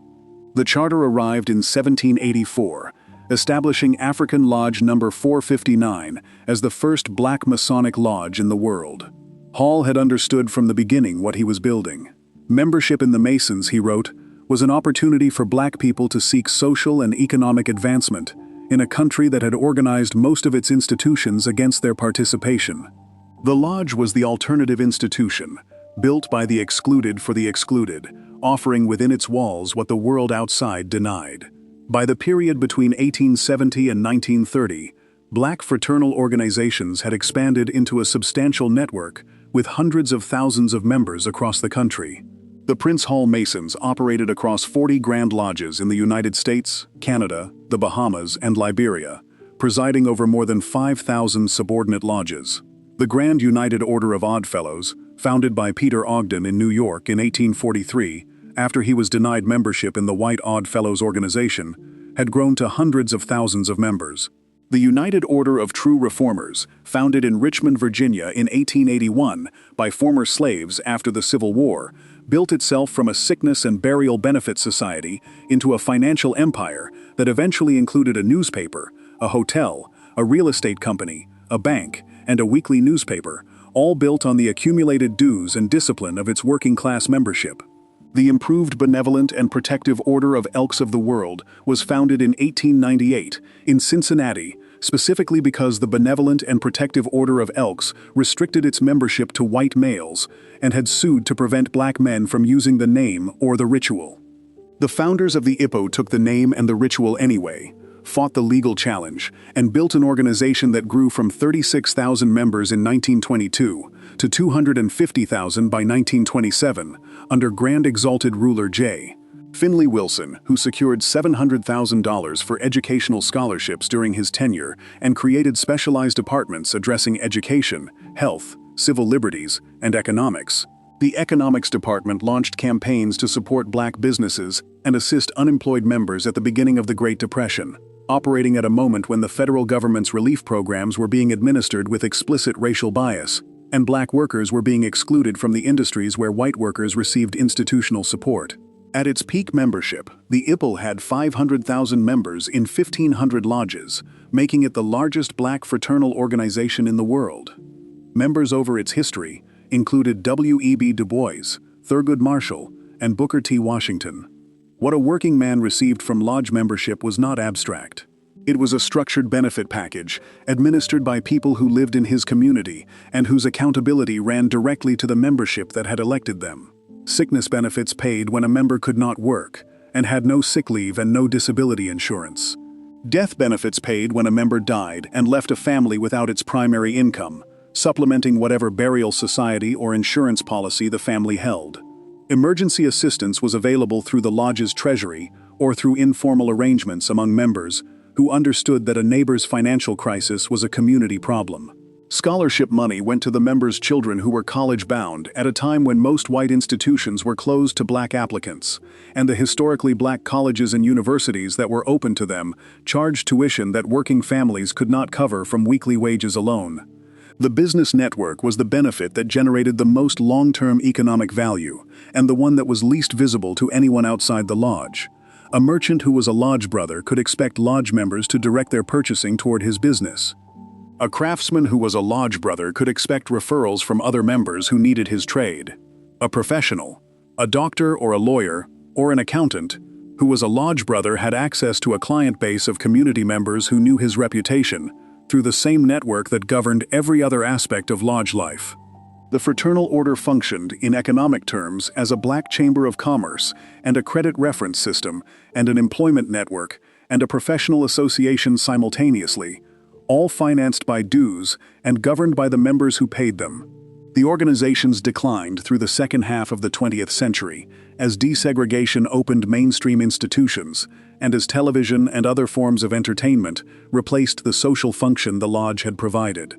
The charter arrived in 1784, establishing African Lodge No. 459 as the first Black Masonic lodge in the world. Hall had understood from the beginning what he was building. Membership in the Masons, he wrote, was an opportunity for Black people to seek social and economic advancement in a country that had organized most of its institutions against their participation. The lodge was the alternative institution, built by the excluded for the excluded, offering within its walls what the world outside denied. By the period between 1870 and 1930, Black fraternal organizations had expanded into a substantial network with hundreds of thousands of members across the country. The Prince Hall Masons operated across 40 Grand Lodges in the United States, Canada, the Bahamas, and Liberia, presiding over more than 5,000 subordinate lodges. The Grand United Order of Oddfellows, founded by Peter Ogden in New York in 1843, after he was denied membership in the White Odd Fellows organization, had grown to hundreds of thousands of members. The United Order of True Reformers, founded in Richmond, Virginia in 1881 by former slaves after the Civil War, built itself from a sickness and burial benefit society into a financial empire that eventually included a newspaper, a hotel, a real estate company, a bank, and a weekly newspaper, all built on the accumulated dues and discipline of its working-class membership. The Improved Benevolent and Protective Order of Elks of the World was founded in 1898 in Cincinnati, specifically because the Benevolent and Protective Order of Elks restricted its membership to white males and had sued to prevent Black men from using the name or the ritual. The founders of the IPO took the name and the ritual anyway, fought the legal challenge, and built an organization that grew from 36,000 members in 1922 to 250,000 by 1927, under Grand Exalted Ruler J. Finley Wilson, who secured $700,000 for educational scholarships during his tenure and created specialized departments addressing education, health, civil liberties, and economics. The Economics Department launched campaigns to support Black businesses and assist unemployed members at the beginning of the Great Depression, operating at a moment when the federal government's relief programs were being administered with explicit racial bias, and Black workers were being excluded from the industries where white workers received institutional support. At its peak membership, the IPL had 500,000 members in 1,500 lodges, making it the largest Black fraternal organization in the world. Members over its history, included W.E.B. Du Bois, Thurgood Marshall, and Booker T. Washington. What a working man received from lodge membership was not abstract. It was a structured benefit package, administered by people who lived in his community and whose accountability ran directly to the membership that had elected them. Sickness benefits paid when a member could not work, and had no sick leave and no disability insurance. Death benefits paid when a member died and left a family without its primary income, supplementing whatever burial society or insurance policy the family held. Emergency assistance was available through the lodge's treasury or through informal arrangements among members who understood that a neighbor's financial crisis was a community problem. Scholarship money went to the members' children who were college-bound at a time when most white institutions were closed to black applicants, and the historically black colleges and universities that were open to them charged tuition that working families could not cover from weekly wages alone. The business network was the benefit that generated the most long-term economic value, and the one that was least visible to anyone outside the lodge. A merchant who was a lodge brother could expect lodge members to direct their purchasing toward his business. A craftsman who was a lodge brother could expect referrals from other members who needed his trade. A professional, a doctor or a lawyer, or an accountant, who was a lodge brother had access to a client base of community members who knew his reputation, through the same network that governed every other aspect of lodge life. The fraternal order functioned, in economic terms, as a black chamber of commerce and a credit reference system and an employment network and a professional association simultaneously, all financed by dues and governed by the members who paid them. The organizations declined through the second half of the 20th century as desegregation opened mainstream institutions and as television and other forms of entertainment replaced the social function the lodge had provided.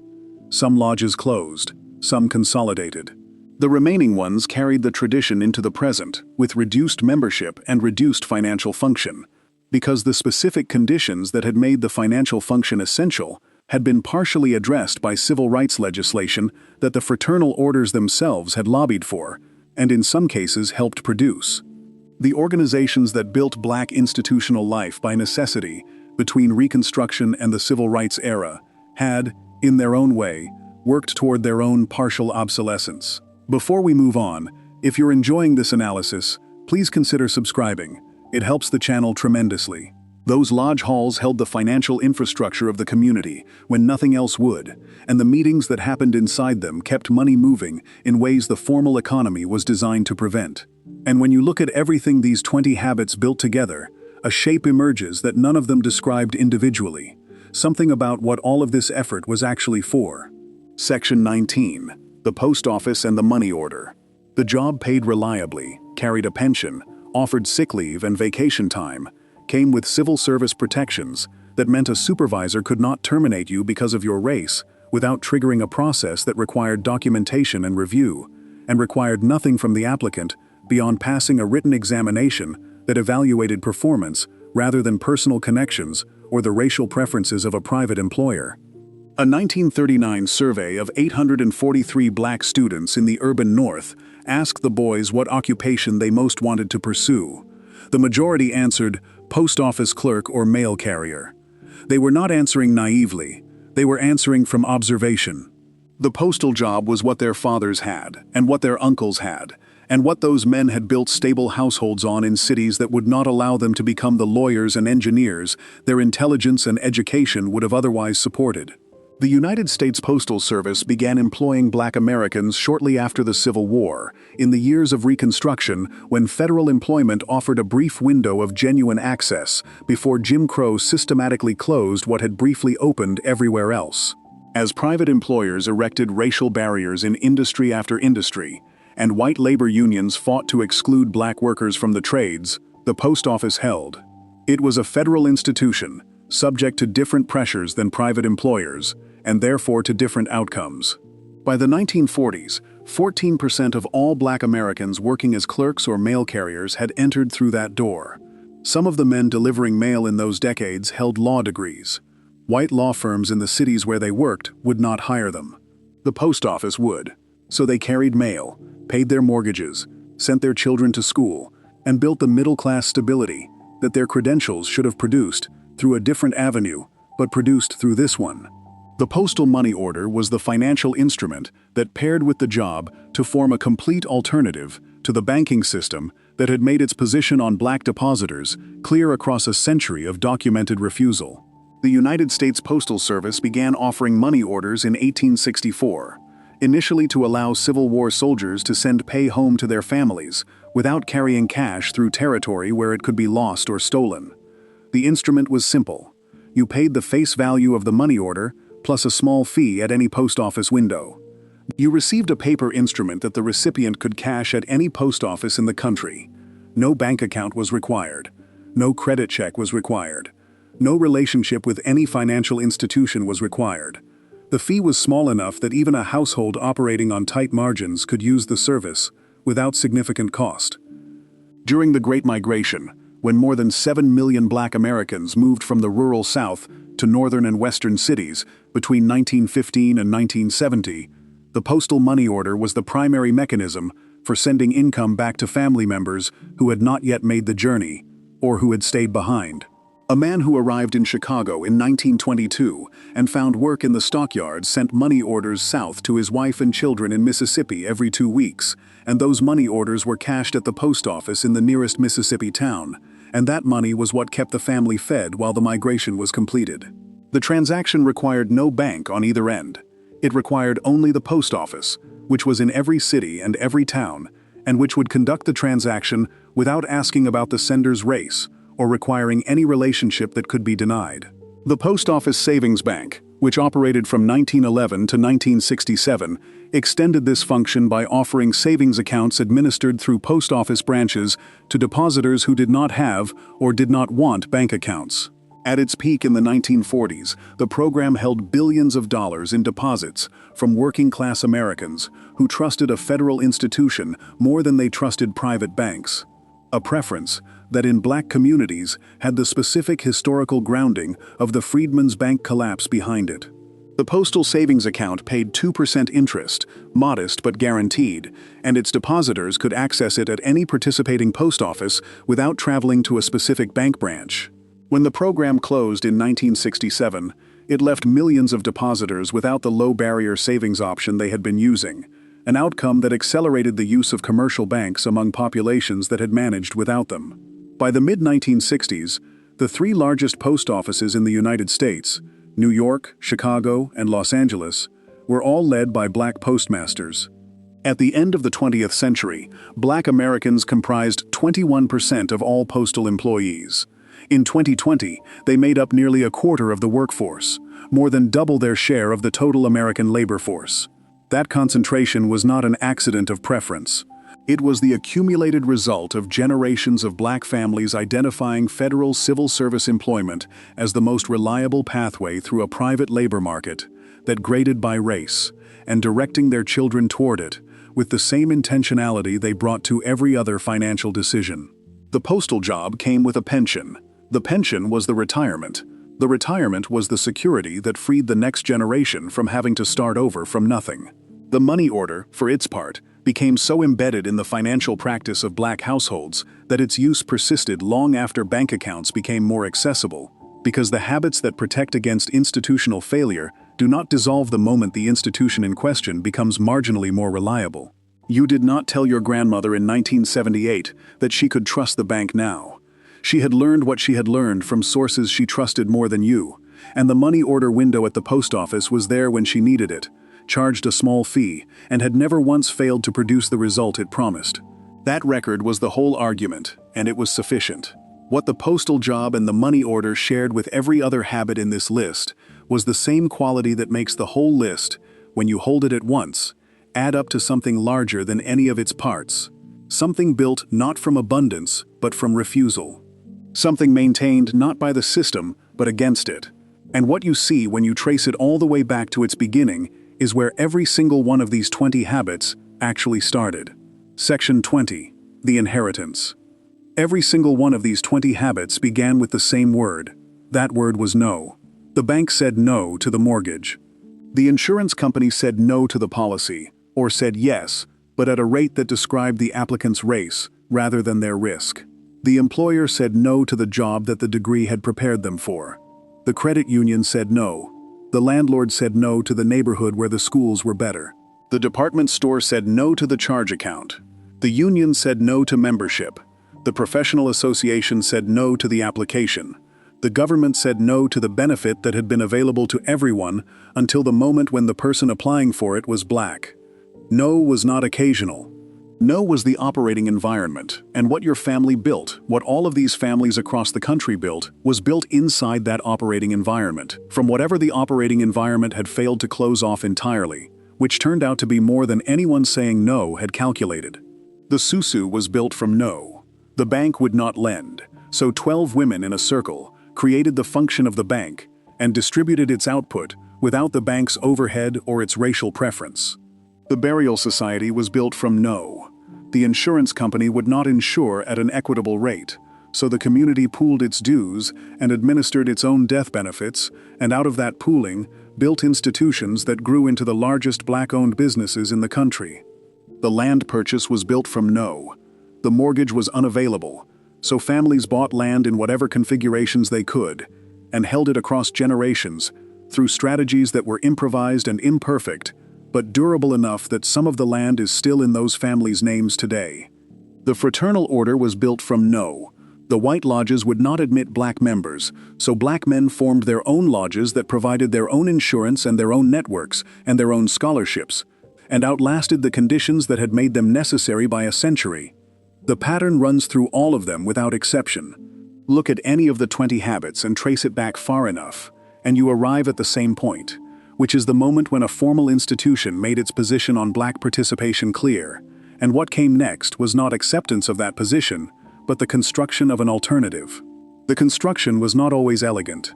Some lodges closed. Some consolidated. The remaining ones carried the tradition into the present, with reduced membership and reduced financial function, because the specific conditions that had made the financial function essential had been partially addressed by civil rights legislation that the fraternal orders themselves had lobbied for, and in some cases helped produce. The organizations that built black institutional life by necessity between Reconstruction and the Civil Rights era had, in their own way, worked toward their own partial obsolescence. Before we move on, if you're enjoying this analysis, please consider subscribing. It helps the channel tremendously. Those lodge halls held the financial infrastructure of the community when nothing else would, and the meetings that happened inside them kept money moving in ways the formal economy was designed to prevent. And when you look at everything these 20 habits built together, a shape emerges that none of them described individually, something about what all of this effort was actually for. Section 19. The Post Office and the Money Order. The job paid reliably, carried a pension, offered sick leave and vacation time, came with civil service protections that meant a supervisor could not terminate you because of your race without triggering a process that required documentation and review, and required nothing from the applicant beyond passing a written examination that evaluated performance rather than personal connections or the racial preferences of a private employer. A 1939 survey of 843 black students in the urban North asked the boys what occupation they most wanted to pursue. The majority answered post office clerk or mail carrier. They were not answering naively, they were answering from observation. The postal job was what their fathers had, and what their uncles had, and what those men had built stable households on in cities that would not allow them to become the lawyers and engineers their intelligence and education would have otherwise supported. The United States Postal Service began employing black Americans shortly after the Civil War, in the years of Reconstruction, when federal employment offered a brief window of genuine access before Jim Crow systematically closed what had briefly opened everywhere else. As private employers erected racial barriers in industry after industry, and white labor unions fought to exclude black workers from the trades, the post office held. It was a federal institution, subject to different pressures than private employers, and therefore to different outcomes. By the 1940s, 14% of all black Americans working as clerks or mail carriers had entered through that door. Some of the men delivering mail in those decades held law degrees. White law firms in the cities where they worked would not hire them. The post office would. So they carried mail, paid their mortgages, sent their children to school, and built the middle-class stability that their credentials should have produced through a different avenue, but produced through this one. The postal money order was the financial instrument that paired with the job to form a complete alternative to the banking system that had made its position on black depositors clear across a century of documented refusal. The United States Postal Service began offering money orders in 1864, initially to allow Civil War soldiers to send pay home to their families without carrying cash through territory where it could be lost or stolen. The instrument was simple. You paid the face value of the money order plus a small fee at any post office window. You received a paper instrument that the recipient could cash at any post office in the country. No bank account was required. No credit check was required. No relationship with any financial institution was required. The fee was small enough that even a household operating on tight margins could use the service without significant cost. During the Great Migration, when more than 7 million black Americans moved from the rural South to northern and western cities between 1915 and 1970, the postal money order was the primary mechanism for sending income back to family members who had not yet made the journey or who had stayed behind. A man who arrived in Chicago in 1922 and found work in the stockyards sent money orders south to his wife and children in Mississippi every 2 weeks, and those money orders were cashed at the post office in the nearest Mississippi town, and that money was what kept the family fed while the migration was completed. The transaction required no bank on either end. It required only the post office, which was in every city and every town, and which would conduct the transaction without asking about the sender's race or requiring any relationship that could be denied. The Post Office Savings Bank, which operated from 1911 to 1967, extended this function by offering savings accounts administered through post office branches to depositors who did not have or did not want bank accounts. At its peak in the 1940s, the program held billions of dollars in deposits from working-class Americans who trusted a federal institution more than they trusted private banks. A preference that in black communities had the specific historical grounding of the Freedmen's Bank collapse behind it. The postal savings account paid 2% interest, modest but guaranteed, and its depositors could access it at any participating post office without traveling to a specific bank branch. When the program closed in 1967, it left millions of depositors without the low-barrier savings option they had been using, an outcome that accelerated the use of commercial banks among populations that had managed without them. By the mid-1960s, the 3 largest post offices in the United States, New York, Chicago, and Los Angeles, were all led by black postmasters. At the end of the 20th century, black Americans comprised 21% of all postal employees. In 2020, they made up nearly a quarter of the workforce, more than double their share of the total American labor force. That concentration was not an accident of preference. It was the accumulated result of generations of black families identifying federal civil service employment as the most reliable pathway through a private labor market that graded by race, and directing their children toward it with the same intentionality they brought to every other financial decision. The postal job came with a pension. The pension was the retirement. The retirement was the security that freed the next generation from having to start over from nothing. The money order, for its part, became so embedded in the financial practice of black households that its use persisted long after bank accounts became more accessible, because the habits that protect against institutional failure do not dissolve the moment the institution in question becomes marginally more reliable. You did not tell your grandmother in 1978 that she could trust the bank now. She had learned what she had learned from sources she trusted more than you, and the money order window at the post office was there when she needed it, charged a small fee, and had never once failed to produce the result it promised. That record was the whole argument, and it was sufficient. What the postal job and the money order shared with every other habit in this list was the same quality that makes the whole list, when you hold it at once, add up to something larger than any of its parts. Something built not from abundance, but from refusal. Something maintained not by the system, but against it. And what you see when you trace it all the way back to its beginning is where every single one of these 20 habits actually started. Section 20, the inheritance. Every single one of these 20 habits began with the same word. That word was no. The bank said no to the mortgage. The insurance company said no to the policy, or said yes, but at a rate that described the applicant's race rather than their risk. The employer said no to the job that the degree had prepared them for. The credit union said no. The landlord said no to the neighborhood where the schools were better. The department store said no to the charge account. The union said no to membership. The professional association said no to the application. The government said no to the benefit that had been available to everyone until the moment when the person applying for it was black. No was not occasional. No was the operating environment, and what your family built, what all of these families across the country built, was built inside that operating environment, from whatever the operating environment had failed to close off entirely, which turned out to be more than anyone saying no had calculated. The Susu was built from no. The bank would not lend, so 12 women in a circle created the function of the bank and distributed its output without the bank's overhead or its racial preference. The burial society was built from no. The insurance company would not insure at an equitable rate, so the community pooled its dues and administered its own death benefits, and out of that pooling, built institutions that grew into the largest black-owned businesses in the country. The land purchase was built from no. The mortgage was unavailable, so families bought land in whatever configurations they could, and held it across generations through strategies that were improvised and imperfect, but durable enough that some of the land is still in those families' names today. The fraternal order was built from no. The white lodges would not admit black members, so black men formed their own lodges that provided their own insurance and their own networks and their own scholarships, and outlasted the conditions that had made them necessary by a century. The pattern runs through all of them without exception. Look at any of the 20 habits and trace it back far enough, and you arrive at the same point, which is the moment when a formal institution made its position on black participation clear, and what came next was not acceptance of that position, but the construction of an alternative. The construction was not always elegant.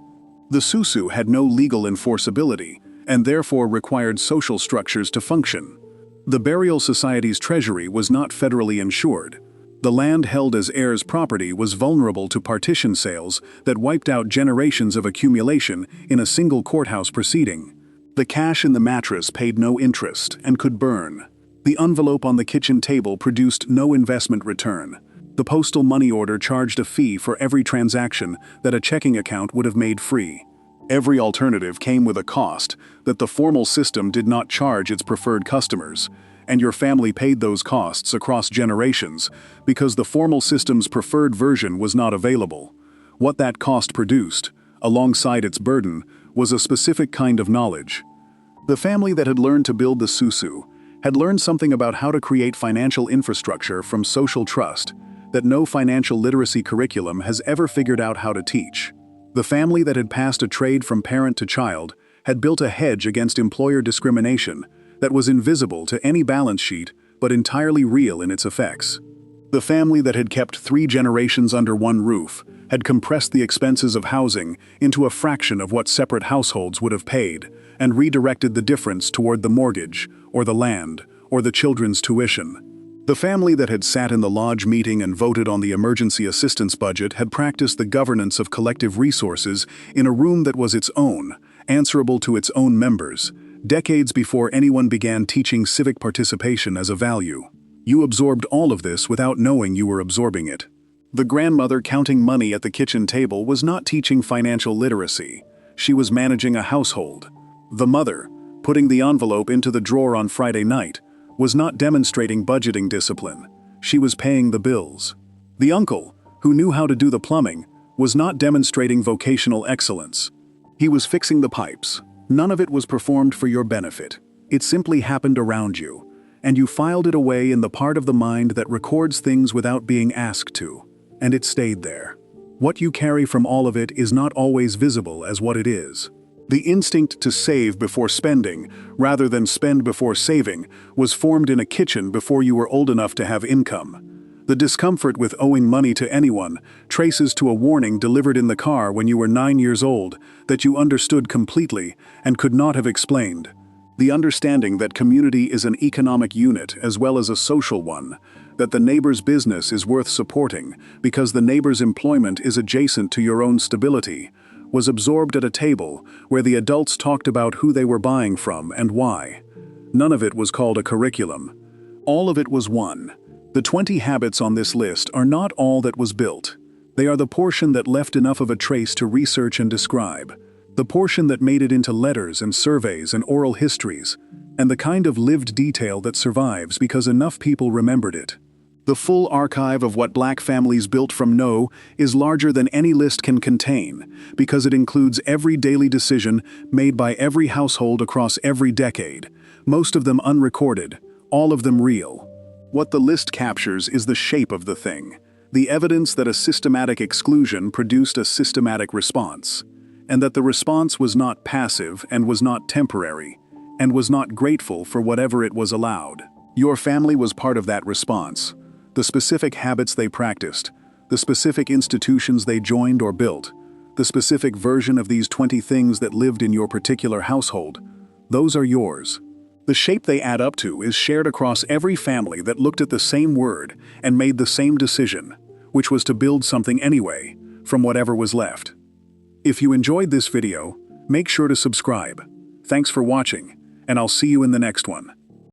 The Susu had no legal enforceability, and therefore required social structures to function. The burial society's treasury was not federally insured. The land held as heirs' property was vulnerable to partition sales that wiped out generations of accumulation in a single courthouse proceeding. The cash in the mattress paid no interest and could burn. The envelope on the kitchen table produced no investment return. The postal money order charged a fee for every transaction that a checking account would have made free. Every alternative came with a cost that the formal system did not charge its preferred customers, and your family paid those costs across generations because the formal system's preferred version was not available. What that cost produced, alongside its burden, was a specific kind of knowledge. The family that had learned to build the Susu had learned something about how to create financial infrastructure from social trust that no financial literacy curriculum has ever figured out how to teach. The family that had passed a trade from parent to child had built a hedge against employer discrimination that was invisible to any balance sheet but entirely real in its effects. The family that had kept 3 generations under one roof had compressed the expenses of housing into a fraction of what separate households would have paid, and redirected the difference toward the mortgage, or the land, or the children's tuition. The family that had sat in the lodge meeting and voted on the emergency assistance budget had practiced the governance of collective resources in a room that was its own, answerable to its own members, decades before anyone began teaching civic participation as a value. You absorbed all of this without knowing you were absorbing it. The grandmother counting money at the kitchen table was not teaching financial literacy. She was managing a household. The mother, putting the envelope into the drawer on Friday night, was not demonstrating budgeting discipline. She was paying the bills. The uncle, who knew how to do the plumbing, was not demonstrating vocational excellence. He was fixing the pipes. None of it was performed for your benefit. It simply happened around you, and you filed it away in the part of the mind that records things without being asked to, and it stayed there. What you carry from all of it is not always visible as what it is. The instinct to save before spending, rather than spend before saving, was formed in a kitchen before you were old enough to have income. The discomfort with owing money to anyone traces to a warning delivered in the car when you were 9 years old that you understood completely and could not have explained. The understanding that community is an economic unit as well as a social one, that the neighbor's business is worth supporting because the neighbor's employment is adjacent to your own stability, was absorbed at a table where the adults talked about who they were buying from and why. None of it was called a curriculum. All of it was one. The 20 habits on this list are not all that was built. They are the portion that left enough of a trace to research and describe. The portion that made it into letters and surveys and oral histories, and the kind of lived detail that survives because enough people remembered it. The full archive of what Black families built from no is larger than any list can contain, because it includes every daily decision made by every household across every decade, most of them unrecorded, all of them real. What the list captures is the shape of the thing, the evidence that a systematic exclusion produced a systematic response, and that the response was not passive and was not temporary, and was not grateful for whatever it was allowed. Your family was part of that response. The specific habits they practiced, the specific institutions they joined or built, the specific version of these 20 things that lived in your particular household, those are yours. The shape they add up to is shared across every family that looked at the same word and made the same decision, which was to build something anyway, from whatever was left. If you enjoyed this video, make sure to subscribe. Thanks for watching, and I'll see you in the next one.